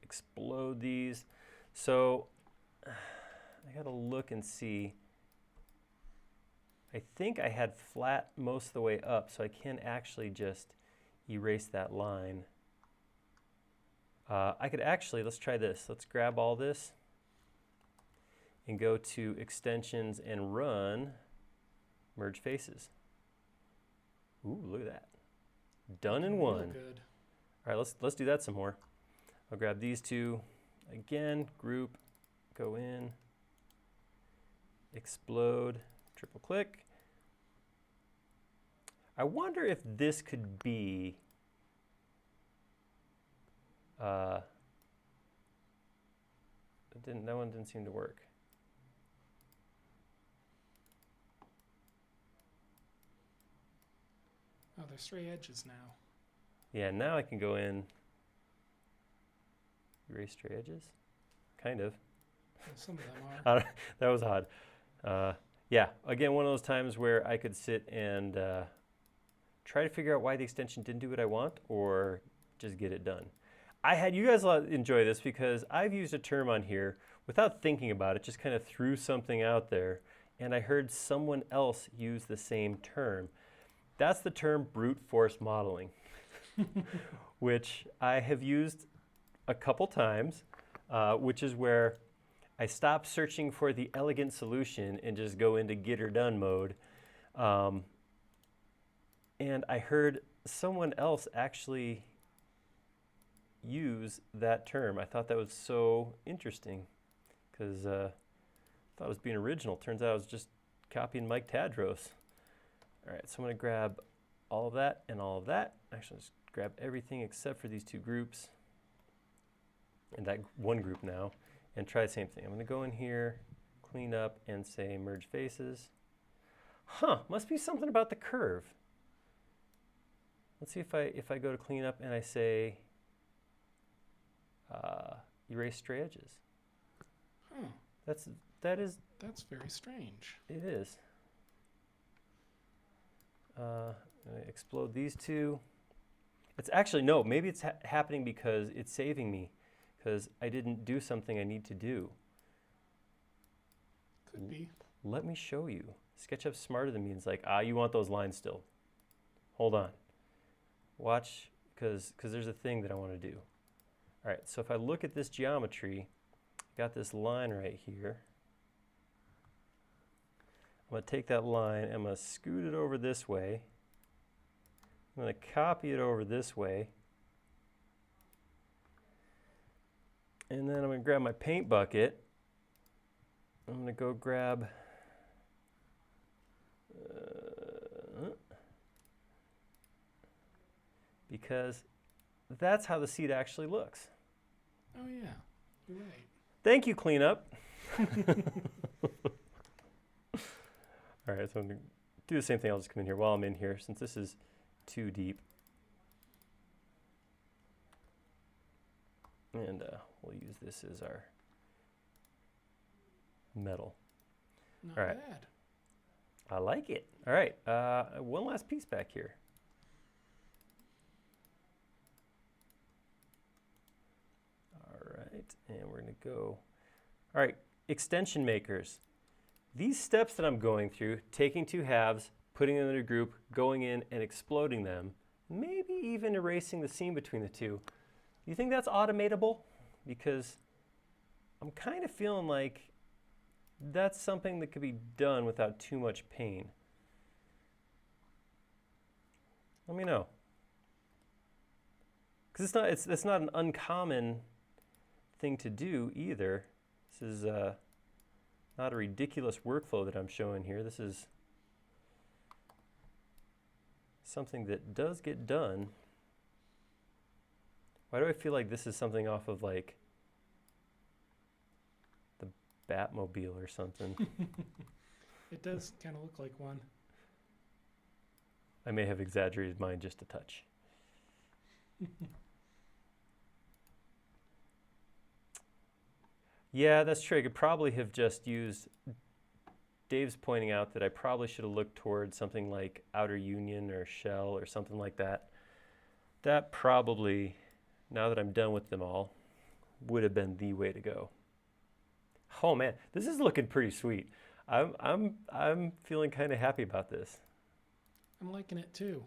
explode these. So I got to look and see. I think I had flat most of the way up, so I can actually just erase that line. I could actually, let's try this. Let's grab all this and go to extensions and run merge faces. Ooh, look at that. Done in one. Good. All right, let's do that some more. I'll grab these two again, group, go in, explode, triple click. I wonder if this could be that one didn't seem to work. Oh, they're stray edges now. Yeah, now I can go in, erase stray edges, kind of. Well, some of them are. That was odd. Yeah, again, one of those times where I could sit and try to figure out why the extension didn't do what I want, or just get it done. I had you guys enjoy this because I've used a term on here without thinking about it, just kind of threw something out there, and I heard someone else use the same term. That's the term brute force modeling, which I have used a couple times, which is where I stop searching for the elegant solution and just go into get her done mode. And I heard someone else actually use that term. I thought that was so interesting because I thought it was being original. Turns out I was just copying Mike Tadros. All right, so I'm going to grab all of that and all of that. Actually, just grab everything except for these two groups and that one group now and try the same thing. I'm going to go in here, clean up, and say merge faces. Huh, must be something about the curve. Let's see if I go to clean up and I say erase stray edges. Huh. That's very strange. It is. Explode these two. It's actually, no, maybe it's happening because it's saving me because I didn't do something I need to do. Could be. Let me show you. SketchUp's smarter than me. It's like, you want those lines still. Hold on. Watch, because there's a thing that I want to do. All right, so if I look at this geometry, I got this line right here. I'm going to take that line, I'm going to scoot it over this way. I'm going to copy it over this way. And then I'm going to grab my paint bucket. I'm going to go grab because that's how the seat actually looks. Oh yeah, you're right. Thank you, cleanup. All right, so I'm going to do the same thing. I'll just come in here while I'm in here, since this is too deep. And we'll use this as our metal. Not All right. bad. I like it. All right, one last piece back here. All right, and we're going to go. All right, extension makers. These steps that I'm going through, taking two halves, putting them in a group, going in and exploding them, maybe even erasing the seam between the two. Do you think that's automatable? Because I'm kind of feeling like that's something that could be done without too much pain. Let me know. Because it's not an uncommon thing to do either. This is not a ridiculous workflow that I'm showing here. This is something that does get done. Why do I feel like this is something off of like the Batmobile or something? It does kind of look like one. I may have exaggerated mine just a touch. Yeah, that's true. I could probably have just used, Dave's pointing out that I probably should have looked towards something like Outer Union or Shell or something like that. That probably, now that I'm done with them all, would have been the way to go. Oh man, this is looking pretty sweet. I'm feeling kind of happy about this. I'm liking it too.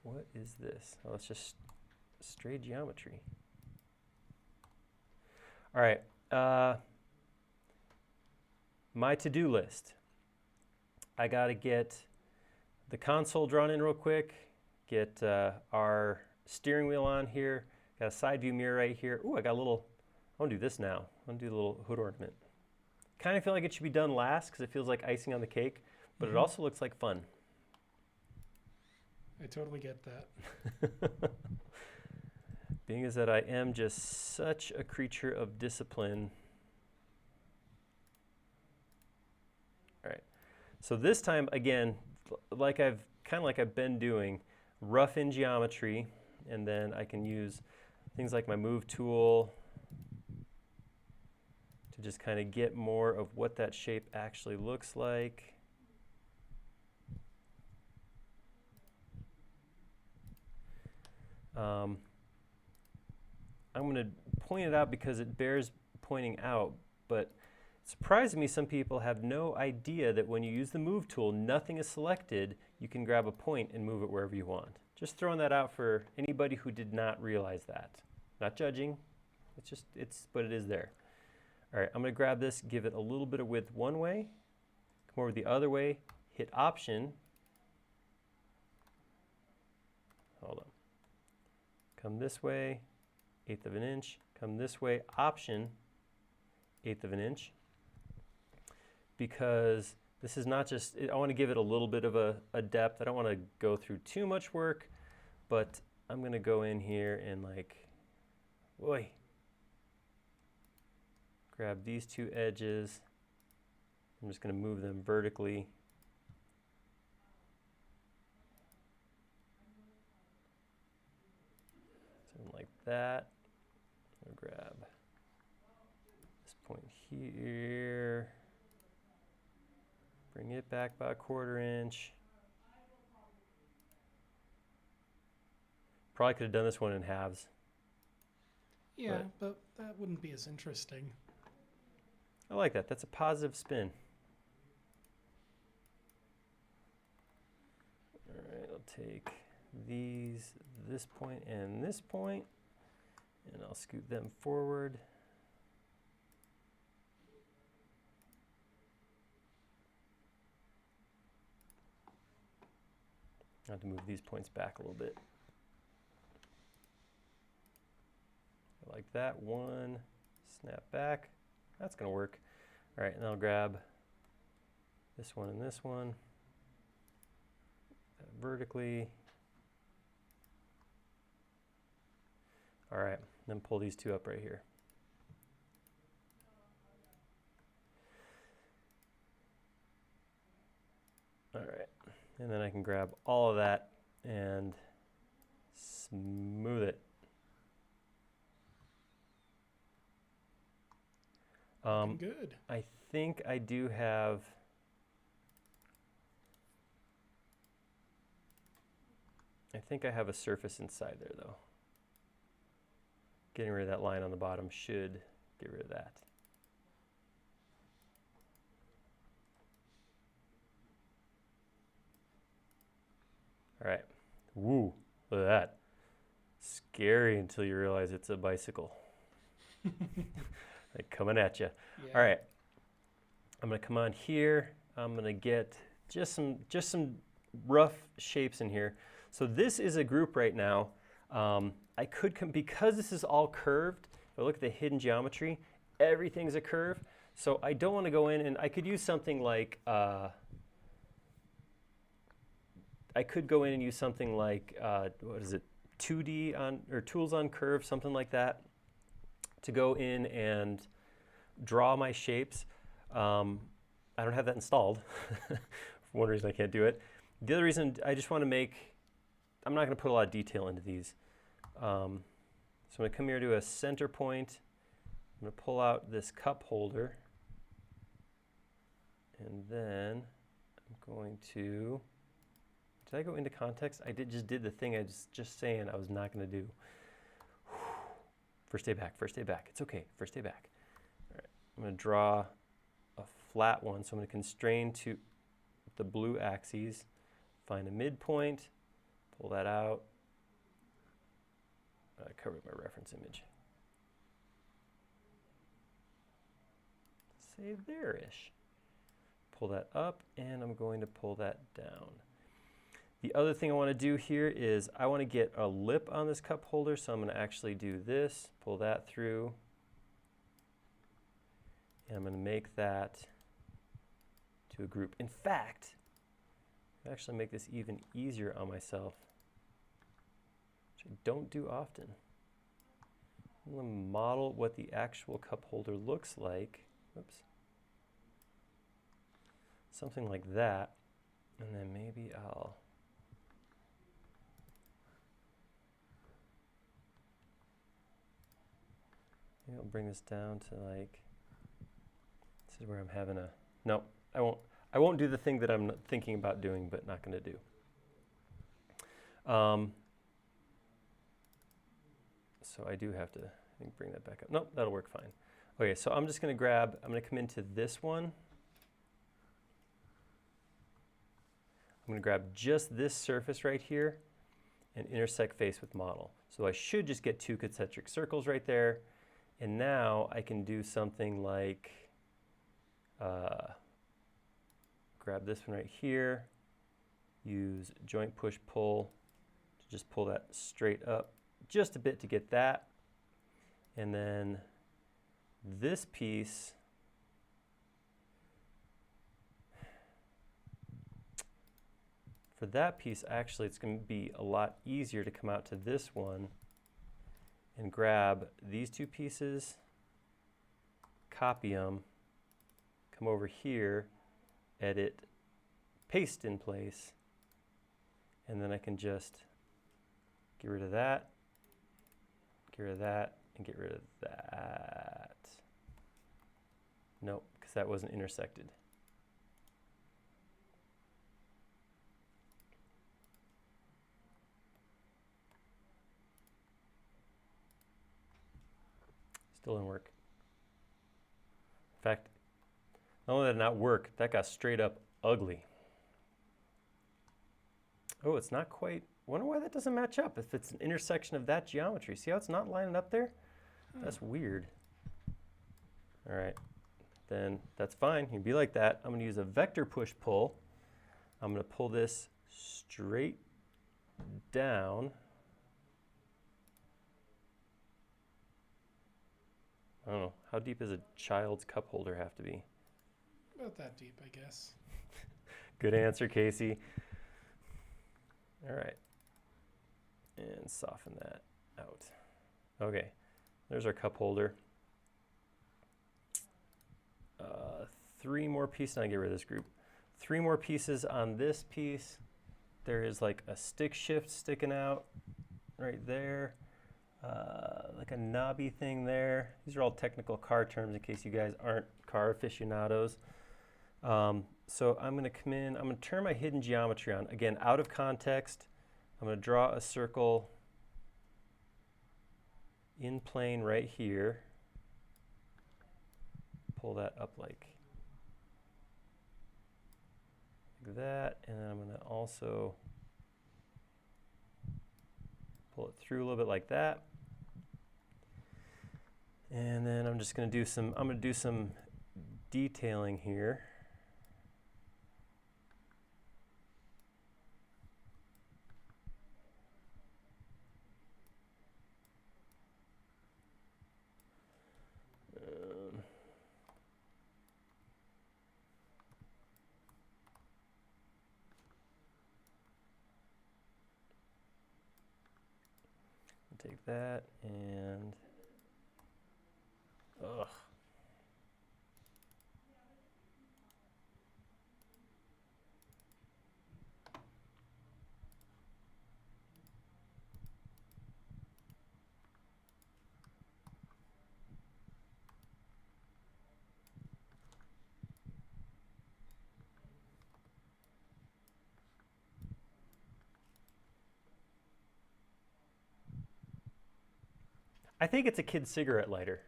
What is this? Oh, it's just straight geometry. All right, my to-do list. I gotta get the console drawn in real quick, get our steering wheel on here, got a side view mirror right here. Ooh, I got a little, I wanna do this now. I wanna do the little hood ornament. Kind of feel like it should be done last because it feels like icing on the cake, but it also looks like fun. I totally get that. Being as that I am just such a creature of discipline. All right, so this time, again, like I've been doing, rough in geometry, and then I can use things like my move tool to just kind of get more of what that shape actually looks like. I'm going to point it out because it bears pointing out, but it surprised me some people have no idea that when you use the move tool, nothing is selected. You can grab a point and move it wherever you want. Just throwing that out for anybody who did not realize that. Not judging, but it is there. All right, I'm going to grab this, give it a little bit of width one way, come over the other way, hit Option. Hold on. Come this way, 1/8 of an inch. Come this way, Option, 1/8 of an inch. Because this is not just, I want to give it a little bit of a depth. I don't want to go through too much work, but I'm going to go in here and grab these two edges. I'm just going to move them vertically. Something like that. I'll grab this point here. Bring it back about 1/4 inch. Probably could have done this one in halves. Yeah, but that wouldn't be as interesting. I like that. That's a positive spin. All right, I'll take this point, and I'll scoot them forward. I have to move these points back a little bit. Like that. One, snap back. That's going to work. All right, and I'll grab this one and this one vertically. All right, then pull these two up right here. All right, and then I can grab all of that and smooth it. Good. I think I do have, a surface inside there though. Getting rid of that line on the bottom should get rid of that. All right. Woo, look at that. Scary until you realize it's a bicycle. Like coming at you. Yeah. All right. I'm going to come on here. I'm going to get just some rough shapes in here. So this is a group right now. I could because this is all curved. If I look at the hidden geometry, everything's a curve. So I don't want to go in, and I could use something like what is it? 2D or tools on curve, something like that, to go in and draw my shapes. I don't have that installed. For one reason I can't do it. The other reason I just want to I'm not going to put a lot of detail into these. So I'm going to come here to a center point, I'm going to pull out this cup holder, and then I'm going to, did I go into context? I just did the thing I was just saying I was not going to do. First day back, it's okay, first day back. All right, I'm going to draw a flat one, so I'm going to constrain to the blue axes, find a midpoint, pull that out. I covered my reference image. Say there-ish. Pull that up, and I'm going to pull that down. The other thing I want to do here is I want to get a lip on this cup holder, so I'm going to actually do this, pull that through, and I'm going to make that to a group. In fact, I'll actually make this even easier on myself, which I don't do often. I'm going to model what the actual cup holder looks like. Oops. Something like that, and then maybe I'll bring this down to like, this is where I'm having a, no, I won't do the thing that I'm thinking about doing but not going to do. So I do have to, I think, bring that back up. Nope, that'll work fine. Okay, so I'm just going to grab, I'm going to come into this one. I'm going to grab just this surface right here and intersect face with model. So I should just get two concentric circles right there. And now I can do something like grab this one right here, use joint push pull to just pull that straight up just a bit to get that. And then this piece, for that piece, actually, it's going to be a lot easier to come out to this one and grab these two pieces, copy them, come over here, edit, paste in place, and then I can just get rid of that, get rid of that, and get rid of that. Nope, because that wasn't intersected. Still didn't work. In fact, not only did it not work, that got straight up ugly. Oh, it's not quite, I wonder why that doesn't match up if it's an intersection of that geometry. See how it's not lining up there? That's weird. All right, then that's fine. You can be like that. I'm going to use a vector push pull. I'm going to pull this straight down. I don't know, how deep does a child's cup holder have to be? About that deep, I guess. Good answer, Casey. All right, and soften that out. Okay, there's our cup holder. Three more pieces, and I get rid of this group. Three more pieces on this piece. There is like a stick shift sticking out right there. Like a knobby thing there. These are all technical car terms in case you guys aren't car aficionados. So I'm going to come in, I'm going to turn my hidden geometry on. Again, out of context, I'm going to draw a circle in plane right here. Pull that up like that, and then I'm going to also pull it through a little bit like that. And then I'm just going to do some, detailing here. Take that and I think it's a kid's cigarette lighter.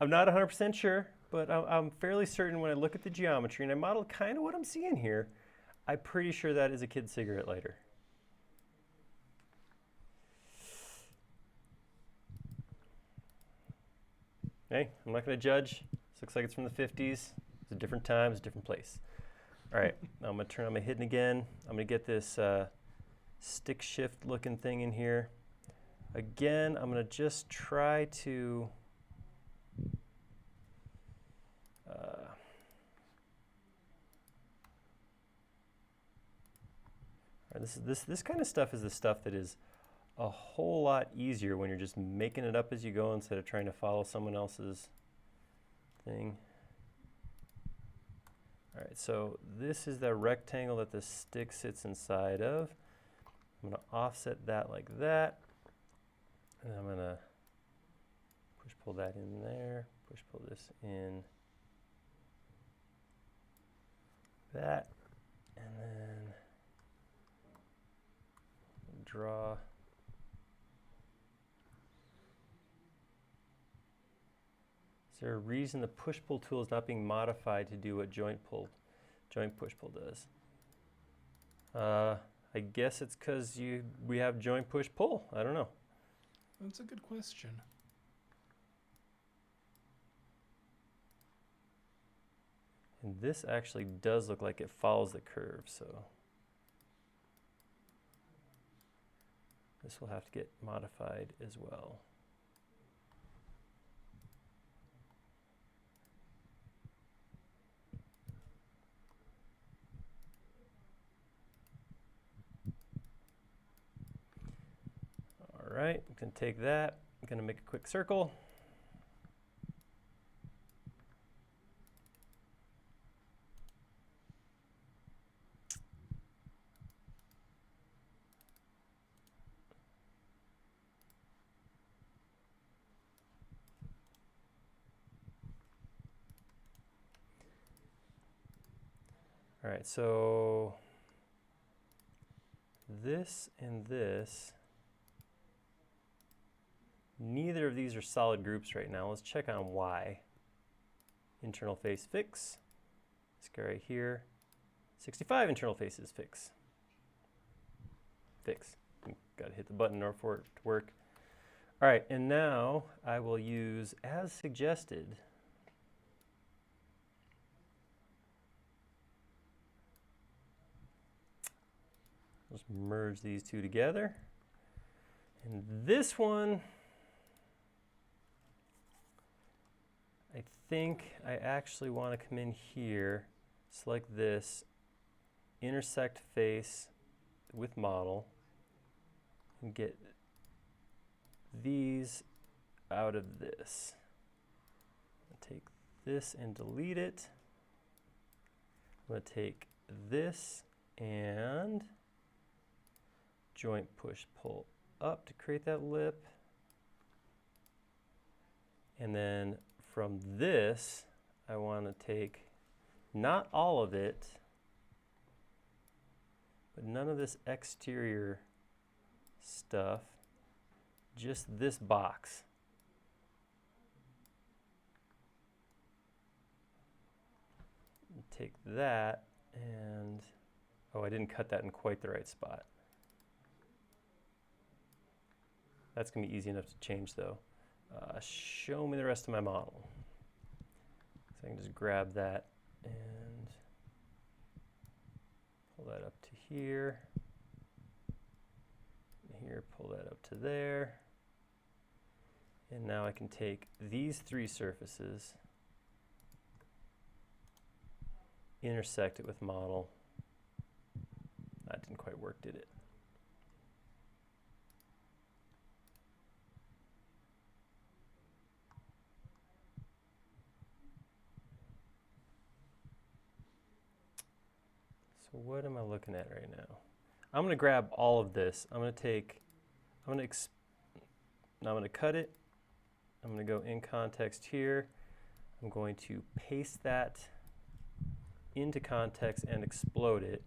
I'm not 100% sure, but I'm fairly certain when I look at the geometry and I model kind of what I'm seeing here, I'm pretty sure that is a kid's cigarette lighter. Okay, I'm not going to judge. This looks like it's from the 50s. It's a different time, it's a different place. All right, now I'm going to turn on my hidden again. I'm going to get this stick shift looking thing in here. Again, I'm going to just try to this kind of stuff is the stuff that is a whole lot easier when you're just making it up as you go instead of trying to follow someone else's thing. All right, so this is the rectangle that the stick sits inside of. I'm going to offset that like that. And I'm going to push-pull that in there, push-pull this in that, and then draw. Is there a reason the push-pull tool is not being modified to do what joint push-pull does? I guess it's because we have joint push-pull. I don't know. That's a good question. And this actually does look like it follows the curve, so this will have to get modified as well. All right, I'm going to take that, I'm going to make a quick circle. All right, so this and this, neither of these are solid groups right now. Let's check on why. Internal face fix. This guy right here. 65 internal faces fix. Fix. Got to hit the button in order for it to work. All right, and now I will use as suggested. Let's merge these two together. And this one, I think I actually want to come in here, select this, intersect face with model, and get these out of this. Take this and delete it. I'm going to take this and joint push pull up to create that lip. And then from this, I want to take not all of it, but none of this exterior stuff, just this box. Take that and, oh, I didn't cut that in quite the right spot. That's going to be easy enough to change though. Show me the rest of my model. So I can just grab that and pull that up to here. And here, pull that up to there. And now I can take these three surfaces, intersect it with model. That didn't quite work, did it? So what am I looking at right now? I'm going to grab all of this. I'm going to cut it. I'm going to go in context here. I'm going to paste that into context and explode it.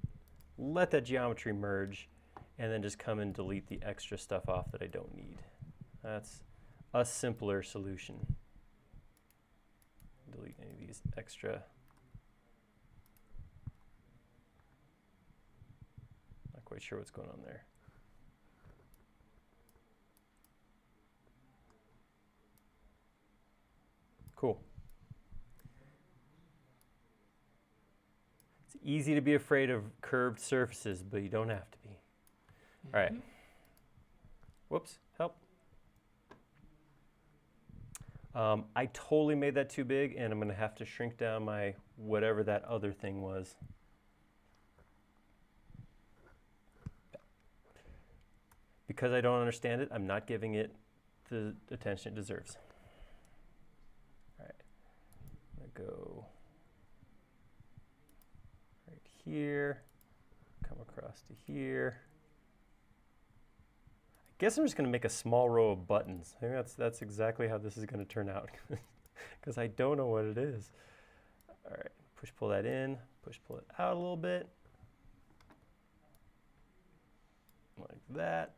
Let that geometry merge. and then just come and delete the extra stuff off that I don't need. That's a simpler solution. Delete any of these extra. Not quite sure what's going on there. Cool. It's easy to be afraid of curved surfaces, but you don't have to be. All right. Whoops, help. I totally made that too big, and I'm going to have to shrink down my whatever that other thing was. Because I don't understand it, I'm not giving it the attention it deserves. All right, I'm going to go right here, come across to here. I guess I'm just going to make a small row of buttons. I think that's exactly how this is going to turn out, because I don't know what it is. All right, push pull that in, push pull it out a little bit, like that.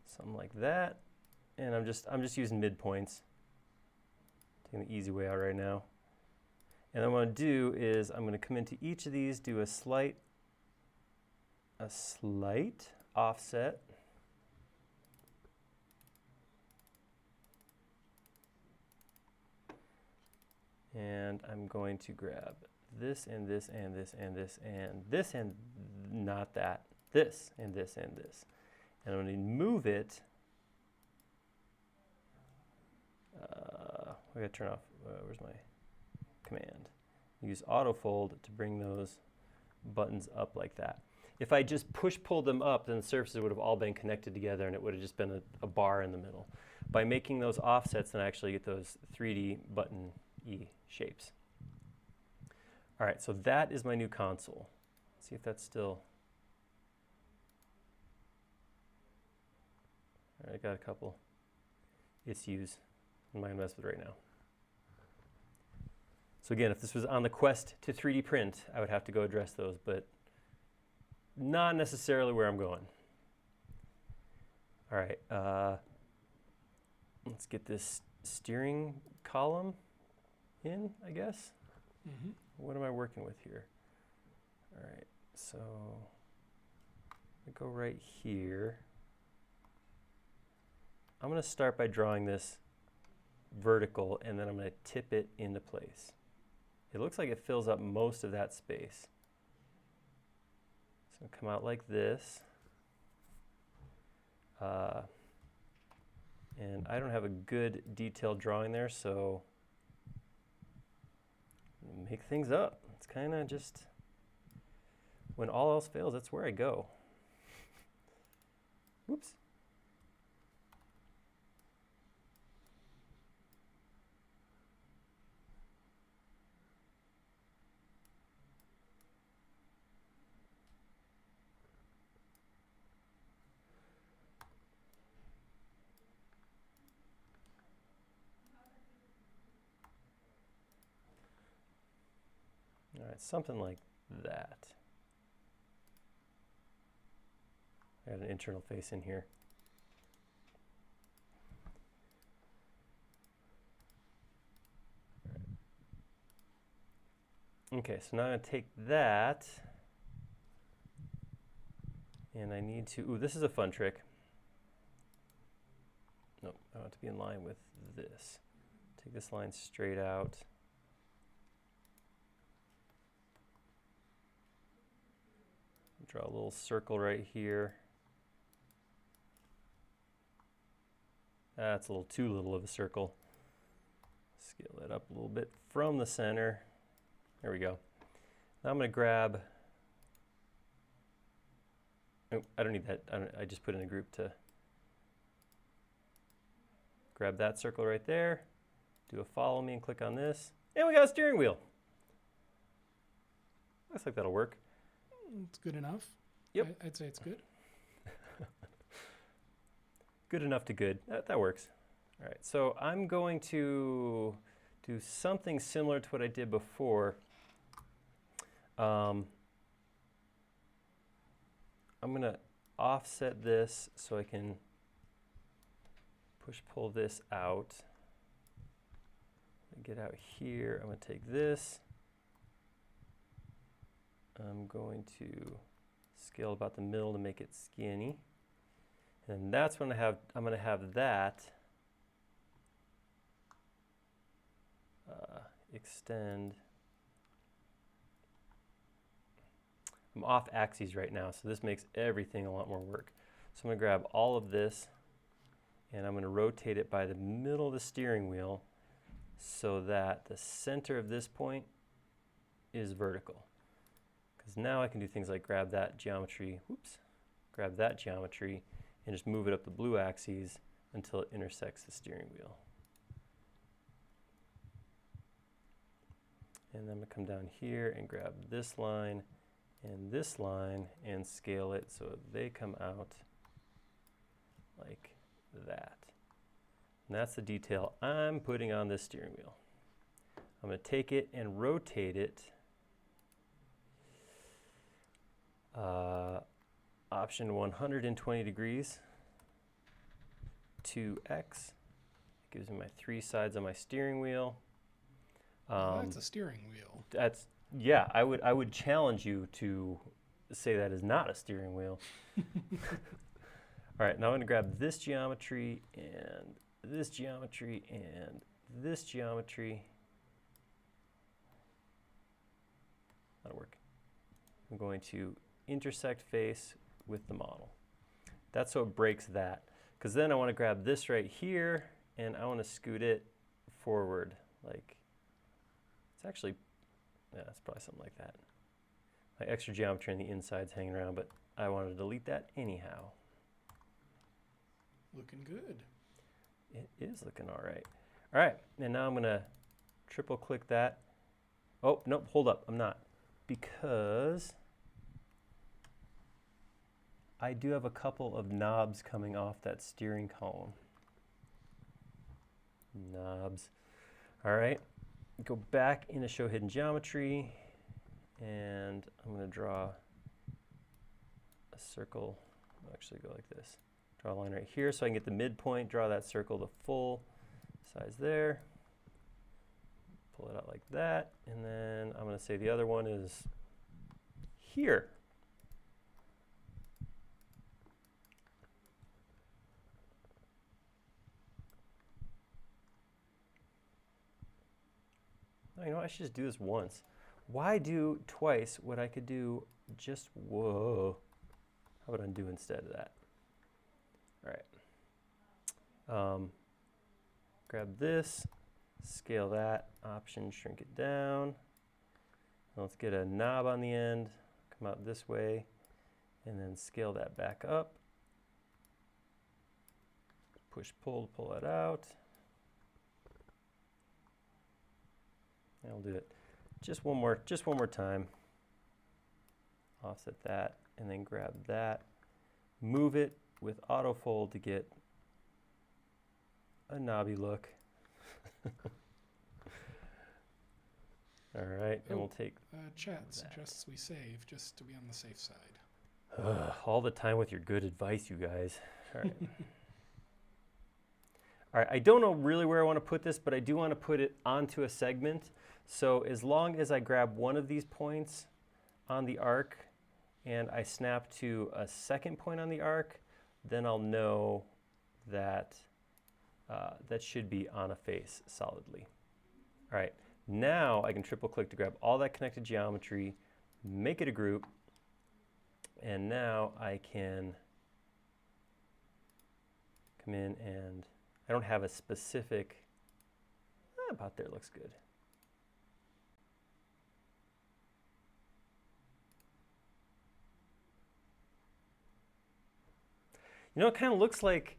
Something like that, and I'm just using midpoints, taking the easy way out right now. And what I'm going to do is I'm going to come into each of these, do a slight offset. And I'm going to grab this and this and this and this and this and not that, this and this and this. And I'm going to move it. I got to turn off, where's my command? Use autofold to bring those buttons up like that. If I just push-pulled them up, then the surfaces would have all been connected together and it would have just been a bar in the middle. By making those offsets, then I actually get those 3D button-y shapes. All right, so that is my new console. Let's see if that's still... All right, I got a couple issues I'm not going to mess with right now. So again, if this was on the quest to 3D print, I would have to go address those, but not necessarily where I'm going. All right, let's get this steering column in, I guess. Mm-hmm. What am I working with here? All right, so I go right here. I'm going to start by drawing this vertical, and then I'm going to tip it into place. It looks like it fills up most of that space. So come out like this. And I don't have a good detailed drawing there, so make things up. It's kind of just, when all else fails, that's where I go. Whoops. All right, something like that. I got an internal face in here. Okay, so now I'm going to take that, and I need to, ooh, this is a fun trick. Nope, I want it to be in line with this. Take this line straight out. Draw a little circle right here. That's a little too little of a circle. Scale it up a little bit from the center. There we go. Now I'm going to grab, oh, I don't need that. I just put in a group to grab that circle right there, do a follow me and click on this, and we got a steering wheel. Looks like that'll work. It's good enough. Yep. I'd say it's good. Good enough to good. That works. All right, so I'm going to do something similar to what I did before. I'm going to offset this so I can push-pull this out. Get out here. I'm going to take this. I'm going to scale about the middle to make it skinny. And that's when I'm going to have that extend. I'm off axes right now, so this makes everything a lot more work. So I'm going to grab all of this and I'm going to rotate it by the middle of the steering wheel so that the center of this point is vertical. Because now I can do things like grab that geometry, grab that geometry and just move it up the blue axes until it intersects the steering wheel. And then I'm going to come down here and grab this line and scale it so they come out like that. And that's the detail I'm putting on this steering wheel. I'm going to take it and rotate it. Option 120 degrees to X. It gives me my 3 sides on my steering wheel. That's a steering wheel. That's, yeah, I would challenge you to say that is not a steering wheel. All right, now I'm going to grab this geometry and this geometry and this geometry. That'll work. I'm going to intersect face with the model. That's so it breaks that. Because then I want to grab this right here and I want to scoot it forward. Like, it's actually, yeah, it's probably something like that. My extra geometry on the inside's hanging around, but I want to delete that anyhow. Looking good. It is looking all right. All right, and now I'm going to triple click that. Oh, nope, hold up, I'm not. Because I do have a couple of knobs coming off that steering column. Knobs. All right, go back into Show Hidden Geometry, and I'm going to draw a circle. I'll actually go like this. Draw a line right here so I can get the midpoint, draw that circle the full size there. Pull it out like that, and then I'm going to say the other one is here. Oh, you know what? I should just do this once. Why do twice what I could do just, whoa. How about undo instead of that? All right. Grab this, scale that, option, shrink it down. Let's get a knob on the end, come out this way, and then scale that back up. Push, pull to pull it out. And I'll do it just one more time. Offset that, and then grab that, move it with auto fold to get a knobby look. All right, and we'll take Chat that. suggests we save just to be on the safe side. All the time with your good advice, you guys. All right. All right, I don't know really where I want to put this, but I do want to put it onto a segment. So as long as I grab one of these points on the arc and I snap to a second point on the arc, then I'll know that that should be on a face solidly. All right, now I can triple click to grab all that connected geometry, make it a group, and now I can come in and I don't have a specific, about there looks good. You know, it kind of looks like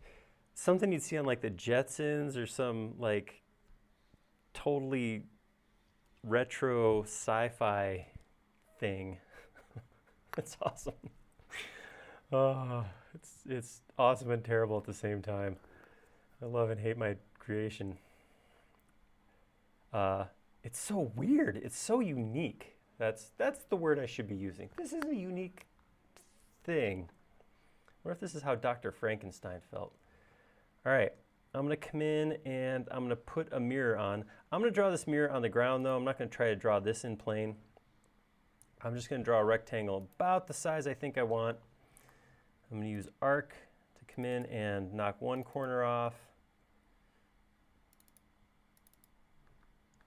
something you'd see on like the Jetsons or some like totally retro sci-fi thing. It's awesome. Oh, it's awesome and terrible at the same time. I love and hate my creation. It's so weird. It's so unique. That's the word I should be using. This is a unique thing. What if this is how Dr. Frankenstein felt? All right, I'm gonna come in and I'm gonna put a mirror on. I'm gonna draw this mirror on the ground though. I'm not gonna try to draw this in plane. I'm just gonna draw a rectangle about the size I think I want. I'm gonna use arc to come in and knock one corner off.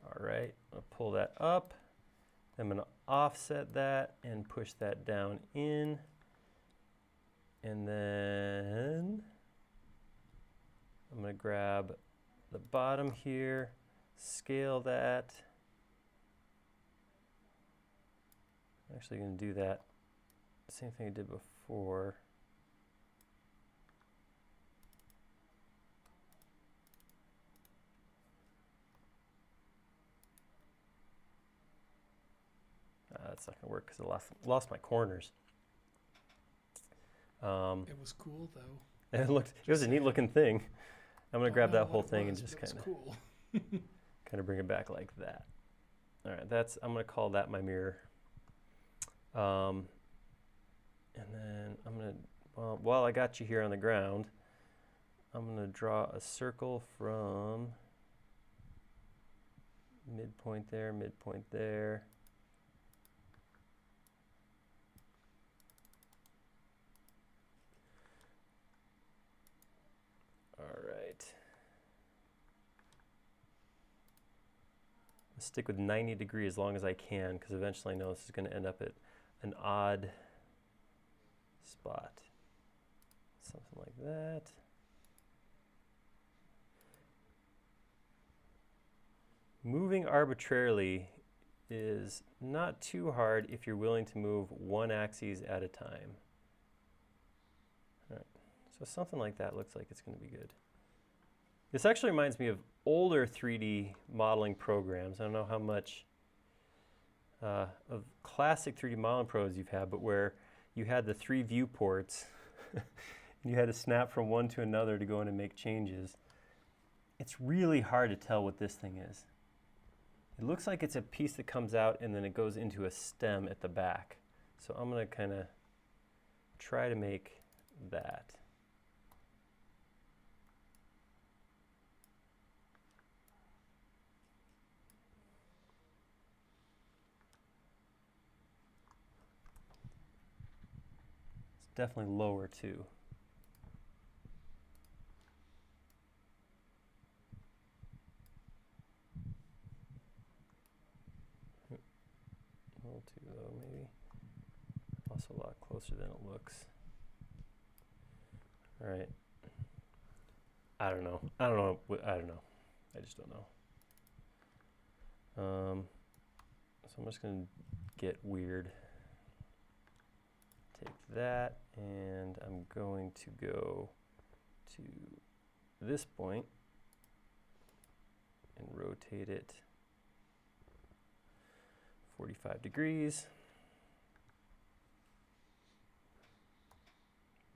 All right, I'll pull that up. I'm gonna offset that and push that down in. And then I'm gonna grab the bottom here, scale that. I'm actually gonna do that same thing I did before. That's not gonna work because I lost my corners. It was cool though. It was a neat looking thing. I'm gonna grab that whole thing and was, just but it was kind cool. of bring it back like that. All right, I'm gonna call that my mirror. And then I'm gonna, while I got you here on the ground, I'm gonna draw a circle from midpoint there, midpoint there. All right. I'll stick with 90 degrees as long as I can, because eventually I know this is going to end up at an odd spot. Something like that. Moving arbitrarily is not too hard if you're willing to move one axis at a time. All right. So something like that looks like it's going to be good. This actually reminds me of older 3D modeling programs. I don't know how much of classic 3D modeling pros you've had, but where you had the 3 viewports and you had to snap from one to another to go in and make changes. It's really hard to tell what this thing is. It looks like it's a piece that comes out and then it goes into a stem at the back. So I'm going to kind of try to make that. It's definitely lower too. A little too low maybe. Also a lot closer than it looks. All right. I don't know. I just don't know. So I'm just going to get weird. Take that, and I'm going to go to this point and rotate it 45 degrees.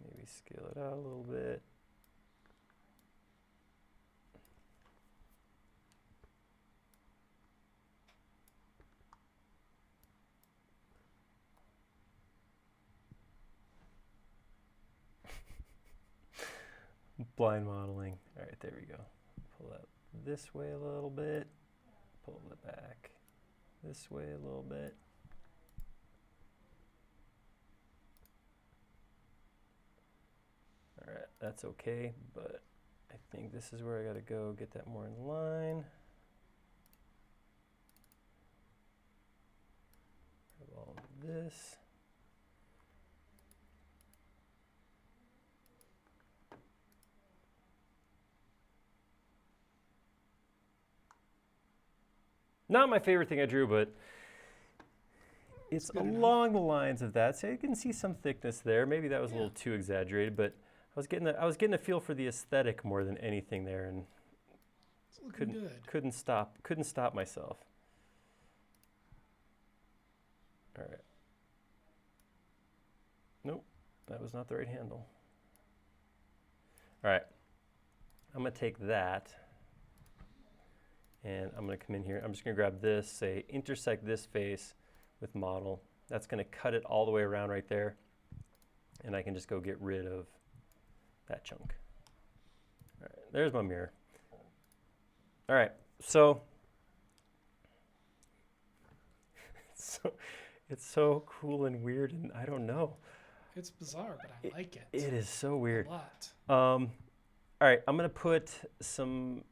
Maybe scale it out a little bit. Blind modeling. All right, there we go. Pull that this way a little bit. Pull it back this way a little bit. All right, that's okay, but I think this is where I gotta go get that more in line. Grab all of this. Not my favorite thing I drew, but it's along the lines of that. So you can see some thickness there. Maybe that was a little too exaggerated, but I was getting a feel for the aesthetic more than anything there, and It's looking good. couldn't stop myself. All right. Nope, that was not the right handle. All right, I'm gonna take that And I'm going to come in here. I'm just going to grab this, say intersect this face with model. That's going to cut it all the way around right there. And I can just go get rid of that chunk. All right, there's my mirror. All right, so it's so cool and weird, and I don't know. It's bizarre, but I like it. It is so weird. A lot. All right, I'm gonna put some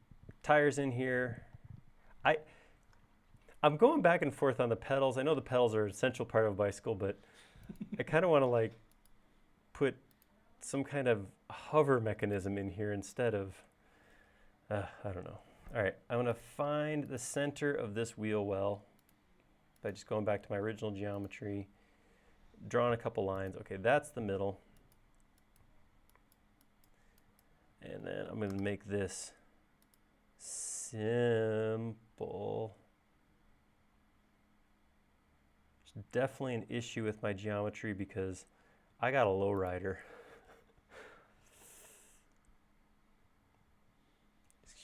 tires in here. I'm going back and forth on the pedals. I know the pedals are an essential part of a bicycle, but I kind of want to like put some kind of hover mechanism in here instead of, I don't know. All right, I'm gonna find the center of this wheel well by just going back to my original geometry, drawing a couple lines. Okay, that's the middle. And then I'm gonna make this simple. There's definitely an issue with my geometry because I got a lowrider.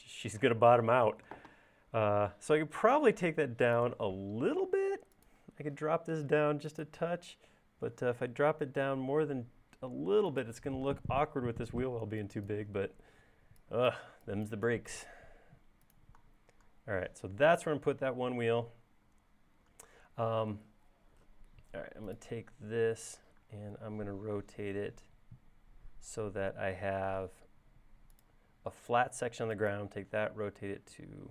She's gonna bottom out. So I could probably take that down a little bit. I could drop this down just a touch, but if I drop it down more than a little bit, it's gonna look awkward with this wheel well being too big, but them's the brakes. All right, so that's where I'm gonna put that one wheel. All right, I'm gonna take this and I'm gonna rotate it so that I have a flat section on the ground. Take that, rotate it to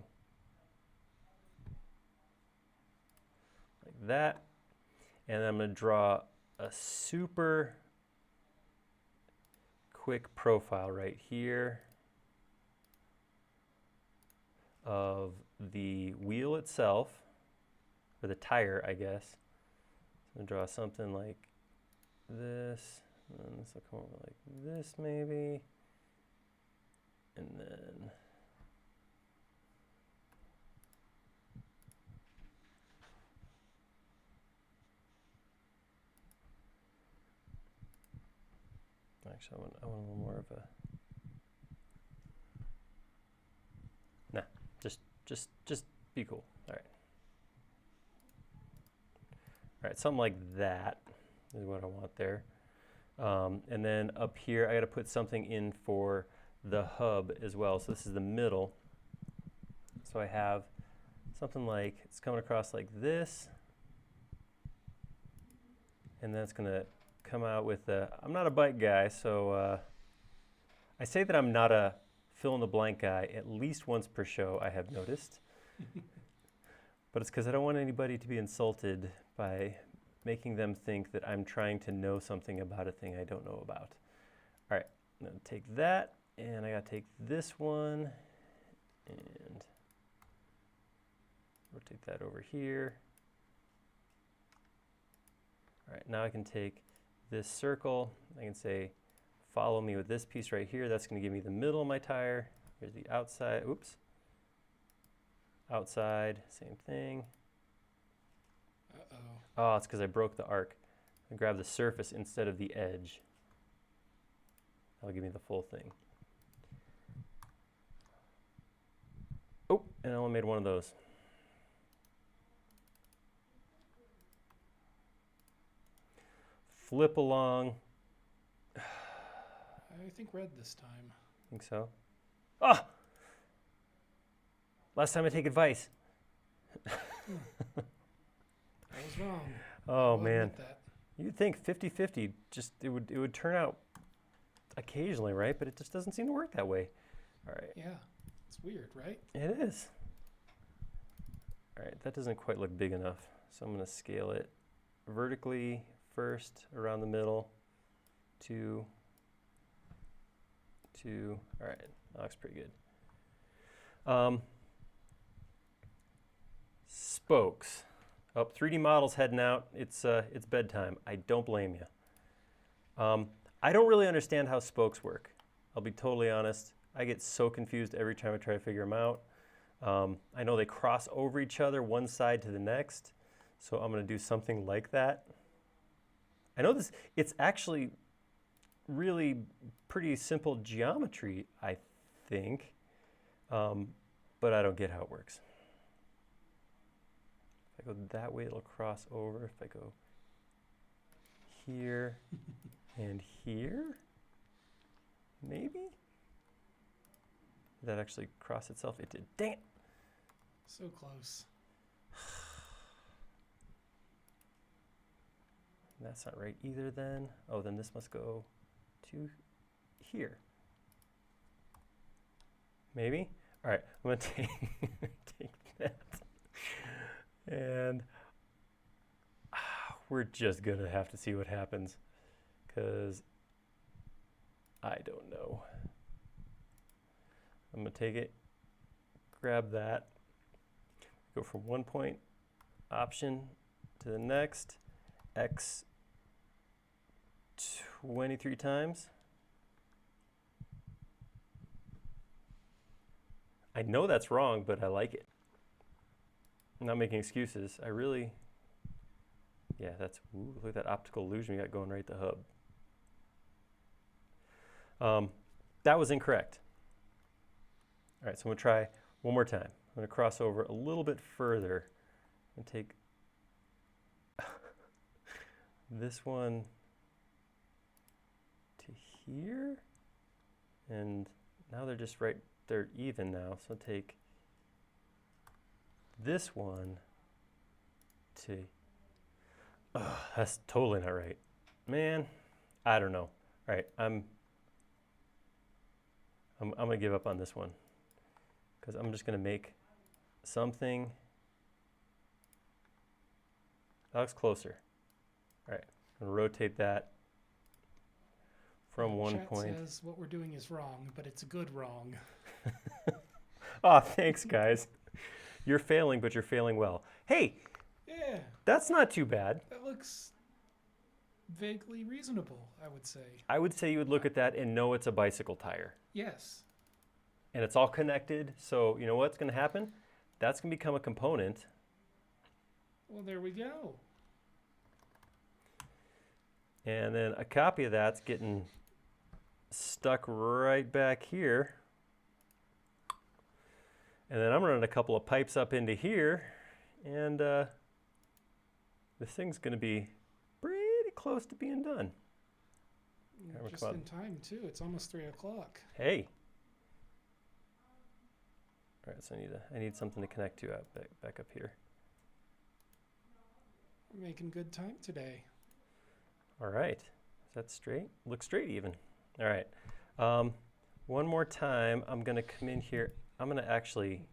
like that. And I'm gonna draw a super quick profile right here of the wheel itself, or the tire, I guess. I'm gonna draw something like this, and this will come over like this maybe, and then actually I want a little more of a, nah, just be cool. All right. All right, something like that is what I want there. And then up here, I got to put something in for the hub as well. So this is the middle. So I have something like, it's coming across like this. And then it's going to come out with a, I'm not a bike guy, so I say that I'm not a fill in the blank guy at least once per show, I have noticed. But it's because I don't want anybody to be insulted by making them think that I'm trying to know something about a thing I don't know about. All right, I'm gonna take that, and I gotta take this one, and rotate that over here. All right, now I can take this circle, I can say, follow me with this piece right here. That's gonna give me the middle of my tire. Here's the outside, oops. Outside, same thing. Uh-oh. Oh, it's because I broke the arc. I grabbed the surface instead of the edge. That'll give me the full thing. Oh, and I only made one of those. Flip along. I think red this time. Think so? Ah! Last time I take advice. I was wrong. Oh I'll man. admit that. You'd think 50-50, just it would turn out occasionally, right? But it just doesn't seem to work that way. All right. Yeah, it's weird, right? It is. All right, that doesn't quite look big enough. So I'm gonna scale it vertically first around the middle. 2. All right, that looks pretty good. Spokes. Oh, 3D model's heading out. It's bedtime. I don't blame you. I don't really understand how spokes work. I'll be totally honest. I get so confused every time I try to figure them out. I know they cross over each other, one side to the next. So I'm going to do something like that. I know this. It's actually really pretty simple geometry, I think. but I don't get how it works. If I go that way, it'll cross over. If I go here and here, maybe? Did that actually cross itself? It did. Dang it! So close. That's not right either then. Oh, then this must go to here. Maybe? All right, I'm gonna take that. And we're just gonna have to see what happens, because I don't know. I'm gonna take it, grab that, go from one point option to the next, X 23 times. I know that's wrong, but I like it. I'm not making excuses. I really, yeah, that's, ooh, look at that optical illusion we got going right at the hub. That was incorrect. All right, so I'm gonna try one more time. I'm gonna cross over a little bit further and take this one to here, and now they're just right, they're even now, so I'll take this one to, that's totally not right. Man, I don't know. All right, I'm gonna give up on this one, because I'm just gonna make something that looks closer. All right, I'm gonna rotate that from one Chat point. says what we're doing is wrong, but it's a good wrong. Oh, thanks, guys. You're failing, but you're failing well. Hey, Yeah, that's not too bad. that looks vaguely reasonable, I would say. I would say you would look at that and know it's a bicycle tire. Yes. And it's all connected, so you know what's going to happen? That's going to become a component. Well, there we go. And then a copy of that's getting stuck right back here. And then I'm running a couple of pipes up into here, and this thing's going to be pretty close to being done. Just in time, too. It's almost 3 o'clock. Hey. All right, so I need something to connect to back up here. We're making good time today. All right, is that straight? Looks straight even. All right, one more time, I'm gonna come in here. I'm gonna actually,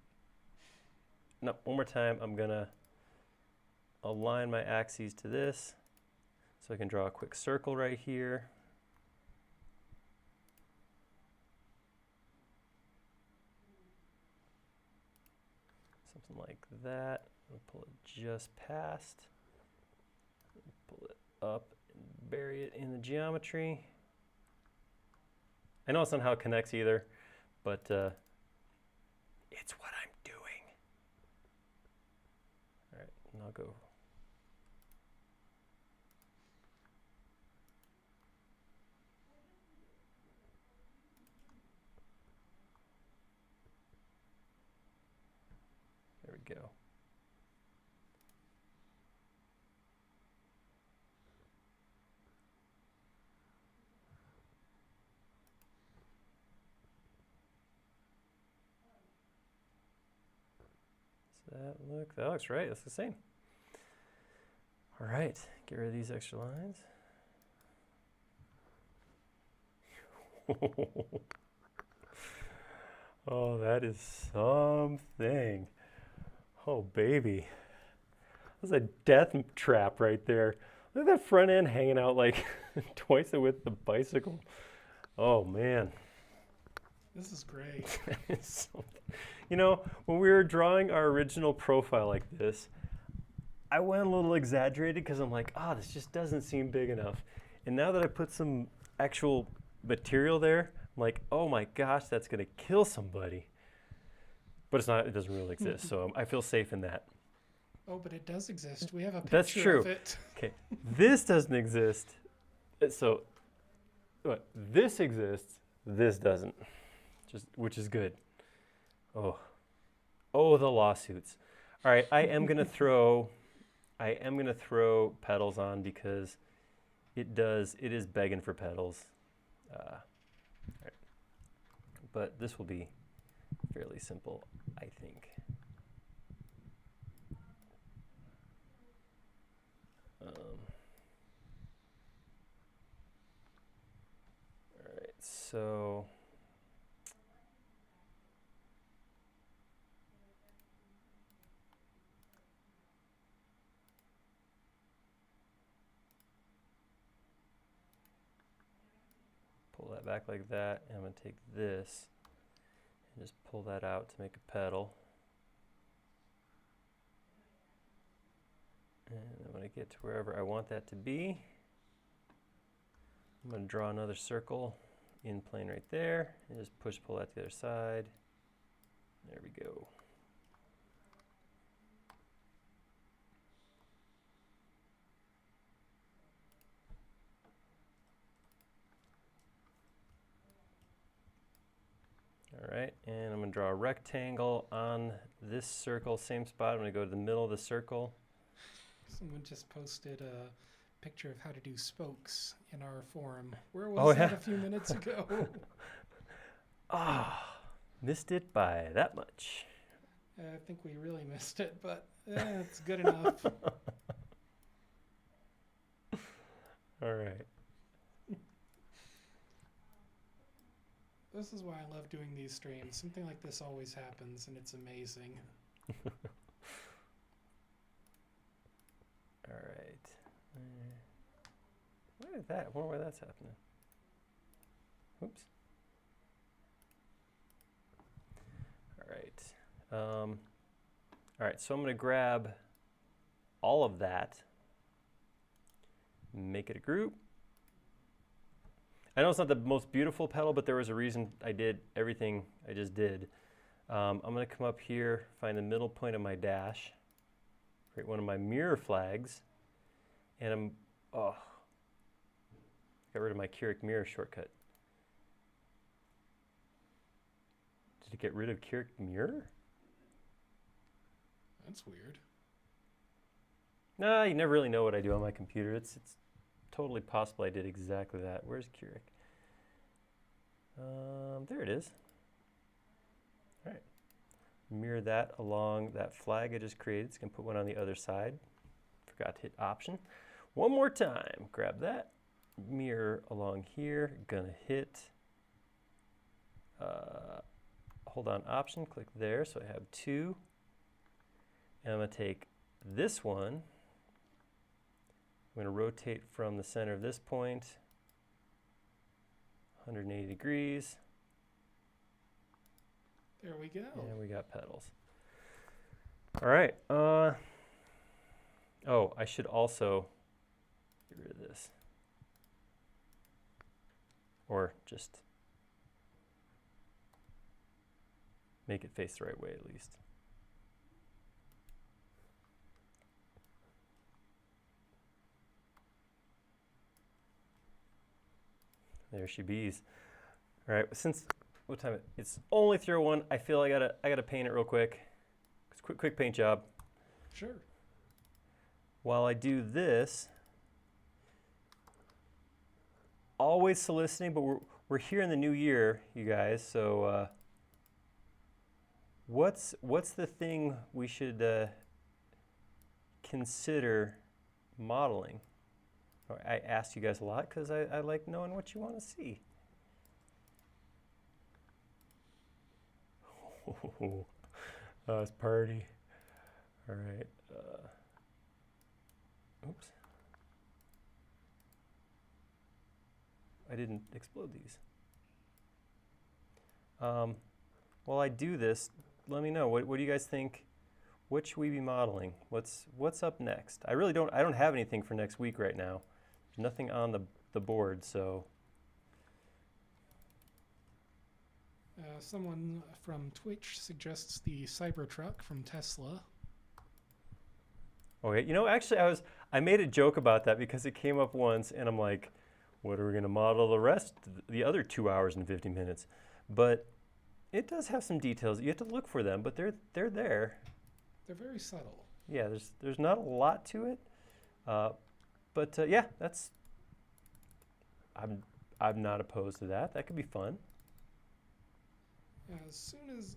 no, one more time, I'm gonna align my axes to this so I can draw a quick circle right here. Something like that. I'll pull it just past, pull it up and bury it in the geometry. I know it's not how it connects either, but it's what I'm doing. All right, and I'll go. There we go. That looks right. That's the same. All right, get rid of these extra lines. Oh, that is something. Oh, baby. That's a death trap right there. Look at that front end hanging out like twice the width of the bicycle. Oh, man. This is great. You know, when we were drawing our original profile like this, I went a little exaggerated because I'm like, this just doesn't seem big enough. And now that I put some actual material there, I'm like, oh my gosh, that's going to kill somebody. But it's not, it doesn't really exist, so I feel safe in that. Oh, but it does exist. We have a That's picture true. of it. Okay, this doesn't exist. So, what? This exists, this doesn't, which is good. Oh, Oh, the lawsuits. All right, I am gonna throw pedals on because it is begging for pedals. All right. But this will be fairly simple, I think. All right, so pull that back like that, and I'm going to take this and just pull that out to make a pedal. And then when I get to wherever I want that to be, I'm going to draw another circle in plane right there, and just pull that to the other side. There we go. All right, and I'm going to draw a rectangle on this circle, same spot. I'm going to go to the middle of the circle. Someone just posted a picture of how to do spokes in our forum. Where was that a few minutes ago? Missed it by that much. I think we really missed it, but it's good enough. All right. This is why I love doing these streams. Something like this always happens, and it's amazing. All right. Why is that? I wonder why that's happening. Oops. All right. All right, so I'm going to grab all of that, make it a group. I know it's not the most beautiful pedal, but there was a reason I did everything I just did. I'm going to come up here, find the middle point of my dash, create one of my mirror flags, and got rid of my Keurig mirror shortcut. Did it get rid of Keurig mirror? That's weird. Nah, you never really know what I do on my computer. It's totally possible I did exactly that. Where's Keurig? There it is. All right. Mirror that along that flag I just created. It's going to put one on the other side. Forgot to hit Option. One more time. Grab that. Mirror along here. Gonna hit. Hold on Option. Click there. So I have two. And I'm going to take this one. I'm going to rotate from the center of this point 180 degrees. There we go. And we got pedals. All right. Oh, I should also get rid of this. Or just make it face the right way at least. There she bees. All right, since what time? It's only 3:01. I feel I gotta paint it real quick. It's a quick paint job. Sure. While I do this, always soliciting, but we're here in the new year, you guys. So what's the thing we should consider modeling? I asked you guys a lot because I like knowing what you want to see. Oh, it's party. All right. Oops. I didn't explode these. While I do this, let me know. What do you guys think? What should we be modeling? What's up next? I don't have anything for next week right now. There's nothing on the board, so. Someone from Twitch suggests the Cybertruck from Tesla. Okay, you know, actually I made a joke about that because it came up once and I'm like, what are we gonna model the other 2 hours and 50 minutes? But it does have some details. You have to look for them, but they're there. They're very subtle. Yeah, there's not a lot to it, but yeah, I'm not opposed to that. That could be fun. As soon as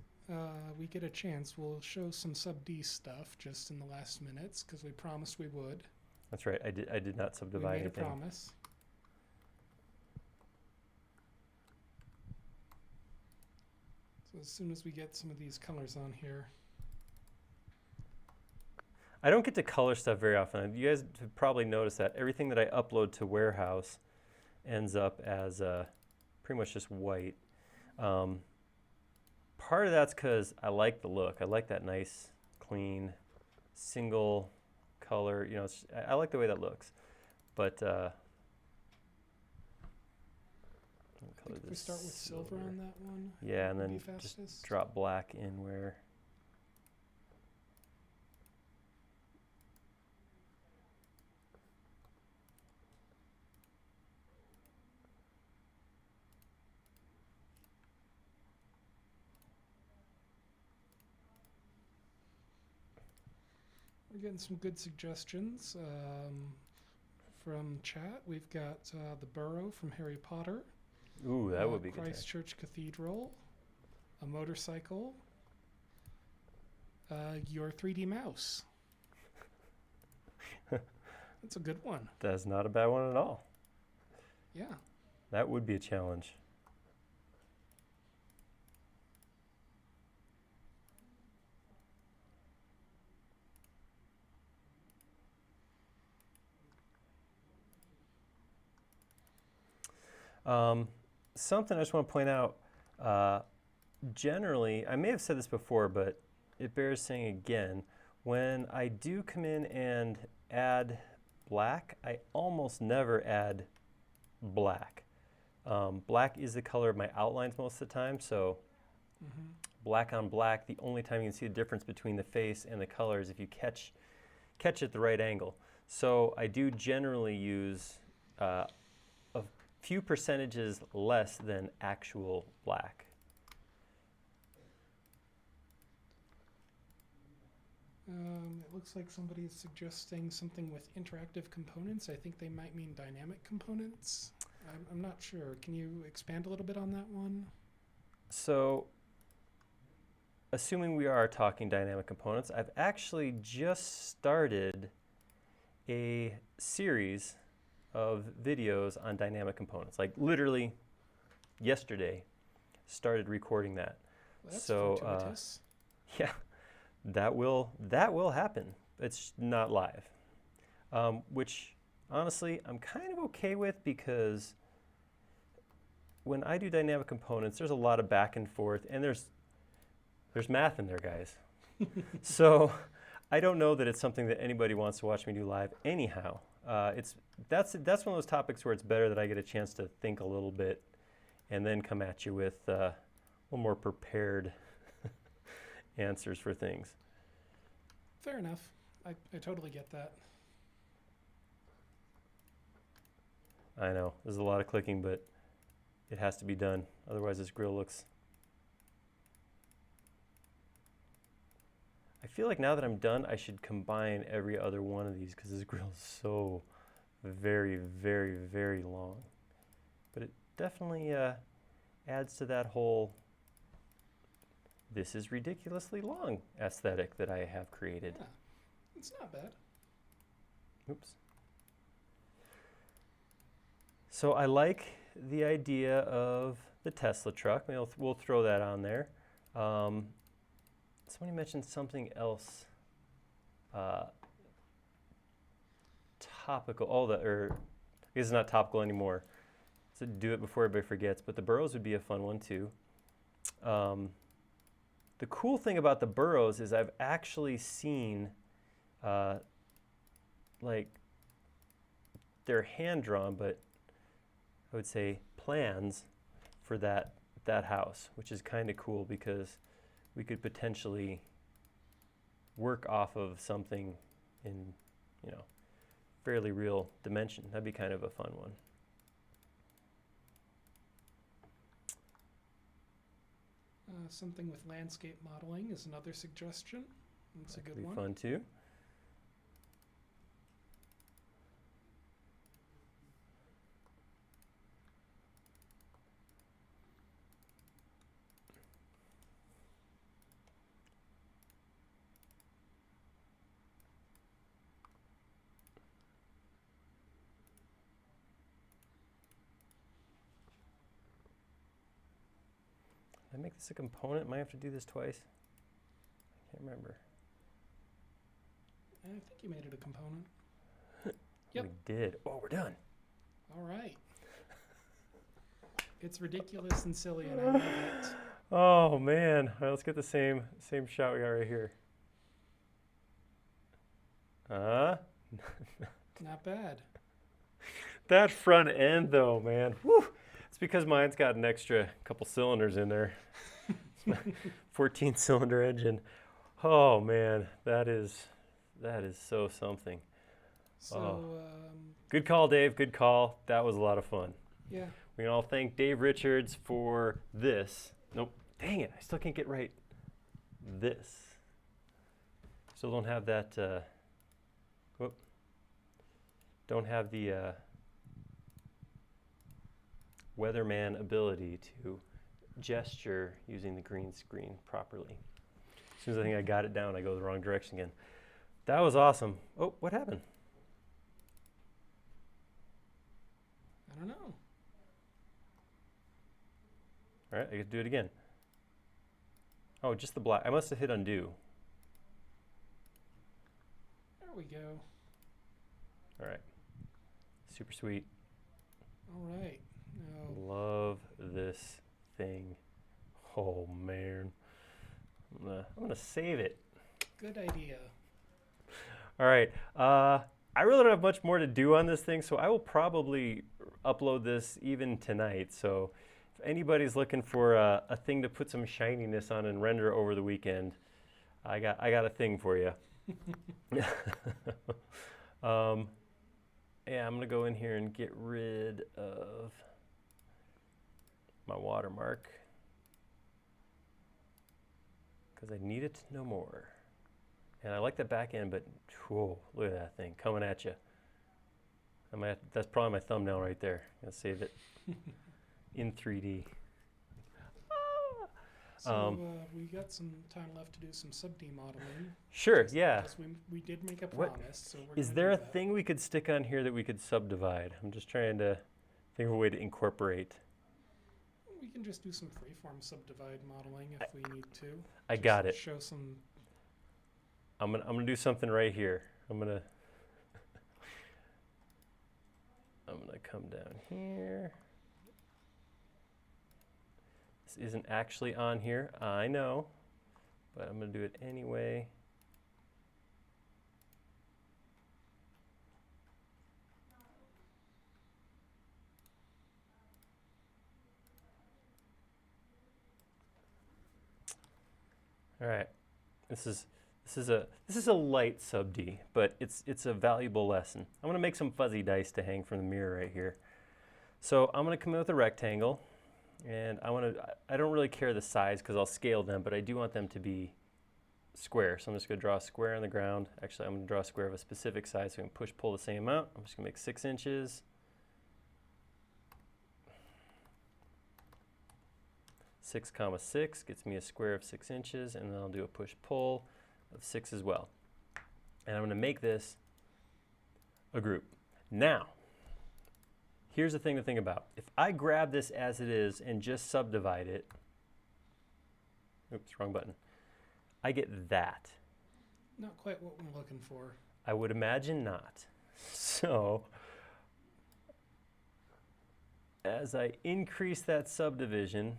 we get a chance, we'll show some sub D stuff just in the last minutes because we promised we would. That's right. I did not subdivide We made anything. a promise. So as soon as we get some of these colors on here. I don't get to color stuff very often. You guys have probably noticed that everything that I upload to Warehouse ends up as pretty much just white. Part of that's because I like the look. I like that nice, clean, single color. You know, I like the way that looks. But I think if we start with silver on that one. Yeah, and would then be just fastest. drop black in where. We're getting some good suggestions from chat. We've got the Burrow from Harry Potter. Ooh, that would be good. Christchurch Cathedral, a motorcycle, your 3D mouse. That's a good one. That's not a bad one at all. Yeah. That would be a challenge. Something I just want to point out, generally, I may have said this before, but it bears saying again, when I do come in and add black, I almost never add black. Black is the color of my outlines most of the time, so black on black, the only time you can see the difference between the face and the color is if you catch at the right angle. So I do generally use a few percentages less than actual black. It looks like somebody is suggesting something with interactive components. I think they might mean dynamic components. I'm not sure. Can you expand a little bit on that one? So, assuming we are talking dynamic components, I've actually just started a series of videos on dynamic components. Like literally yesterday, started recording that. Well, that's so fortuitous. yeah, that will happen. It's not live, which honestly I'm kind of okay with because when I do dynamic components, there's a lot of back and forth, and there's math in there, guys. So I don't know that it's something that anybody wants to watch me do live anyhow. That's one of those topics where it's better that I get a chance to think a little bit and then come at you with a little more prepared answers for things. Fair enough. I totally get that. I know, there's a lot of clicking, but it has to be done. Otherwise this grill looks... I feel like now that I'm done, I should combine every other one of these because this grill is so very, very, very long. But it definitely adds to that whole this is ridiculously long aesthetic that I have created. Yeah, it's not bad. Oops. So I like the idea of the Tesla truck. We'll throw that on there. Somebody mentioned something else topical. It's not topical anymore. So do it before everybody forgets. But the burrows would be a fun one too. The cool thing about the burrows is I've actually seen like they're hand drawn, but I would say plans for that house, which is kind of cool because we could potentially work off of something in, fairly real dimension. That'd be kind of a fun one. Something with landscape modeling is another suggestion. That's a That could good be one. fun too. Did I make this a component? Might have to do this twice. I can't remember. I think you made it a component. We did. Oh, we're done. All right. It's ridiculous and silly, and I love it. Oh man. All right, let's get the same shot we got right here. Not bad. That front end though, man. Whew. It's because mine's got an extra couple cylinders in there. It's my 14-cylinder engine. Oh man, that is so something. So, Good call, Dave. Good call. That was a lot of fun. yeah. We can all thank Dave Richards for this. Nope. Dang it. I still can't get right. This. Still don't have that. Whoop. Don't have the weatherman ability to gesture using the green screen properly. As soon as I think I got it down, I go the wrong direction again. That was awesome. Oh, what happened? I don't know. All right, I get to do it again. Oh, just the black. I must have hit undo. There we go. All right. Super sweet. All right. Now, Love this thing. Oh, man. I'm gonna save it. good idea. All right. I really don't have much more to do on this thing, so I will probably upload this even tonight. So if anybody's looking for a thing to put some shininess on and render over the weekend, I got a thing for you. Yeah, I'm gonna go in here and get rid of my watermark because I need it no more. And I like the back end, but whoa, look at that thing coming at you. That's probably my thumbnail right there. I'll save it in 3D. So we got some time left to do some sub-D modeling. Sure, yeah. Because we did make a What- promise, so we're Is gonna there do a that. thing we could stick on here that we could subdivide? I'm just trying to think of a way to incorporate. We can just do some freeform subdivide modeling if we need to. I Just got it. Show some. I'm gonna do something right here. I'm gonna come down here. This isn't actually on here, I know, but I'm gonna do it anyway. All right, this is a light sub D, but it's a valuable lesson. I'm gonna make some fuzzy dice to hang from the mirror right here. So I'm gonna come in with a rectangle, and I don't really care the size because I'll scale them, but I do want them to be square. So I'm just gonna draw a square on the ground. Actually, I'm gonna draw a square of a specific size so I can push pull the same amount. I'm just gonna make 6 inches. 6, gets me a square of 6 inches, and then I'll do a push-pull of 6 as well. And I'm going to make this a group. Now, here's the thing to think about. If I grab this as it is and just subdivide it, oops, wrong button, I get that. Not quite what we're looking for. I would imagine not. So, as I increase that subdivision,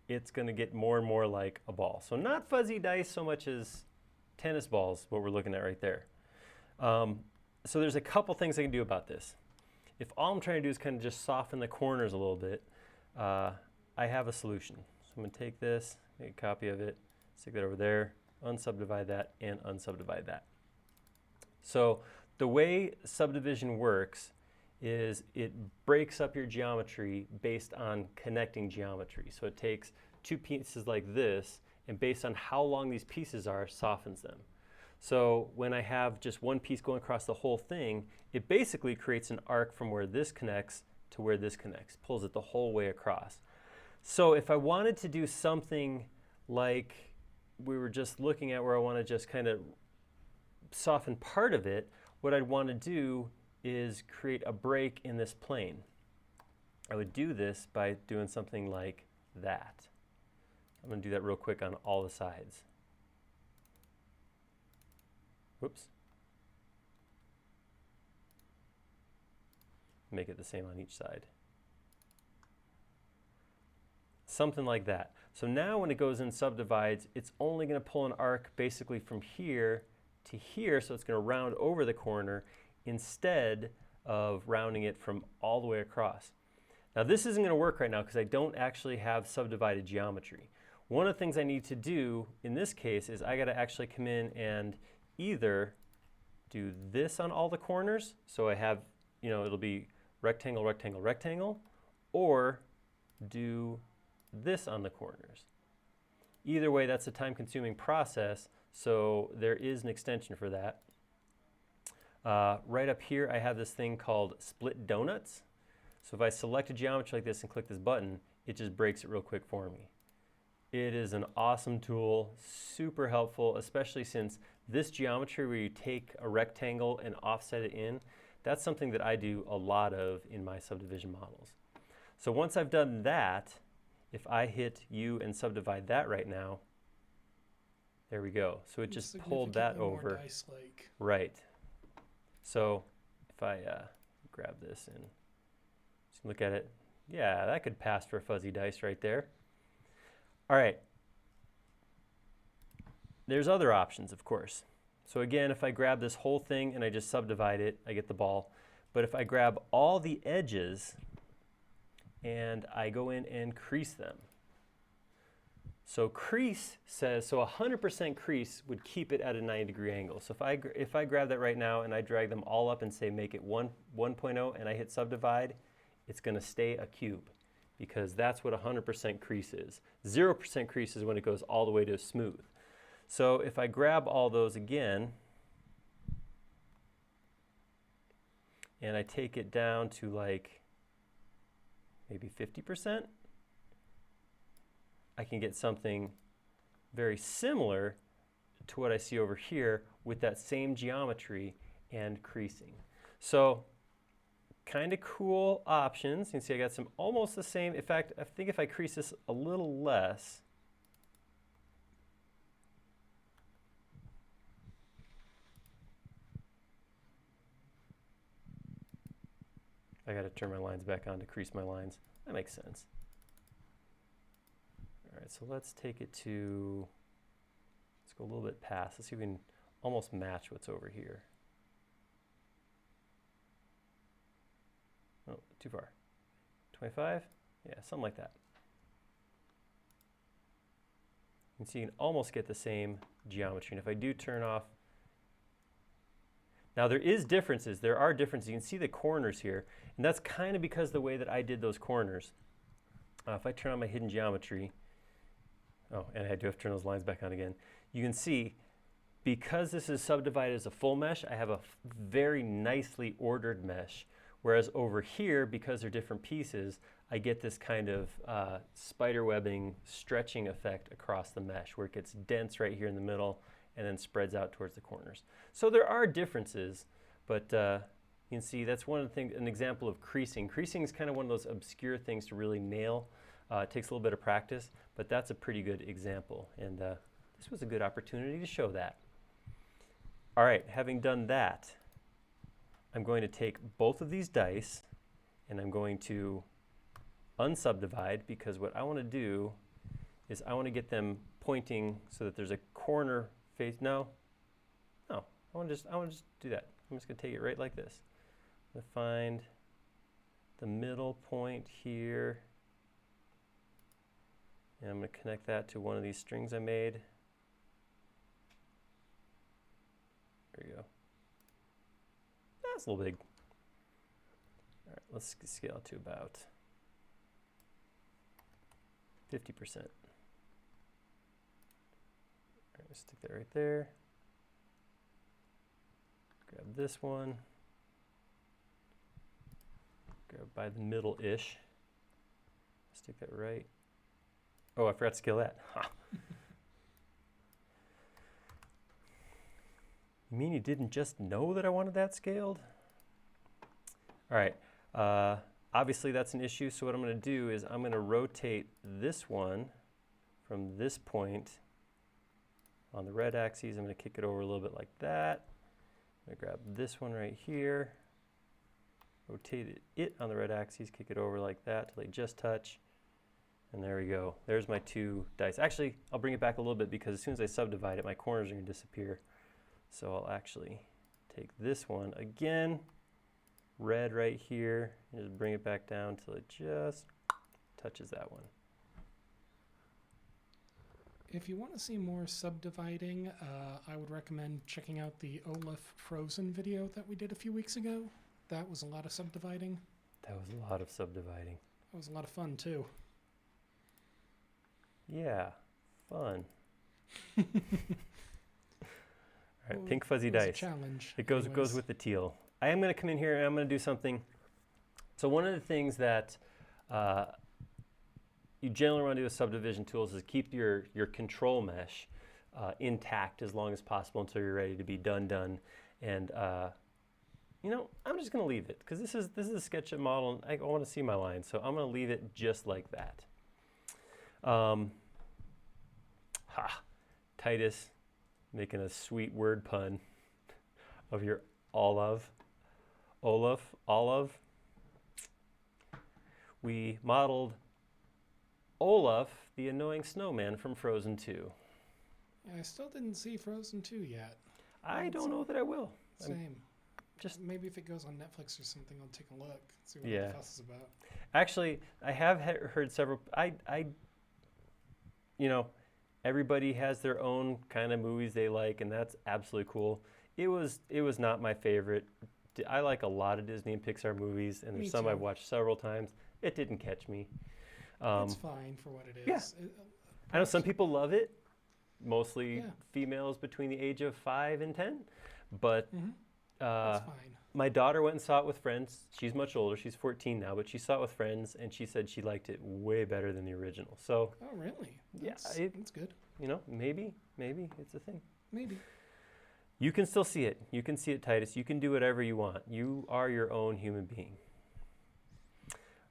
it's going to get more and more like a ball. So not fuzzy dice so much as tennis balls, what we're looking at right there. So there's a couple things I can do about this. If all I'm trying to do is kind of just soften the corners a little bit, I have a solution. So I'm going to take this, make a copy of it, stick that over there, unsubdivide that, and unsubdivide that. So the way subdivision works is it breaks up your geometry based on connecting geometry. So it takes two pieces like this, and based on how long these pieces are, softens them. So when I have just one piece going across the whole thing, it basically creates an arc from where this connects to where this connects, pulls it the whole way across. So if I wanted to do something like we were just looking at, where I want to just kind of soften part of it, what I'd want to do is create a break in this plane. I would do this by doing something like that. I'm going to do that real quick on all the sides. Whoops. Make it the same on each side. Something like that. So now when it goes in subdivides, it's only going to pull an arc basically from here to here, so it's going to round over the corner instead of rounding it from all the way across. Now this isn't going to work right now because I don't actually have subdivided geometry. One of the things I need to do in this case is I got to actually come in and either do this on all the corners, so I have, you know, it'll be rectangle, rectangle, rectangle, or do this on the corners. Either way, that's a time-consuming process, so there is an extension for that. Right up here, I have this thing called split donuts. So if I select a geometry like this and click this button, it just breaks it real quick for me. It is an awesome tool, super helpful, especially since this geometry where you take a rectangle and offset it in, that's something that I do a lot of in my subdivision models. So once I've done that, if I hit U and subdivide that right now, there we go. So it just pulled that over. Dice-like. Right. So if I grab this and just look at it, yeah, that could pass for a fuzzy dice right there. All right. There's other options, of course. So again, if I grab this whole thing and I just subdivide it, I get the ball. But if I grab all the edges and I go in and crease them. So crease says, so 100% crease would keep it at a 90-degree angle. So if I grab that right now and I drag them all up and say make it 1.0 and I hit subdivide, it's going to stay a cube because that's what 100% crease is. 0% crease is when it goes all the way to smooth. So if I grab all those again and I take it down to like maybe 50%, I can get something very similar to what I see over here with that same geometry and creasing. So kind of cool options. You can see I got some almost the same. In fact, I think if I crease this a little less, I got to turn my lines back on to crease my lines. That makes sense. All right, so let's take it to, let's go a little bit past. Let's see if we can almost match what's over here. Oh, too far. 25? Yeah, something like that. You can see you can almost get the same geometry. And if I do turn off, now there is differences. There are differences. You can see the corners here. And that's kind of because the way that I did those corners. If I turn on my hidden geometry, oh, and I do have to turn those lines back on again. You can see, because this is subdivided as a full mesh, I have a very nicely ordered mesh. Whereas over here, because they're different pieces, I get this kind of spider webbing stretching effect across the mesh where it gets dense right here in the middle and then spreads out towards the corners. So there are differences, but you can see that's one of the things, an example of creasing. Creasing is kind of one of those obscure things to really nail. It takes a little bit of practice, but that's a pretty good example. And this was a good opportunity to show that. All right, having done that, I'm going to take both of these dice and I'm going to unsubdivide, because what I want to do is I want to get them pointing so that there's a corner face. No, I want to just do that. I'm just going to take it right like this. I'm going to find the middle point here, and I'm going to connect that to one of these strings I made. There you go. That's a little big. All right, let's scale to about 50%. All right, let's stick that right there. Grab this one. Grab by the middle-ish. Stick that right. Oh, I forgot to scale that. Ha. You mean you didn't just know that I wanted that scaled? All right. Obviously, that's an issue. So what I'm going to do is I'm going to rotate this one from this point on the red axis. I'm going to kick it over a little bit like that. I'm going to grab this one right here, rotate it on the red axis, kick it over like that till they just touch. And there we go. There's my two dice. Actually, I'll bring it back a little bit because as soon as I subdivide it, my corners are going to disappear. So I'll actually take this one again, red right here, and just bring it back down till it just touches that one. If you want to see more subdividing, I would recommend checking out the Olaf Frozen video that we did a few weeks ago. That was a lot of subdividing. That was a lot of subdividing. That was a lot of fun, too. Yeah, fun. All right, well, pink fuzzy dice. Challenge. It goes with the teal. I am going to come in here and I'm going to do something. So one of the things that you generally want to do with subdivision tools is keep your control mesh intact as long as possible until you're ready to be done. And you know, I'm just going to leave it because this is a SketchUp model and I want to see my lines, so I'm going to leave it just like that. Titus making a sweet word pun of your Olaf. We modeled Olaf, the annoying snowman from Frozen 2. Yeah, I still didn't see Frozen 2 yet. I don't know that I will. Same. Just maybe if it goes on Netflix or something, I'll take a look, see what the fuss is about. Actually, I have heard several. You know, everybody has their own kind of movies they like, and that's absolutely cool. It was not my favorite. I like a lot of Disney and Pixar movies, and there's some I've watched several times. It didn't catch me. It's fine for what it is. Yeah. I know some people love it, mostly females between the age of 5 and 10. But that's fine. My daughter went and saw it with friends. She's much older. She's 14 now, but she saw it with friends, and she said she liked it way better than the original. So. Oh, really? That's good. You know, maybe it's a thing. Maybe. You can still see it. You can see it, Titus. You can do whatever you want. You are your own human being.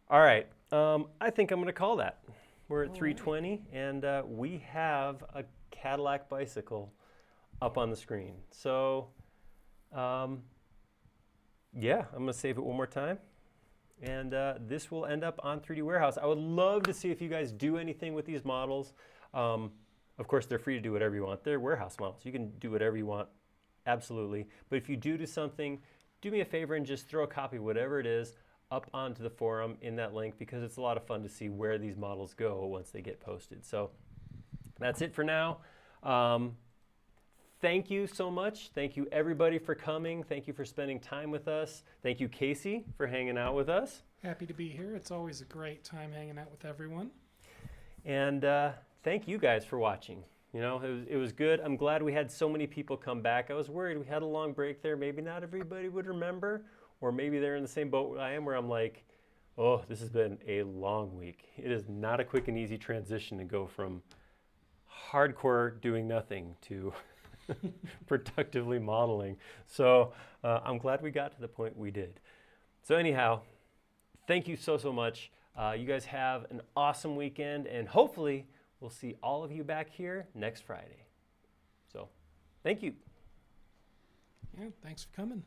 All right. I think I'm going to call that. We're at 3:20, and we have a Cadillac bicycle up on the screen. So, yeah, I'm going to save it one more time. And this will end up on 3D Warehouse. I would love to see if you guys do anything with these models. Of course, they're free to do whatever you want. They're warehouse models. You can do whatever you want, absolutely. But if you do something, do me a favor and just throw a copy of whatever it is up onto the forum in that link, because it's a lot of fun to see where these models go once they get posted. So that's it for now. Thank you so much. Thank you, everybody, for coming. Thank you for spending time with us. Thank you, Casey, for hanging out with us. Happy to be here. It's always a great time hanging out with everyone. And thank you guys for watching. You know, it was good. I'm glad we had so many people come back. I was worried we had a long break there. Maybe not everybody would remember, or maybe they're in the same boat I am, where I'm like, oh, this has been a long week. It is not a quick and easy transition to go from hardcore doing nothing to productively modeling. So I'm glad we got to the point we did. So anyhow, thank you so much. You guys have an awesome weekend, and hopefully we'll see all of you back here next Friday. So thank you. Yeah, thanks for coming.